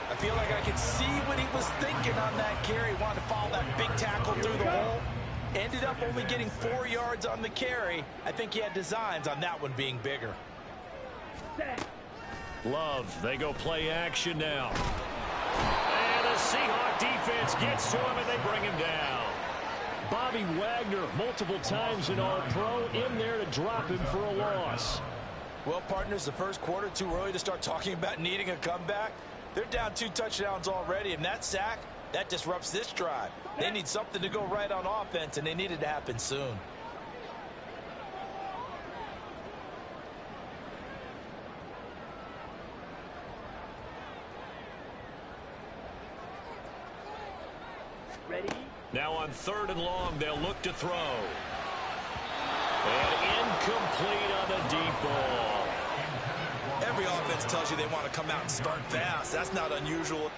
I feel like I could see what he was thinking on that carry. Wanted to follow that big tackle through the hole. Ended up only getting 4 yards on the carry. I think he had designs on that one being bigger. Love, they go play action now. And the Seahawk defense gets to him and they bring him down. Bobby Wagner, multiple times an All-Pro, in there to drop him for a loss. Well, partners, the first quarter, too early to start talking about needing a comeback. They're down 2 touchdowns already, and that sack, that disrupts this drive. They need something to go right on offense, and they need it to happen soon. Ready. Now on 3rd and long, they'll look to throw. And incomplete on the deep ball. Every offense tells you they want to come out and start fast. That's not unusual.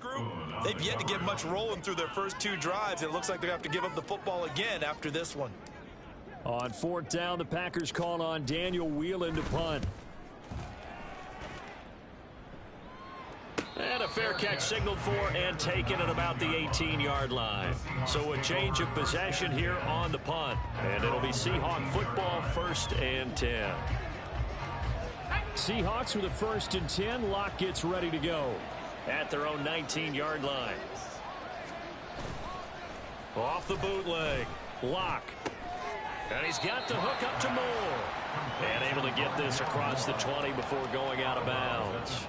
crew, they've yet to get much rolling through their first 2 drives, and it looks like they're going to have to give up the football again after this one. On 4th down, the Packers call on Daniel Whelan to punt. And a fair catch signaled for and taken at about the 18-yard line. So a change of possession here on the punt. And it'll be Seahawk football, 1st and 10. Seahawks with a 1st and 10. Locke gets ready to go at their own 19-yard line. Off the bootleg. Locke. And he's got the hook up to Moore. And able to get this across the 20 before going out of bounds.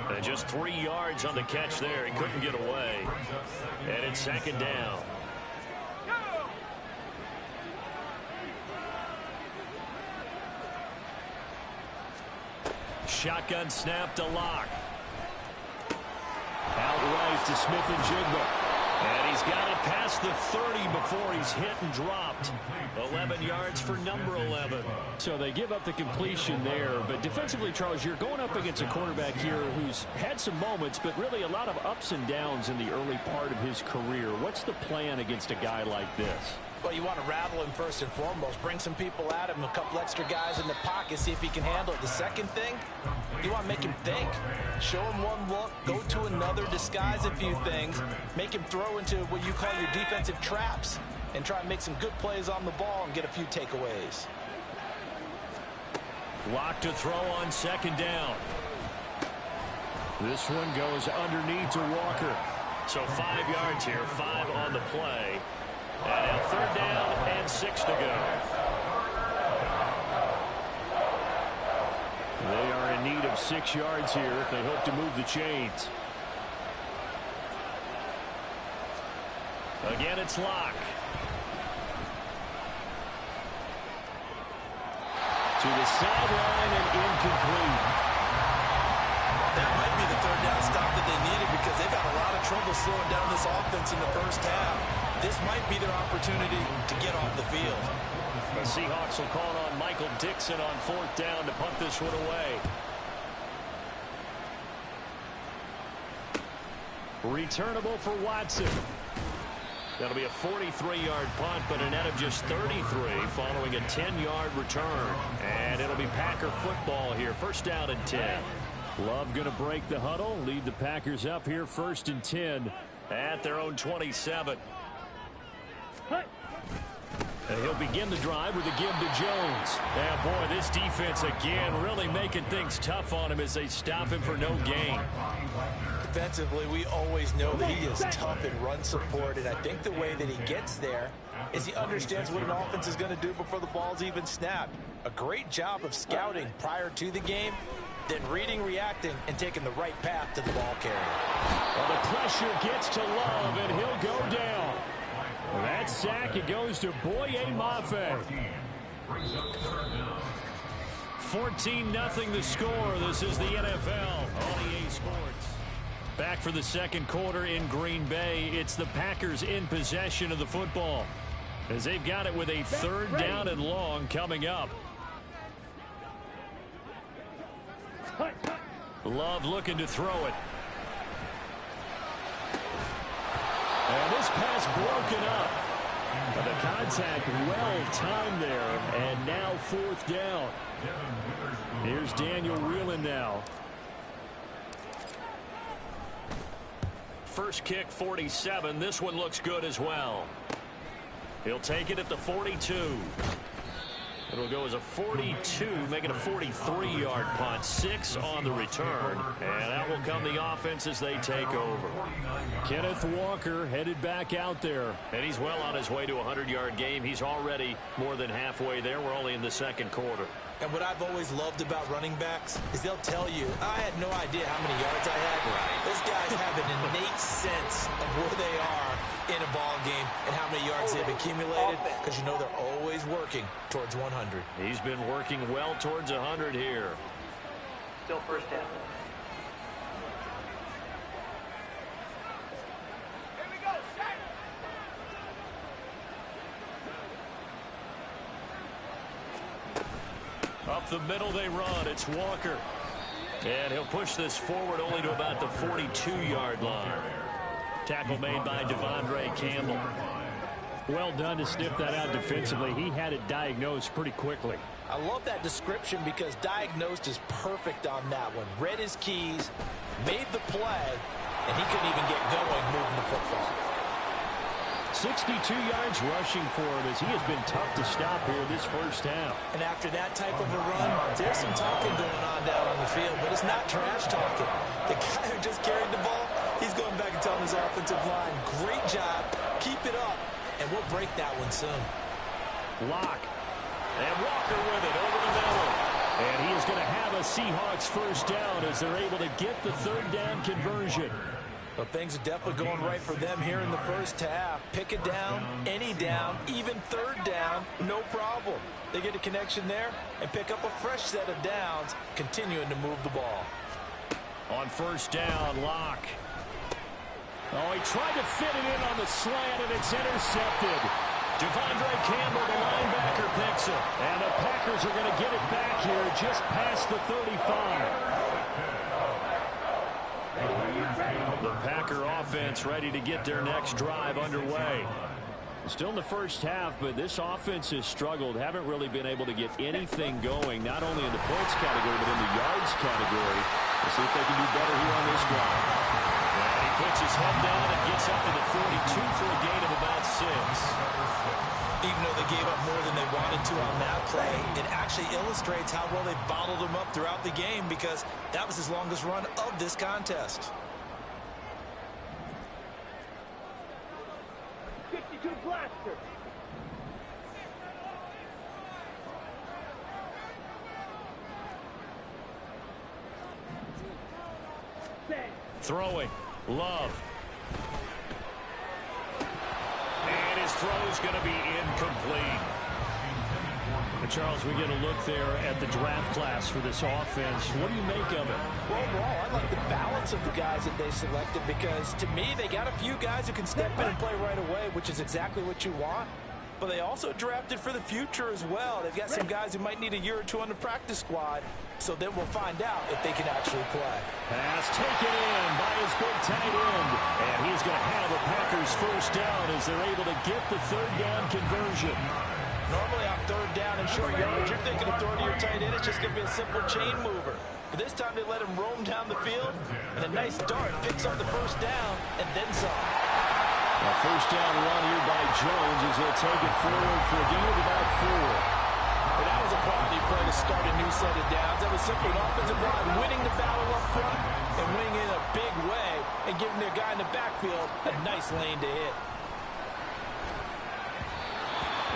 And just 3 yards on the catch there. He couldn't get away. And it's 2nd down. Shotgun snap to Locke. Out right to Smith-Njigba. And he's got it past the 30 before he's hit and dropped. 11 yards for number 11. So they give up the completion there. But defensively, Charles, you're going up against a quarterback here who's had some moments, but really a lot of ups and downs in the early part of his career. What's the plan against a guy like this? Well, you want to rattle him first and foremost. Bring some people at him, a couple extra guys in the pocket, see if he can handle it. The second thing, you want to make him think. Show him one look, go to another, disguise a few things, make him throw into what you call your defensive traps, and try and make some good plays on the ball and get a few takeaways. Locke to throw on 2nd down. This one goes underneath to Walker. So 5 yards here, 5 on the play. And now 3rd down and 6 to go. They are in need of 6 yards here if they hope to move the chains. Again, it's Locke. To the sideline and incomplete. That might be the 3rd down stop that they needed because they've had a lot of trouble slowing down this offense in the first half. This might be their opportunity to get off the field. The Seahawks will call on Michael Dixon on 4th down to punt this one away. Returnable for Watson. That'll be a 43-yard punt, but a net of just 33 following a 10-yard return. And it'll be Packer football here. 1st down and 10. Love going to break the huddle, lead the Packers up here 1st and 10 at their own 27. And he'll begin the drive with a give to Jones. Yeah, boy, this defense again really making things tough on him as they stop him for no gain. Defensively, we always know that he is tough in run support, and I think the way that he gets there is he understands what an offense is going to do before the ball's even snapped. A great job of scouting prior to the game, then reading, reacting, and taking the right path to the ball carrier. Well, the pressure gets to Love, and he'll go down. That sack, it goes to Boye Mafe. 14-0 the score. This is the NFL on EA Sports. Back for the 2nd quarter in Green Bay. It's the Packers in possession of the football as they've got it with a 3rd down and long coming up. Love looking to throw it. And this pass broken up. And the contact well timed there. And now 4th down. Here's Daniel Whelan now. First kick, 47. This one looks good as well. He'll take it at the 42. It'll go as a 42, making a 43-yard punt. 6 on the return. And out will come the offense as they take over. Kenneth Walker headed back out there. And he's well on his way to a 100-yard game. He's already more than halfway there. We're only in the 2nd quarter. And what I've always loved about running backs is they'll tell you, I had no idea how many yards I had. Those guys have an innate sense of where they are in a ball game and how many yards they've accumulated because you know they're always working towards 100. He's been working well towards 100 here. Still 1st down. Up the middle they run. It's Walker. And he'll push this forward only to about the 42-yard line. Tackle made by Devondre Campbell. Well done to sniff that out defensively. He had it diagnosed pretty quickly. I love that description because diagnosed is perfect on that one. Read his keys, made the play, and he couldn't even get going moving the football. 62 yards rushing for him as he has been tough to stop here this first half. And after that type of a run, there's some talking going on down on the field, but it's not trash talking. The guy who just carried the ball, he's going back and telling his offensive line, great job, keep it up, and we'll break that one soon. Lock. And Walker with it over the middle. And he is going to have a Seahawks first down as they're able to get the third down conversion. Well, things are definitely going right for them here in the first half. Pick it down, any down, even third down, no problem. They get a connection there and pick up a fresh set of downs, continuing to move the ball. On first down, Lock. Oh, he tried to fit it in on the slant, and it's intercepted. Devondre Campbell, the linebacker, picks it. And the Packers are going to get it back here just past the 35. The Packer offense ready to get their next drive underway. Still in the first half, but this offense has struggled. Haven't really been able to get anything going, not only in the points category, but in the yards category. We'll see if they can do better here on this drive. And he puts his head down and gets up to the 42 for a gain of about 6. Even though they gave up more than they wanted to on that play, it actually illustrates how well they bottled them up throughout the game because that was his longest run of this contest. 52 blaster. Throwing. Love. And his throw's going to be incomplete. And Charles, we get a look there at the draft class for this offense. What do you make of it? Well, overall, I like the balance of the guys that they selected because, to me, they got a few guys who can step in and play right away, which is exactly what you want. But they also drafted for the future as well. They've got some guys who might need a year or two on the practice squad, so then we'll find out if they can actually play. Pass taken in by his big tight end. And he's going to have the Packers first down as they're able to get the third down conversion. Normally on third down and short yardage, you're thinking of throwing to your tight end. It's just going to be a simple chain mover. But this time they let him roam down the field, and a nice dart picks up the first down and then some. A first down run here by Jones as he'll take it forward for a gain of about 4. And that was a quality play to start a new set of downs. That was simply an offensive line winning the battle up front and winning in a big way and giving their guy in the backfield a nice lane to hit.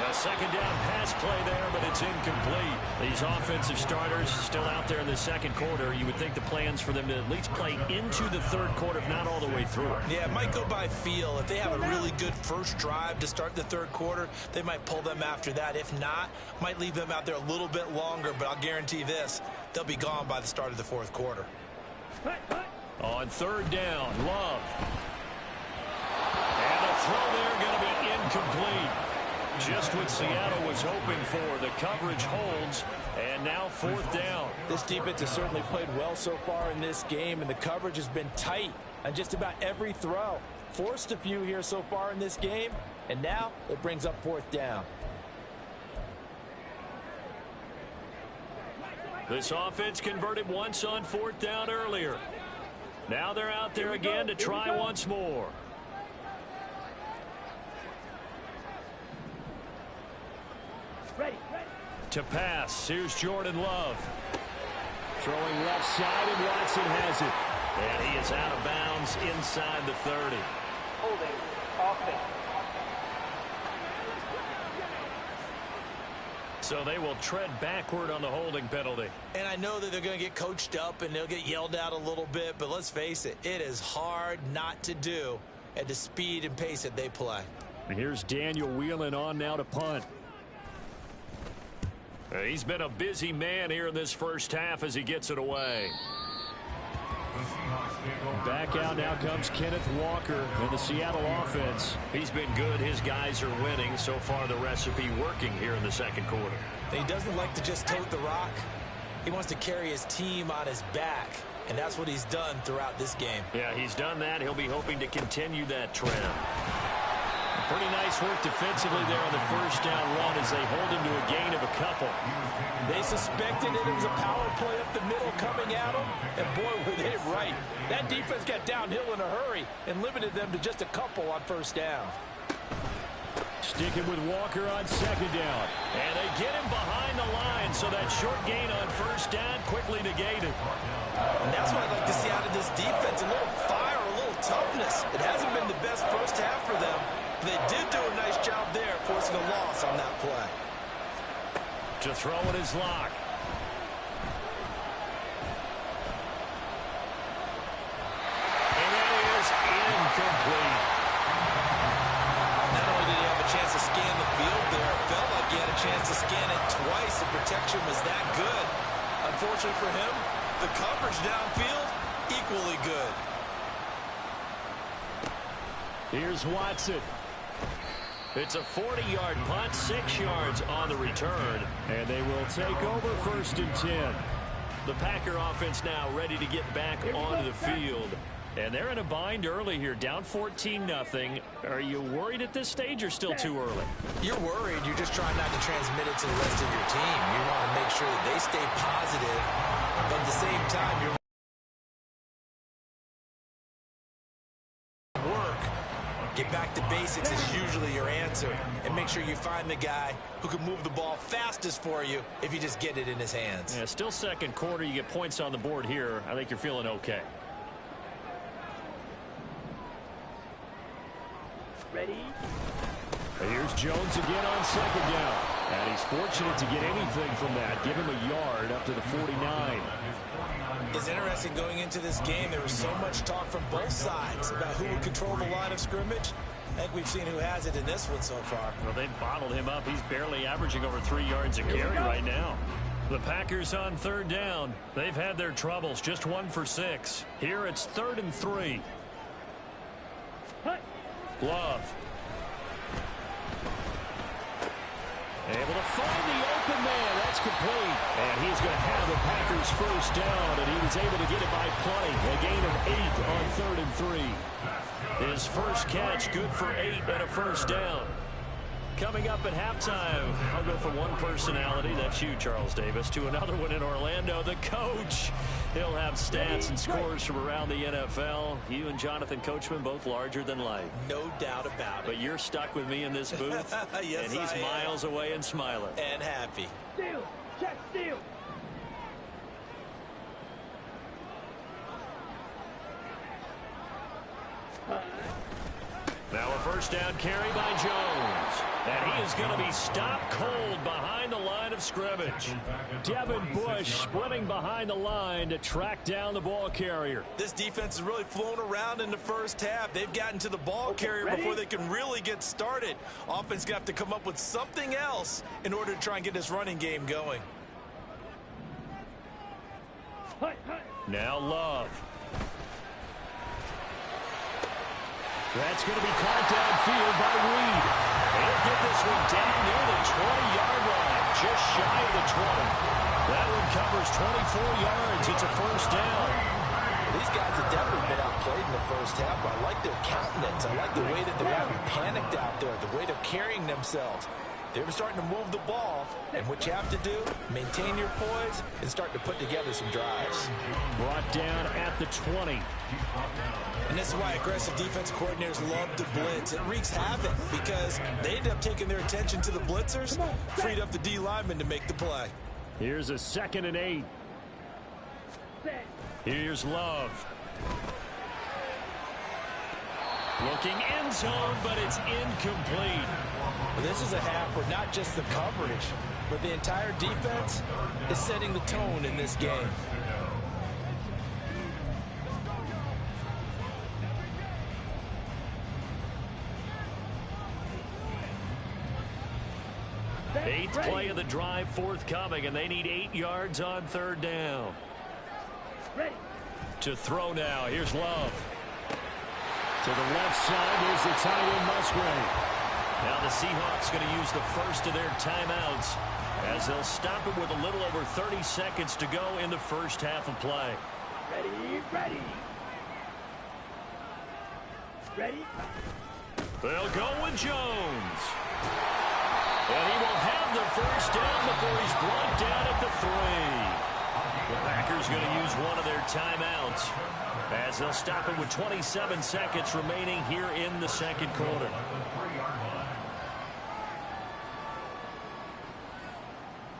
A second down pass play there, but it's incomplete. These offensive starters still out there in the second quarter. You would think the plans for them to at least play into the third quarter, if not all the way through. Yeah, it might go by feel. If they have a really good first drive to start the third quarter, they might pull them after that. If not, might leave them out there a little bit longer, but I'll guarantee this, they'll be gone by the start of the fourth quarter. On third down, Love. And the throw there going to be incomplete. Just what Seattle was hoping for. The coverage holds, and now fourth down. This defense has certainly played well so far in this game, and the coverage has been tight on just about every throw. Forced a few here so far in this game, and now it brings up fourth down. This offense converted once on fourth down earlier. Now they're out there again to try once more. To pass, here's Jordan Love. Throwing left side, and Watson has it. And he is out of bounds inside the 30. Holding. Offense. So they will tread backward on the holding penalty. And I know that they're going to get coached up and they'll get yelled at a little bit, but let's face it, it is hard not to do at the speed and pace that they play. And here's Daniel Whelan on now to punt. He's been a busy man here in this first half as he gets it away. Back out now comes Kenneth Walker in the Seattle offense. He's been good. His guys are winning. So far the recipe working here in the second quarter. He doesn't like to just tote the rock. He wants to carry his team on his back, and that's what he's done throughout this game. Yeah, he's done that. He'll be hoping to continue that trend. Pretty nice work defensively there on the first down run as they hold him to a gain of a couple. They suspected it was a power play up the middle coming at them, and boy, were they right. That defense got downhill in a hurry and limited them to just a couple on first down. Sticking with Walker on second down. And they get him behind the line, so that short gain on first down quickly negated. And that's what I'd like to see out of this defense, a little fire, a little toughness. It hasn't been the best first half for them. They did do a nice job there, forcing a loss on that play. To throw in his lock. And that is incomplete. Not only did he have a chance to scan the field there, it felt like he had a chance to scan it twice. The protection was that good. Unfortunately for him, the coverage downfield, equally good. Here's Watson. It's a 40-yard punt, 6 yards on the return. And they will take over 1st and 10. The Packer offense now ready to get back onto the field. And they're in a bind early here, down 14-0. Are you worried at this stage or still too early? You're worried. You're just trying not to transmit it to the rest of your team. You want to make sure that they stay positive, but at the same time, you're get back to basics is usually your answer. And make sure you find the guy who can move the ball fastest for you if you just get it in his hands. Yeah, still second quarter. You get points on the board here. I think you're feeling okay. Ready? Here's Jones again on second down. And he's fortunate to get anything from that. Give him a yard up to the 49. It's interesting going into this game. There was so much talk from both sides about who would control the line of scrimmage. I think we've seen who has it in this one so far. Well, they've bottled him up. He's barely averaging over 3 yards a carry right now. The Packers on third down. They've had their troubles. Just 1 for 6. Here it's 3rd and 3. Love. Able to find the open man. That's complete. And he's going to have the Packers first down, and he was able to get it by plenty. A gain of 8 on 3rd and 3. His first catch, good for 8 and a first down. Coming up at halftime, I'll go from one personality, that's you, Charles Davis, to another one in Orlando, the coach. He'll have stats and scores from around the NFL. You and Jonathan Coachman, both larger than life. No doubt about it. But you're stuck with me in this booth, yes, and he's miles away and smiling. And happy. Steal! Check steal! Now a first down carry by Jones. And he is going to be stopped cold behind the line of scrimmage. Devin Bush splitting behind the line to track down the ball carrier. This defense has really flown around in the first half. They've gotten to the ball carrier before they can really get started. Offense going to have to come up with something else in order to try and get this running game going. Now Love. That's going to be caught downfield by Reed. He'll get this one down near the 20-yard line, just shy of the 20. That one covers 24 yards. It's a first down. These guys have definitely been outplayed in the first half, but I like their countenance. I like the way that they're having panicked out there, the way they're carrying themselves. They're starting to move the ball, and what you have to do, maintain your poise and start to put together some drives. Brought down at the 20. And this is why aggressive defense coordinators love to blitz. It wreaks havoc because they end up taking their attention to the blitzers, freed up the D lineman to make the play. Here's a 2nd and 8. Here's Love. Looking end zone, but it's incomplete. This is a half where not just the coverage, but the entire defense is setting the tone in this game. Eighth play of the drive forthcoming, and they need 8 yards on third down. To throw now, here's Love. To the left side is the tight end Musgrave. Now the Seahawks going to use the first of their timeouts as they'll stop it with a little over 30 seconds to go in the first half of play. Ready, ready. Ready. They'll go with Jones. And he will have the first down before he's brought down at the 3. The Packers going to use one of their timeouts as they'll stop it with 27 seconds remaining here in the second quarter.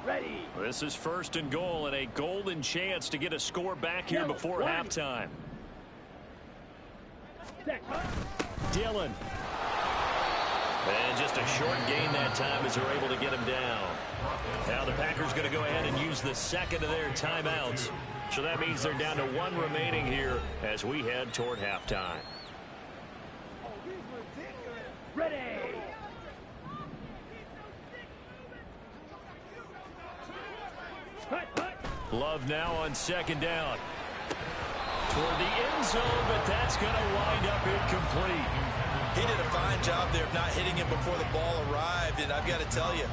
Ready. This is first and goal and a golden chance to get a score back here before halftime. Dillon. And just a short gain that time as they're able to get him down. Now the Packers going to go ahead and use the second of their timeouts. So that means they're down to one remaining here as we head toward halftime. Ready. Love now on second down. Toward the end zone, but that's going to wind up incomplete. He did a fine job there of not hitting it before the ball arrived, and I've got to tell you,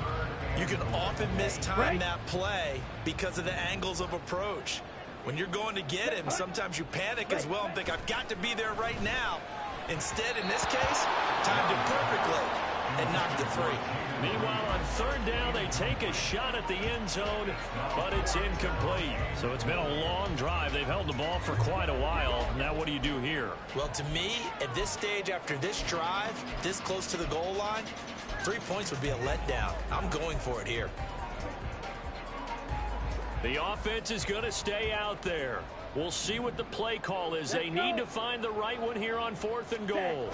you can often mistime that play because of the angles of approach. When you're going to get him, sometimes you panic as well and think, I've got to be there right now. Instead, in this case, timed it perfectly and knocked it free. Meanwhile, on third down, they take a shot at the end zone, but it's incomplete. So it's been a long drive. They've held the ball for quite a while. Now what do you do here? Well, to me, at this stage, after this drive, this close to the goal line, 3 points would be a letdown. I'm going for it here. The offense is going to stay out there. We'll see what the play call is. They need to find the right one here on 4th and goal.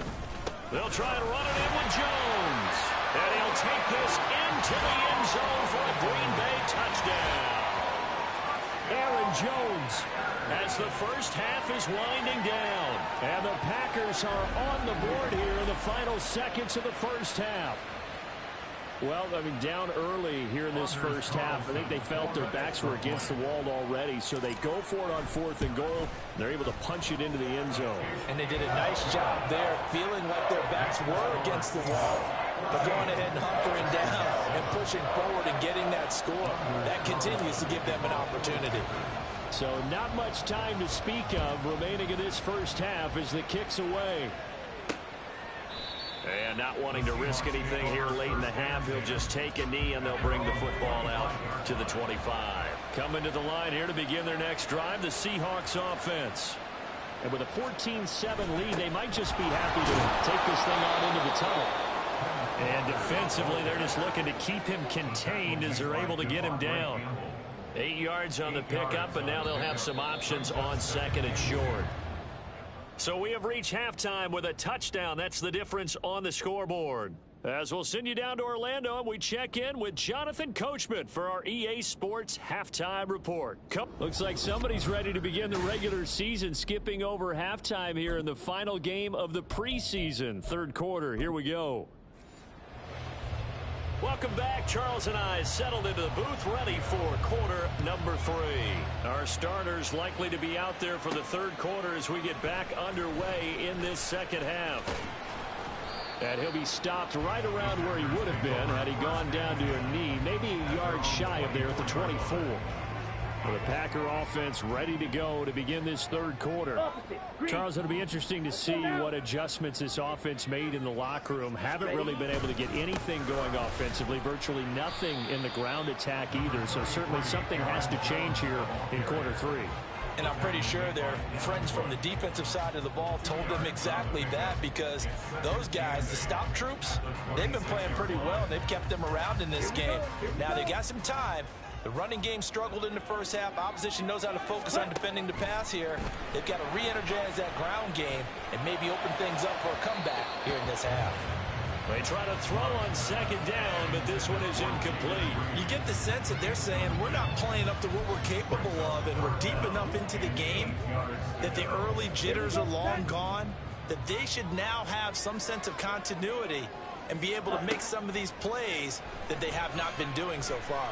They'll try to run it in with Jones. And he'll take this into the end zone for a Green Bay touchdown. Aaron Jones as the first half is winding down. And the Packers are on the board here in the final seconds of the first half. Well, I mean, down early here in this first half. I think they felt their backs were against the wall already, so they go for it on 4th and goal. They're able to punch it into the end zone. And they did a nice job there, feeling like their backs were against the wall, but going ahead and hunkering down and pushing forward and getting that score. That continues to give them an opportunity. So not much time to speak of remaining in this first half as the kick's away. And not wanting to risk anything here late in the half, he'll just take a knee and they'll bring the football out to the 25. Coming to the line here to begin their next drive, the Seahawks offense. And with a 14-7 lead, they might just be happy to take this thing on into the tunnel. And defensively, they're just looking to keep him contained as they're able to get him down. 8 yards on the pickup, and now they'll have some options on second and short. So we have reached halftime with a touchdown. That's the difference on the scoreboard. As we'll send you down to Orlando, and we check in with Jonathan Coachman for our EA Sports Halftime Report. Looks like somebody's ready to begin the regular season, skipping over halftime here in the final game of the preseason. Third quarter, here we go. Welcome back. Charles and I settled into the booth, ready for quarter number 3. Our starters likely to be out there for the third quarter as we get back underway in this second half. And he'll be stopped right around where he would have been had he gone down to a knee, maybe a yard shy of there at the 24. The Packer offense ready to go to begin this third quarter. Charles, it'll be interesting to see what adjustments this offense made in the locker room. Haven't really been able to get anything going offensively, virtually nothing in the ground attack either. So certainly something has to change here in quarter 3. And I'm pretty sure their friends from the defensive side of the ball told them exactly that, because those guys, the stop troops, they've been playing pretty well. They've kept them around in this game. Now they got some time. The running game struggled in the first half. Opposition knows how to focus on defending the pass here. They've got to re-energize that ground game and maybe open things up for a comeback here in this half. They try to throw on second down, but this one is incomplete. You get the sense that they're saying we're not playing up to what we're capable of, and we're deep enough into the game that the early jitters are long gone, that they should now have some sense of continuity and be able to make some of these plays that they have not been doing so far.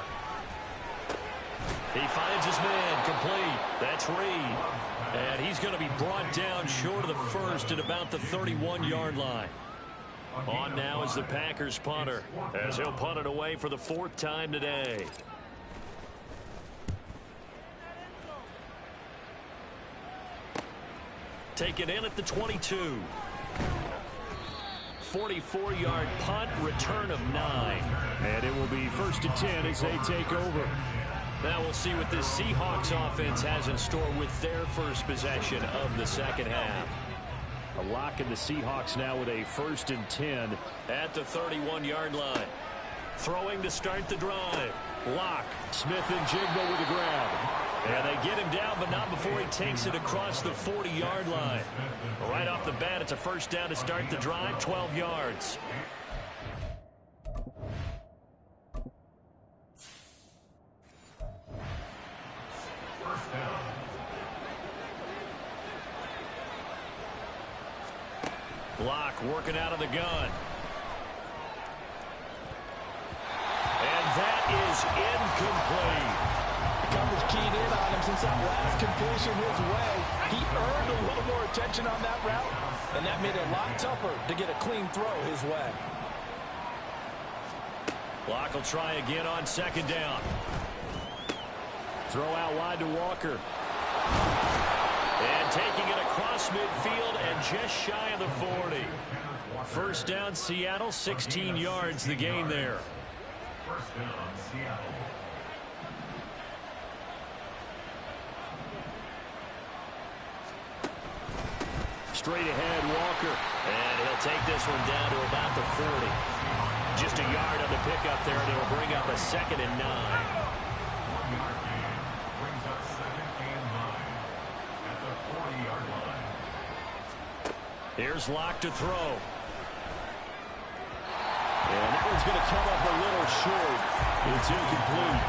He finds his man, complete. That's Reed. And he's going to be brought down short of the first at about the 31-yard line. On now is the Packers punter, as he'll punt it away for the 4th time today. Taken in at the 22. 44-yard punt, return of 9. And it will be 1st and 10 as they take over. Now we'll see what this Seahawks offense has in store with their first possession of the second half. A lock in the Seahawks now with a 1st and 10 at the 31-yard line. Throwing to start the drive. Lock. Smith and Jigba with a grab. And they get him down, but not before he takes it across the 40-yard line. Right off the bat, it's a 1st down to start the drive, 12 yards. Lock working out of the gun. And that is incomplete. Coverage keyed in on him since that last completion his way. He earned a little more attention on that route, and that made it a lot tougher to get a clean throw his way. Lock will try again on 2nd down. Throw out wide to Walker. And taking it across midfield and just shy of the 40. 1st down Seattle, 16 yards the gain there. 1st down Seattle. Straight ahead, Walker. And he'll take this one down to about the 40. Just a yard on the pickup there, and it'll bring up a 2nd and 9. 1-yard gain brings up 2nd and 9 at the 40-yard line. Here's Lock to throw. And that one's going to come up a little short. It's incomplete.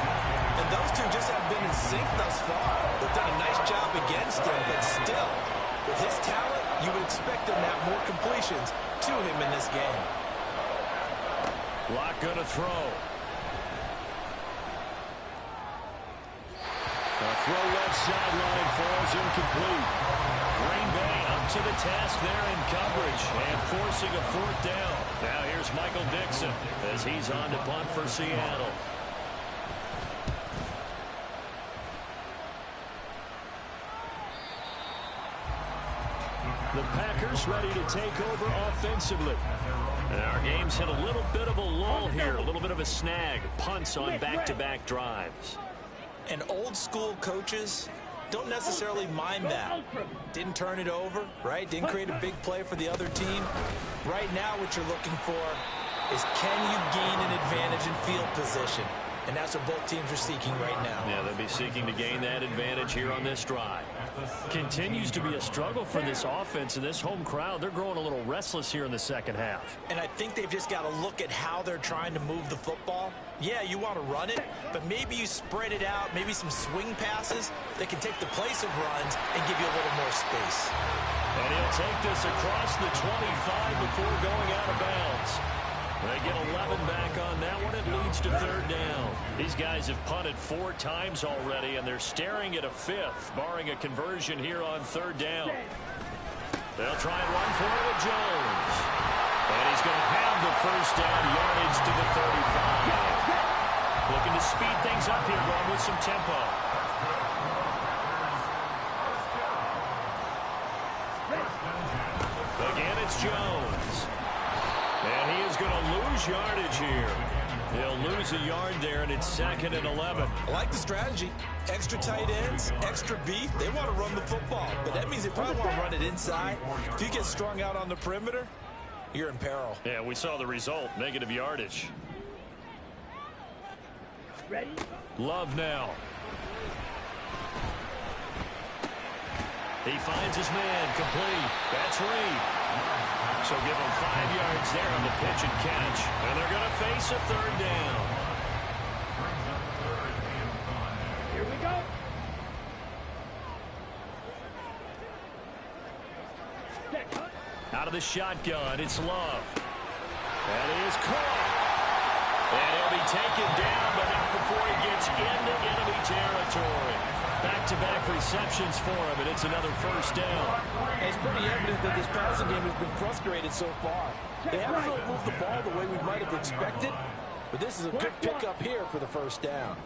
And those two just have been in sync thus far. They've done a nice job against him, but still, with his talent, you would expect him to have more completions to him in this game. Lock going to throw. A throw left sideline falls incomplete. GreenBay up to the task there in coverage and forcing a 4th down. Now here's Michael Dixon as he's on to punt for Seattle. The Packers ready to take over offensively. And our game's hit a little bit of a lull here, a little bit of a snag. Punts on back-to-back drives. And old-school coaches don't necessarily mind that. Didn't turn it over, right? Didn't create a big play for the other team. Right now what you're looking for is, can you gain an advantage in field position? And that's what both teams are seeking right now. Yeah, they'll be seeking to gain that advantage here on this drive. Continues to be a struggle for this offense and this home crowd. They're growing a little restless here in the second half. And I think they've just got to look at how they're trying to move the football. Yeah, you want to run it, but maybe you spread it out, maybe some swing passes that can take the place of runs and give you a little more space. And he'll take this across the 25 before going out of bounds. They get 11 back on that one. It leads to 3rd down. These guys have punted 4 times already, and they're staring at a 5th, barring a conversion here on 3rd down. They'll try and run for it with Jones. And he's going to have the 1st down, yardage to the 35. Looking to speed things up here, going with some tempo. Again, it's Jones. And he is going to lose yardage here. He'll lose a yard there, and it's 2nd and 11. I like the strategy. Extra tight ends, extra beef. They want to run the football, but that means they probably want to run it inside. If you get strung out on the perimeter, you're in peril. Yeah, we saw the result, negative yardage. Ready? Love now. He finds his man, complete. That's Reed. So give him 5 yards there on the pitch and catch. And they're going to face a 3rd down. Here we go. Out of the shotgun, it's Love. And he is caught. And he'll be taken down, but not before he gets into enemy territory. back-to-back receptions for him, and it's another first down. And it's pretty evident that this passing game has been frustrated so far. They haven't really moved the ball the way we might have expected, but this is a good pickup here for the first down.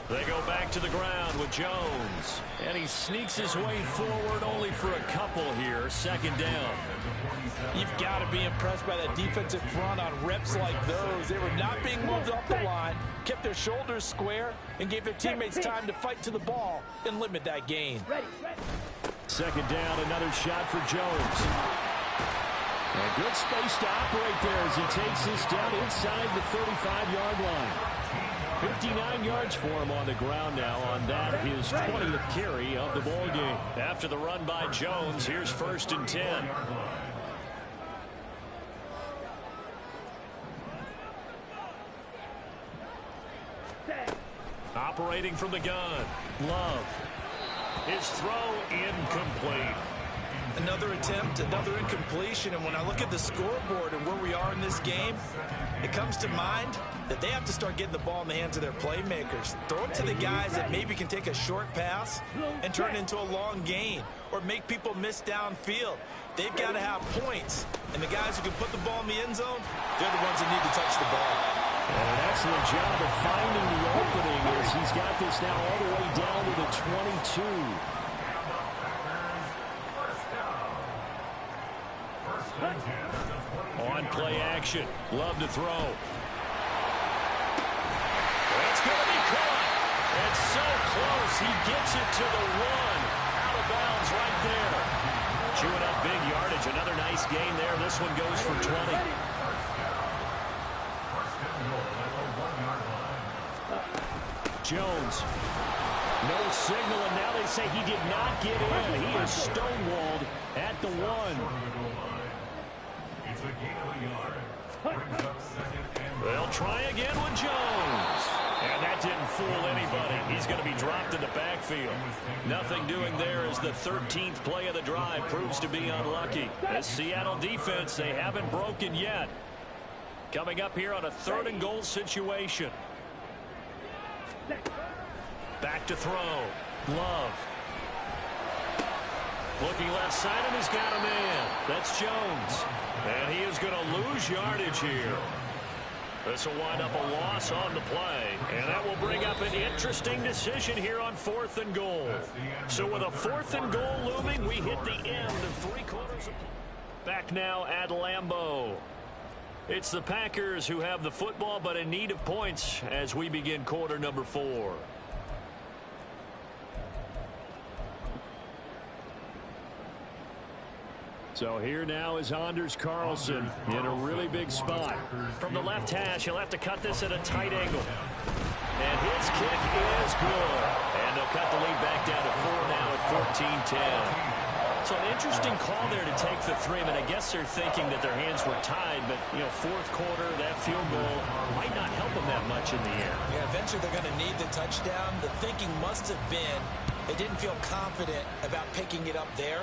They go back to the ground with Jones. And he sneaks his way forward only for a couple here. Second down. You've got to be impressed by that defensive front on reps like those. They were not being moved off the line, kept their shoulders square, and gave their teammates time to fight to the ball and limit that gain. Second down, another shot for Jones. A good space to operate there as he takes this down inside the 35-yard line. 59 yards for him on the ground now on that, his 20th carry of the ball game. After the run by Jones, here's 1st and 10. Operating from the gun, Love. His throw incomplete. Another attempt, another incompletion, and when I look at the scoreboard and where we are in this game, it comes to mind that they have to start getting the ball in the hands of their playmakers. Throw it to the guys that maybe can take a short pass and turn it into a long gain or make people miss downfield. They've got to have points, and the guys who can put the ball in the end zone, they're the ones that need to touch the ball. And an excellent job of finding the opening as he's got this now all the way down to the 22. On play action, Love to throw. It's going to be caught. It's so close. He gets it to the 1. Out of bounds right there. Chewing up big yardage. Another nice gain there. This one goes for 20. Jones. No signal, and now they say he did not get in. He is stonewalled at the 1. They'll try again with Jones. And that didn't fool anybody. He's going to be dropped in the backfield. Nothing doing there as the 13th play of the drive proves to be unlucky. This Seattle defense, they haven't broken yet. Coming up here on a 3rd and goal situation. Back to throw. Love. Looking left side, and he's got a man. That's Jones. And he is going to lose yardage here. This will wind up a loss on the play. And that will bring up an interesting decision here on 4th and goal. So with a 4th and goal looming, we hit the end of 3 quarters of play. Back now at Lambeau. It's the Packers who have the football, but in need of points as we begin quarter number 4. So here now is Anders Carlson in a really big spot. From the left hash, he'll have to cut this at a tight angle. And his kick is good. And they'll cut the lead back down to 4 now at 14-10. So an interesting call there to take the 3. I mean, I guess they're thinking that their hands were tied, but, you know, 4th quarter, that field goal might not help them that much in the end. Yeah, eventually they're going to need the touchdown. The thinking must have been they didn't feel confident about picking it up there.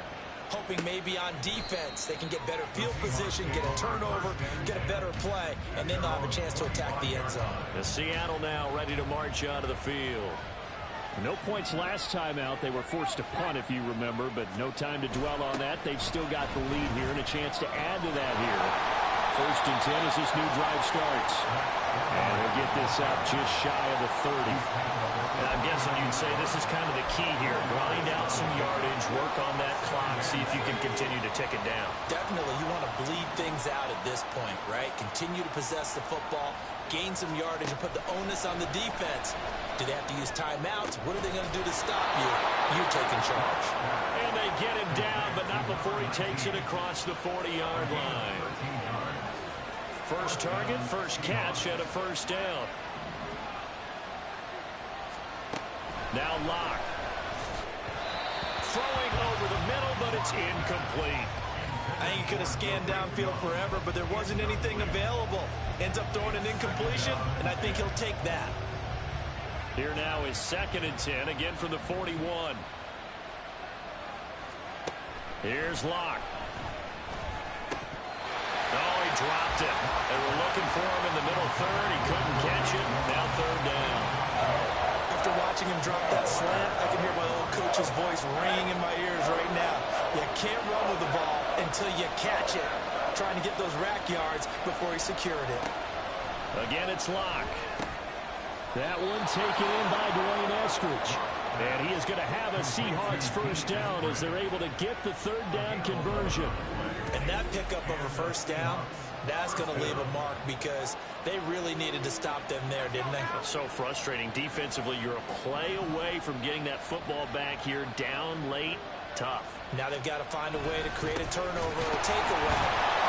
Hoping maybe on defense they can get better field position, get a turnover, get a better play, and then they'll have a chance to attack the end zone. The Seattle now ready to march onto the field. No points last time out. They were forced to punt, if you remember, but no time to dwell on that. They've still got the lead here and a chance to add to that here. 1st and 10 as this new drive starts. And he'll get this up just shy of the 30. And I'm guessing you'd say this is kind of the key here. Grind out some yardage, work on that clock, see if you can continue to tick it down. Definitely, you want to bleed things out at this point, right? Continue to possess the football, gain some yardage, and put the onus on the defense. Do they have to use timeouts? What are they going to do to stop you? You're taking charge. And they get him down, but not before he takes it across the 40-yard line. First target, first catch, and a first down. Now Locke. Throwing over the middle, but it's incomplete. I think he could have scanned downfield forever, but there wasn't anything available. Ends up throwing an incompletion, and I think he'll take that. Here now is 2nd and 10, again from the 41. Here's Locke. Oh, he dropped it. They were looking for him in the middle third. He couldn't catch it. Now third down. After watching him drop that slant, I can hear my old coach's voice ringing in my ears right now. You can't run with the ball until you catch it. Trying to get those rack yards before he secured it. Again, it's Locke. That one taken in by Dwayne Eskridge. And he is going to have a Seahawks first down as they're able to get the third down conversion. And that pickup of a first down, that's going to leave a mark because they really needed to stop them there, didn't they? So frustrating. Defensively, you're a play away from getting that football back here down late. Tough. Now they've got to find a way to create a turnover or takeaway.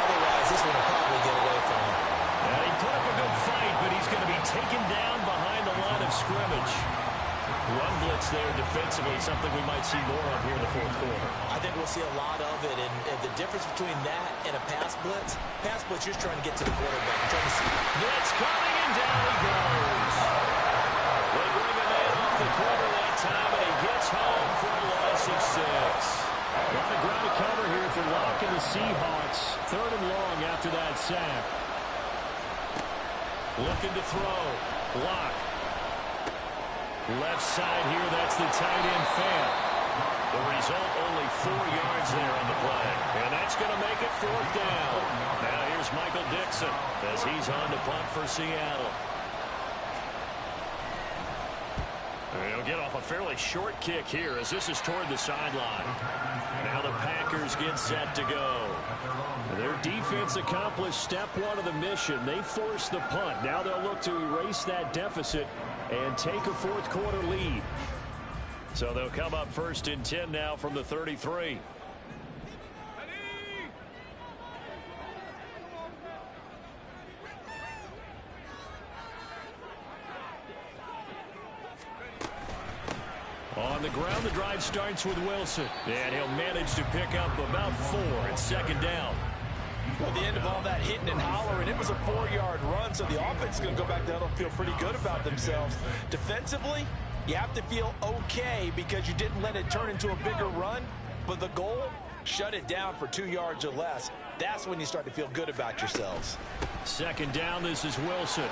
Otherwise, this one will probably get away from him. And he put up a good fight, but he's going to be taken down behind the line of scrimmage. Run blitz there defensively, something we might see more of here in the fourth quarter. I think we'll see a lot of it, and the difference between that and a pass blitz, you're just trying to get to the quarterback. Trying to see. Blitz coming, and down he goes. They bring the man off the corner that time, and he gets home for a loss of 6. A lot of ground to cover here for Locke and the Seahawks. Third and long after that sack. Looking to throw. Locke. Left side here, that's the tight end fan. The result, only 4 yards there on the play. And that's going to make it fourth down. Now here's Michael Dixon as he's on to punt for Seattle. He'll get off a fairly short kick here as this is toward the sideline. Now the Packers get set to go. Their defense accomplished step 1 of the mission. They forced the punt. Now they'll look to erase that deficit and take a fourth quarter lead. So they'll come up first and 10 now from the 33. On the ground, the drive starts with Wilson. And he'll manage to pick up about 4 at second down. Well, at the end of all that hitting and hollering, it was a 4-yard run, so the offense is going to go back down and feel pretty good about themselves. Defensively, you have to feel okay because you didn't let it turn into a bigger run, but the goal, shut it down for 2 yards or less. That's when you start to feel good about yourselves. Second down, this is Wilson.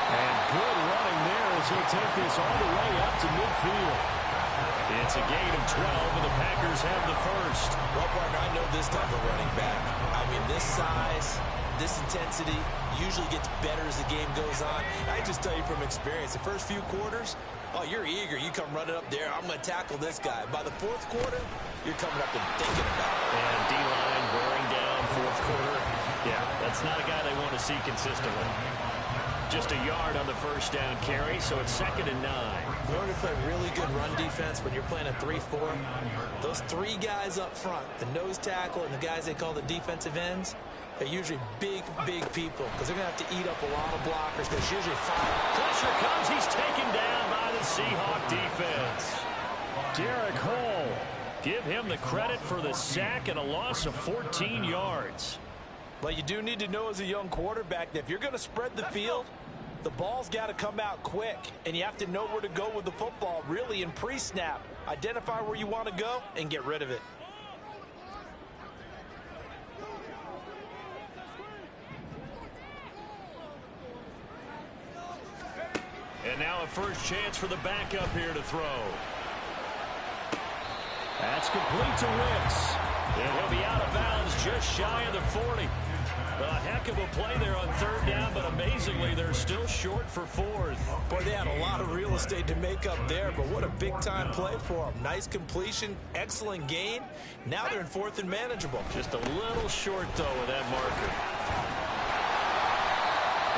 And good running there as he'll take this all the way up to midfield. It's a gain of 12, and the Packers have the first. Well, partner, I know this type of running back. I mean, this size, this intensity usually gets better as the game goes on. I just tell you from experience, the first few quarters, oh, you're eager. You come running up there. I'm going to tackle this guy. By the fourth quarter, you're coming up and thinking about it. And D-line wearing down fourth quarter. Yeah, that's not a guy they want to see consistently. Just a yard on the first down carry, so it's 2nd and 9. In order to play really good run defense when you're playing a 3-4, those 3 guys up front, the nose tackle and the guys they call the defensive ends, they're usually big, big people because they're going to have to eat up a lot of blockers. There's usually 5. Pressure comes. He's taken down by the Seahawk defense. Derek Hall, give him the credit for the sack and a loss of 14 yards. But you do need to know as a young quarterback that if you're going to spread the field, the ball's got to come out quick, and you have to know where to go with the football, really, in pre-snap. Identify where you want to go and get rid of it. And now a first chance for the backup here to throw. That's complete to Wicks. And he'll be out of bounds just shy of the 40. A heck of a play there on third down, but amazingly, they're still short for fourth. Boy, they had a lot of real estate to make up there, but what a big-time play for them. Nice completion, excellent gain. Now they're in fourth and manageable. Just a little short, though, with that marker.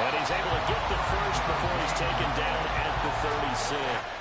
And he's able to get the first before he's taken down at the 36.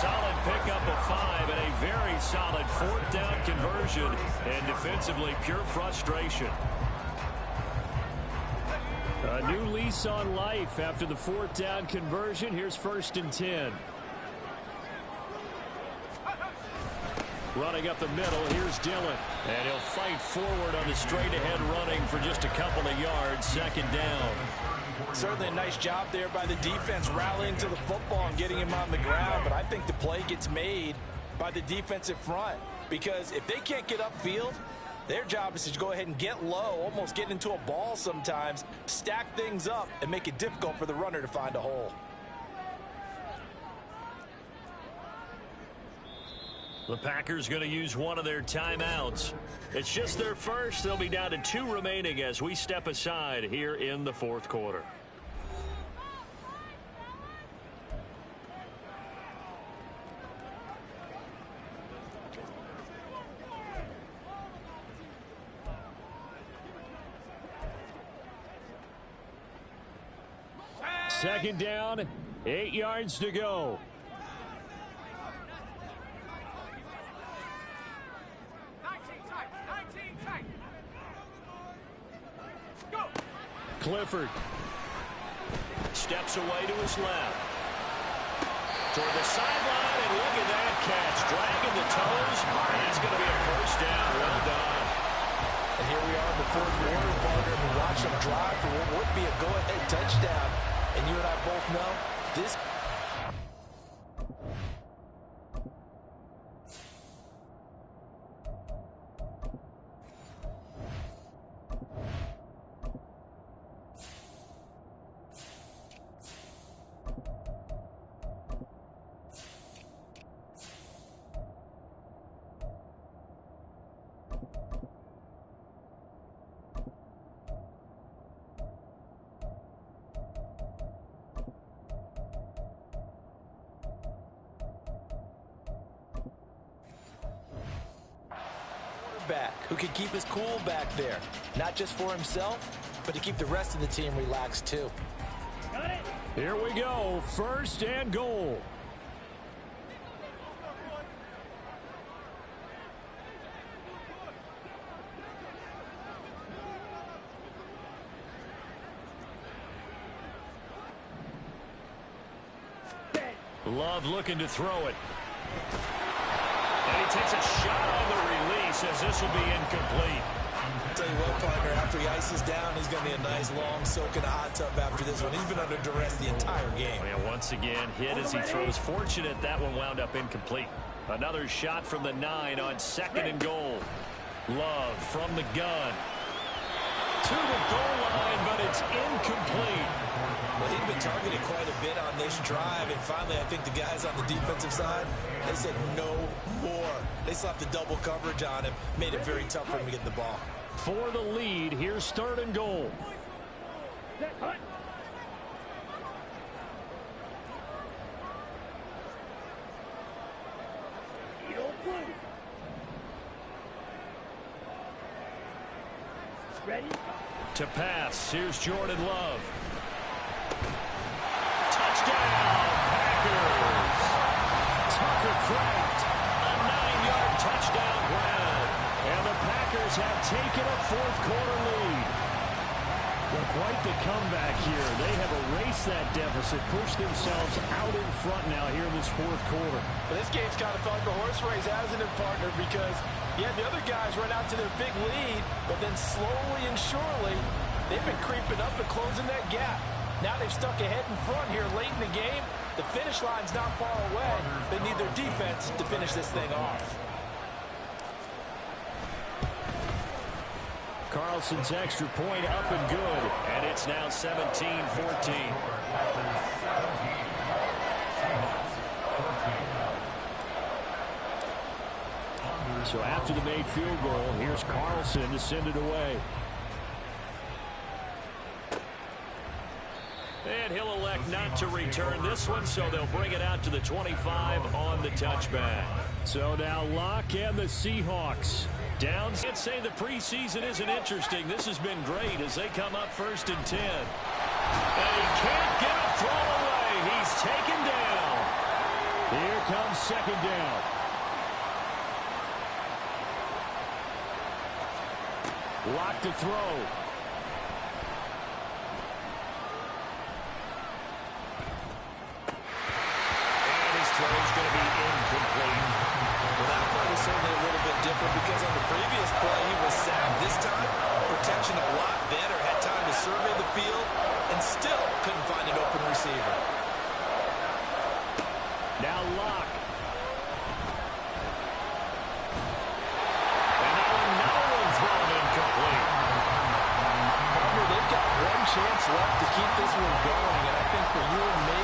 solid pickup of 5 and a very solid 4th down conversion. And defensively, pure frustration. A new lease on life after the 4th down conversion. Here's 1st and 10. Running up the middle, here's Dillon. And he'll fight forward on the straight-ahead running for just a couple of yards. 2nd down. Certainly a nice job there by the defense rallying to the football and getting him on the ground. But I think the play gets made by the defensive front. Because if they can't get upfield, their job is to go ahead and get low, almost get into a ball sometimes, stack things up, and make it difficult for the runner to find a hole. The Packers going to use one of their timeouts. It's just their first. They'll be down to 2 remaining as we step aside here in the 4th quarter. Second down, 8 yards to go. Clifford steps away to his left. Toward the sideline, and look at that catch. Dragging the toes, and it's going to be a 1st down. Well done. And here we are in the 4th quarter, partner, and watch them drive for what would be a go-ahead touchdown. And you and I both know this. Back who can keep his cool back there, not just for himself, but to keep the rest of the team relaxed too. Here we go, 1st and goal. Love looking to throw it. And he takes a shot on the release as this will be incomplete. I'll tell you what, partner, after he ices down, he's going to be a nice long soak in a hot tub after this one. He's been under duress the entire game. And once again, hit as he throws. Fortunate that one wound up incomplete. Another shot from the 9 on 2nd and goal. Love from the gun. To the goal line, but it's incomplete. Well, he'd been targeted quite a bit on this drive, and finally I think the guys on the defensive side, they said no more. They slapped the double coverage on him, made it very tough for him to get the ball. For the lead, here's 3rd and goal. Ready? To pass, here's Jordan Love. Touchdown, Packers! Tucker Kraft, a 9-yard touchdown grab. And the Packers have taken a 4th quarter lead. Well, quite the comeback here. They have erased that deficit, pushed themselves out in front now here in this 4th quarter. But this game's kind of felt like a horse race, hasn't it, partner? Because, yeah, the other guys run out to their big lead, but then slowly and surely, they've been creeping up and closing that gap. Now they've stuck ahead in front here late in the game. The finish line's not far away. They need their defense to finish this thing off. Carlson's extra point up and good, and it's now 17-14. So after the made field goal, here's Carlson to send it away. And he'll elect not to return this one, so they'll bring it out to the 25 on the touchback. So now Locke and the Seahawks down. Can't say the preseason isn't interesting. This has been great as they come up 1st and 10. And he can't get a throw away. He's taken down. Here comes second down. Lock to throw. And his throw is going to be incomplete. Well, that play was certainly a little bit different because on the previous play he was sacked. This time, protection a lot better. Had time to survey the field and still couldn't find an open receiver. Now Lock. And now another one thrown incomplete. Homer, they've got one chance left to keep this one going, and I think for you and me,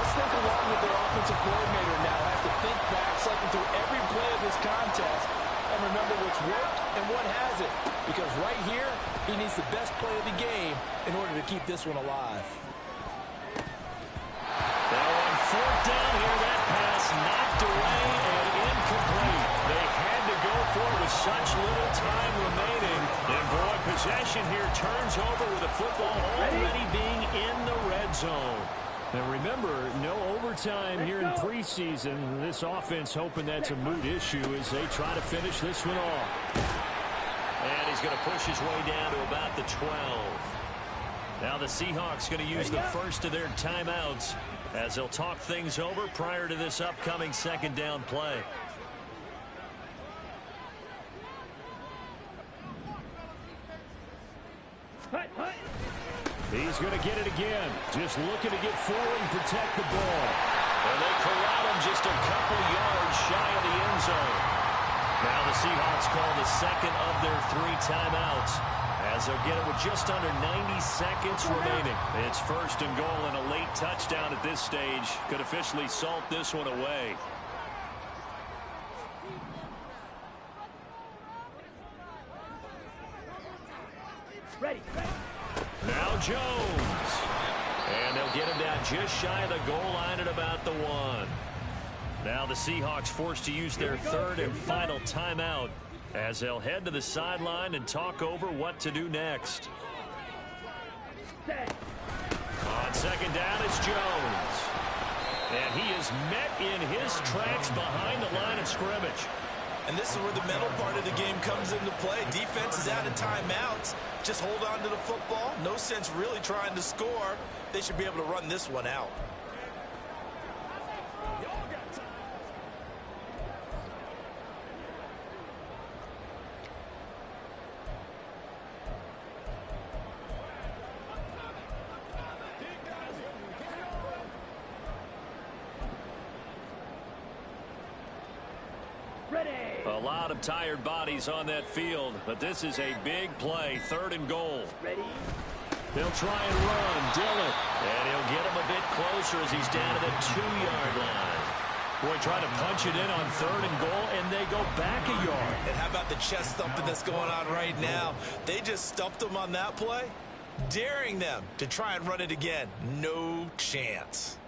let's think along with their offensive coordinator now. Have to think back, cycle through every play of this contest, and remember what's worked and what hasn't. Because right here, he needs the best play of the game in order to keep this one alive. Now on fourth down here, that pass knocked away and incomplete. They had to go for it with such little time remaining. And boy, possession here turns over with the football already being in the red zone. And remember, no overtime here in preseason. This offense hoping that's a moot issue as they try to finish this one off. And he's going to push his way down to about the 12. Now the Seahawks going to use the first of their timeouts as they'll talk things over prior to this upcoming second down play. He's going to get it again. Just looking to get forward and protect the ball. And they corral him just a couple yards shy of the end zone. Now the Seahawks call the second of their 3 timeouts as they'll get it with just under 90 seconds remaining. It's first and goal, and a late touchdown at this stage could officially salt this one away. Ready. Now Jones. And they'll get him down just shy of the goal line at about the 1. Now the Seahawks forced to use their third and final timeout as they'll head to the sideline and talk over what to do next. On second down, it's Jones. And he is met in his tracks behind the line of scrimmage. And this is where the mental part of the game comes into play. Defense is out of timeouts. Just hold on to the football. No sense really trying to score. They should be able to run this one out. A lot of tired bodies on that field, but this is a big play, third and goal. Ready. They'll try and run. Dillon. And he'll get him a bit closer as he's down to the 2-yard line. Boy, trying to punch it in on third and goal, and they go back a yard. And how about the chest thumping that's going on right now? They just stumped them on that play, daring them to try and run it again. No chance.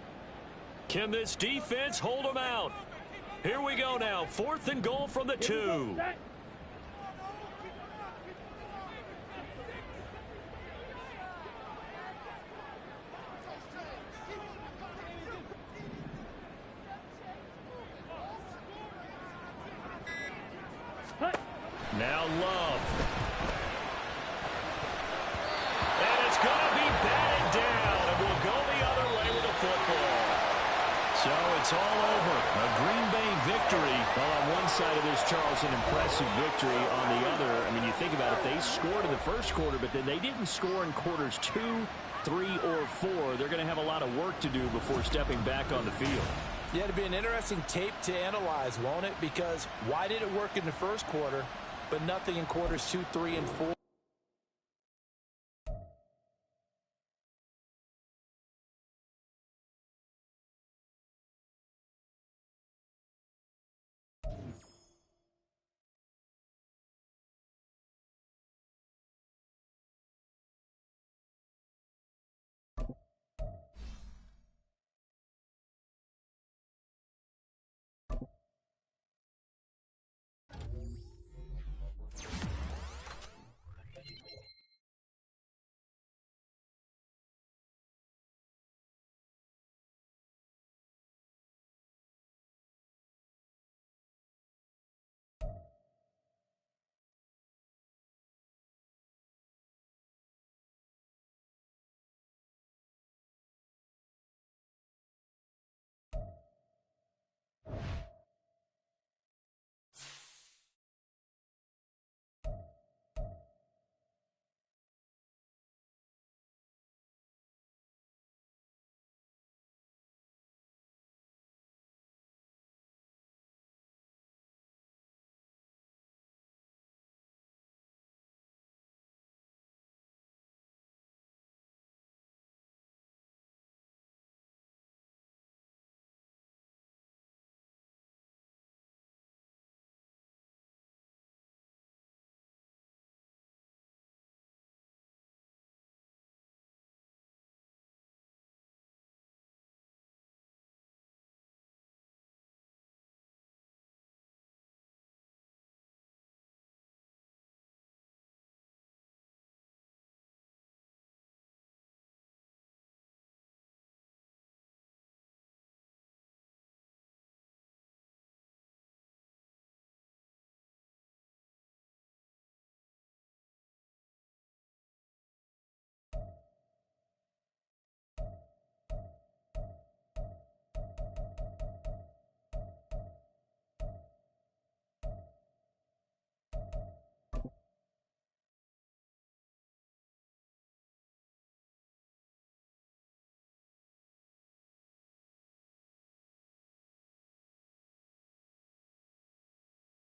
Can this defense hold them out? Here we go now. Fourth and goal from the 2. Now Love. And it's going to be batted down, and we'll go the other way with the football. So it's all over. A Green Bay victory. Well, on one side of this, Charles, an impressive victory. On the other, I mean, you think about it, they scored in the first quarter, but then they didn't score in quarters 2, 3, or 4. They're going to have a lot of work to do before stepping back on the field. Yeah, it'll be an interesting tape to analyze, won't it? Because why did it work in the first quarter, but nothing in quarters 2, 3, and 4?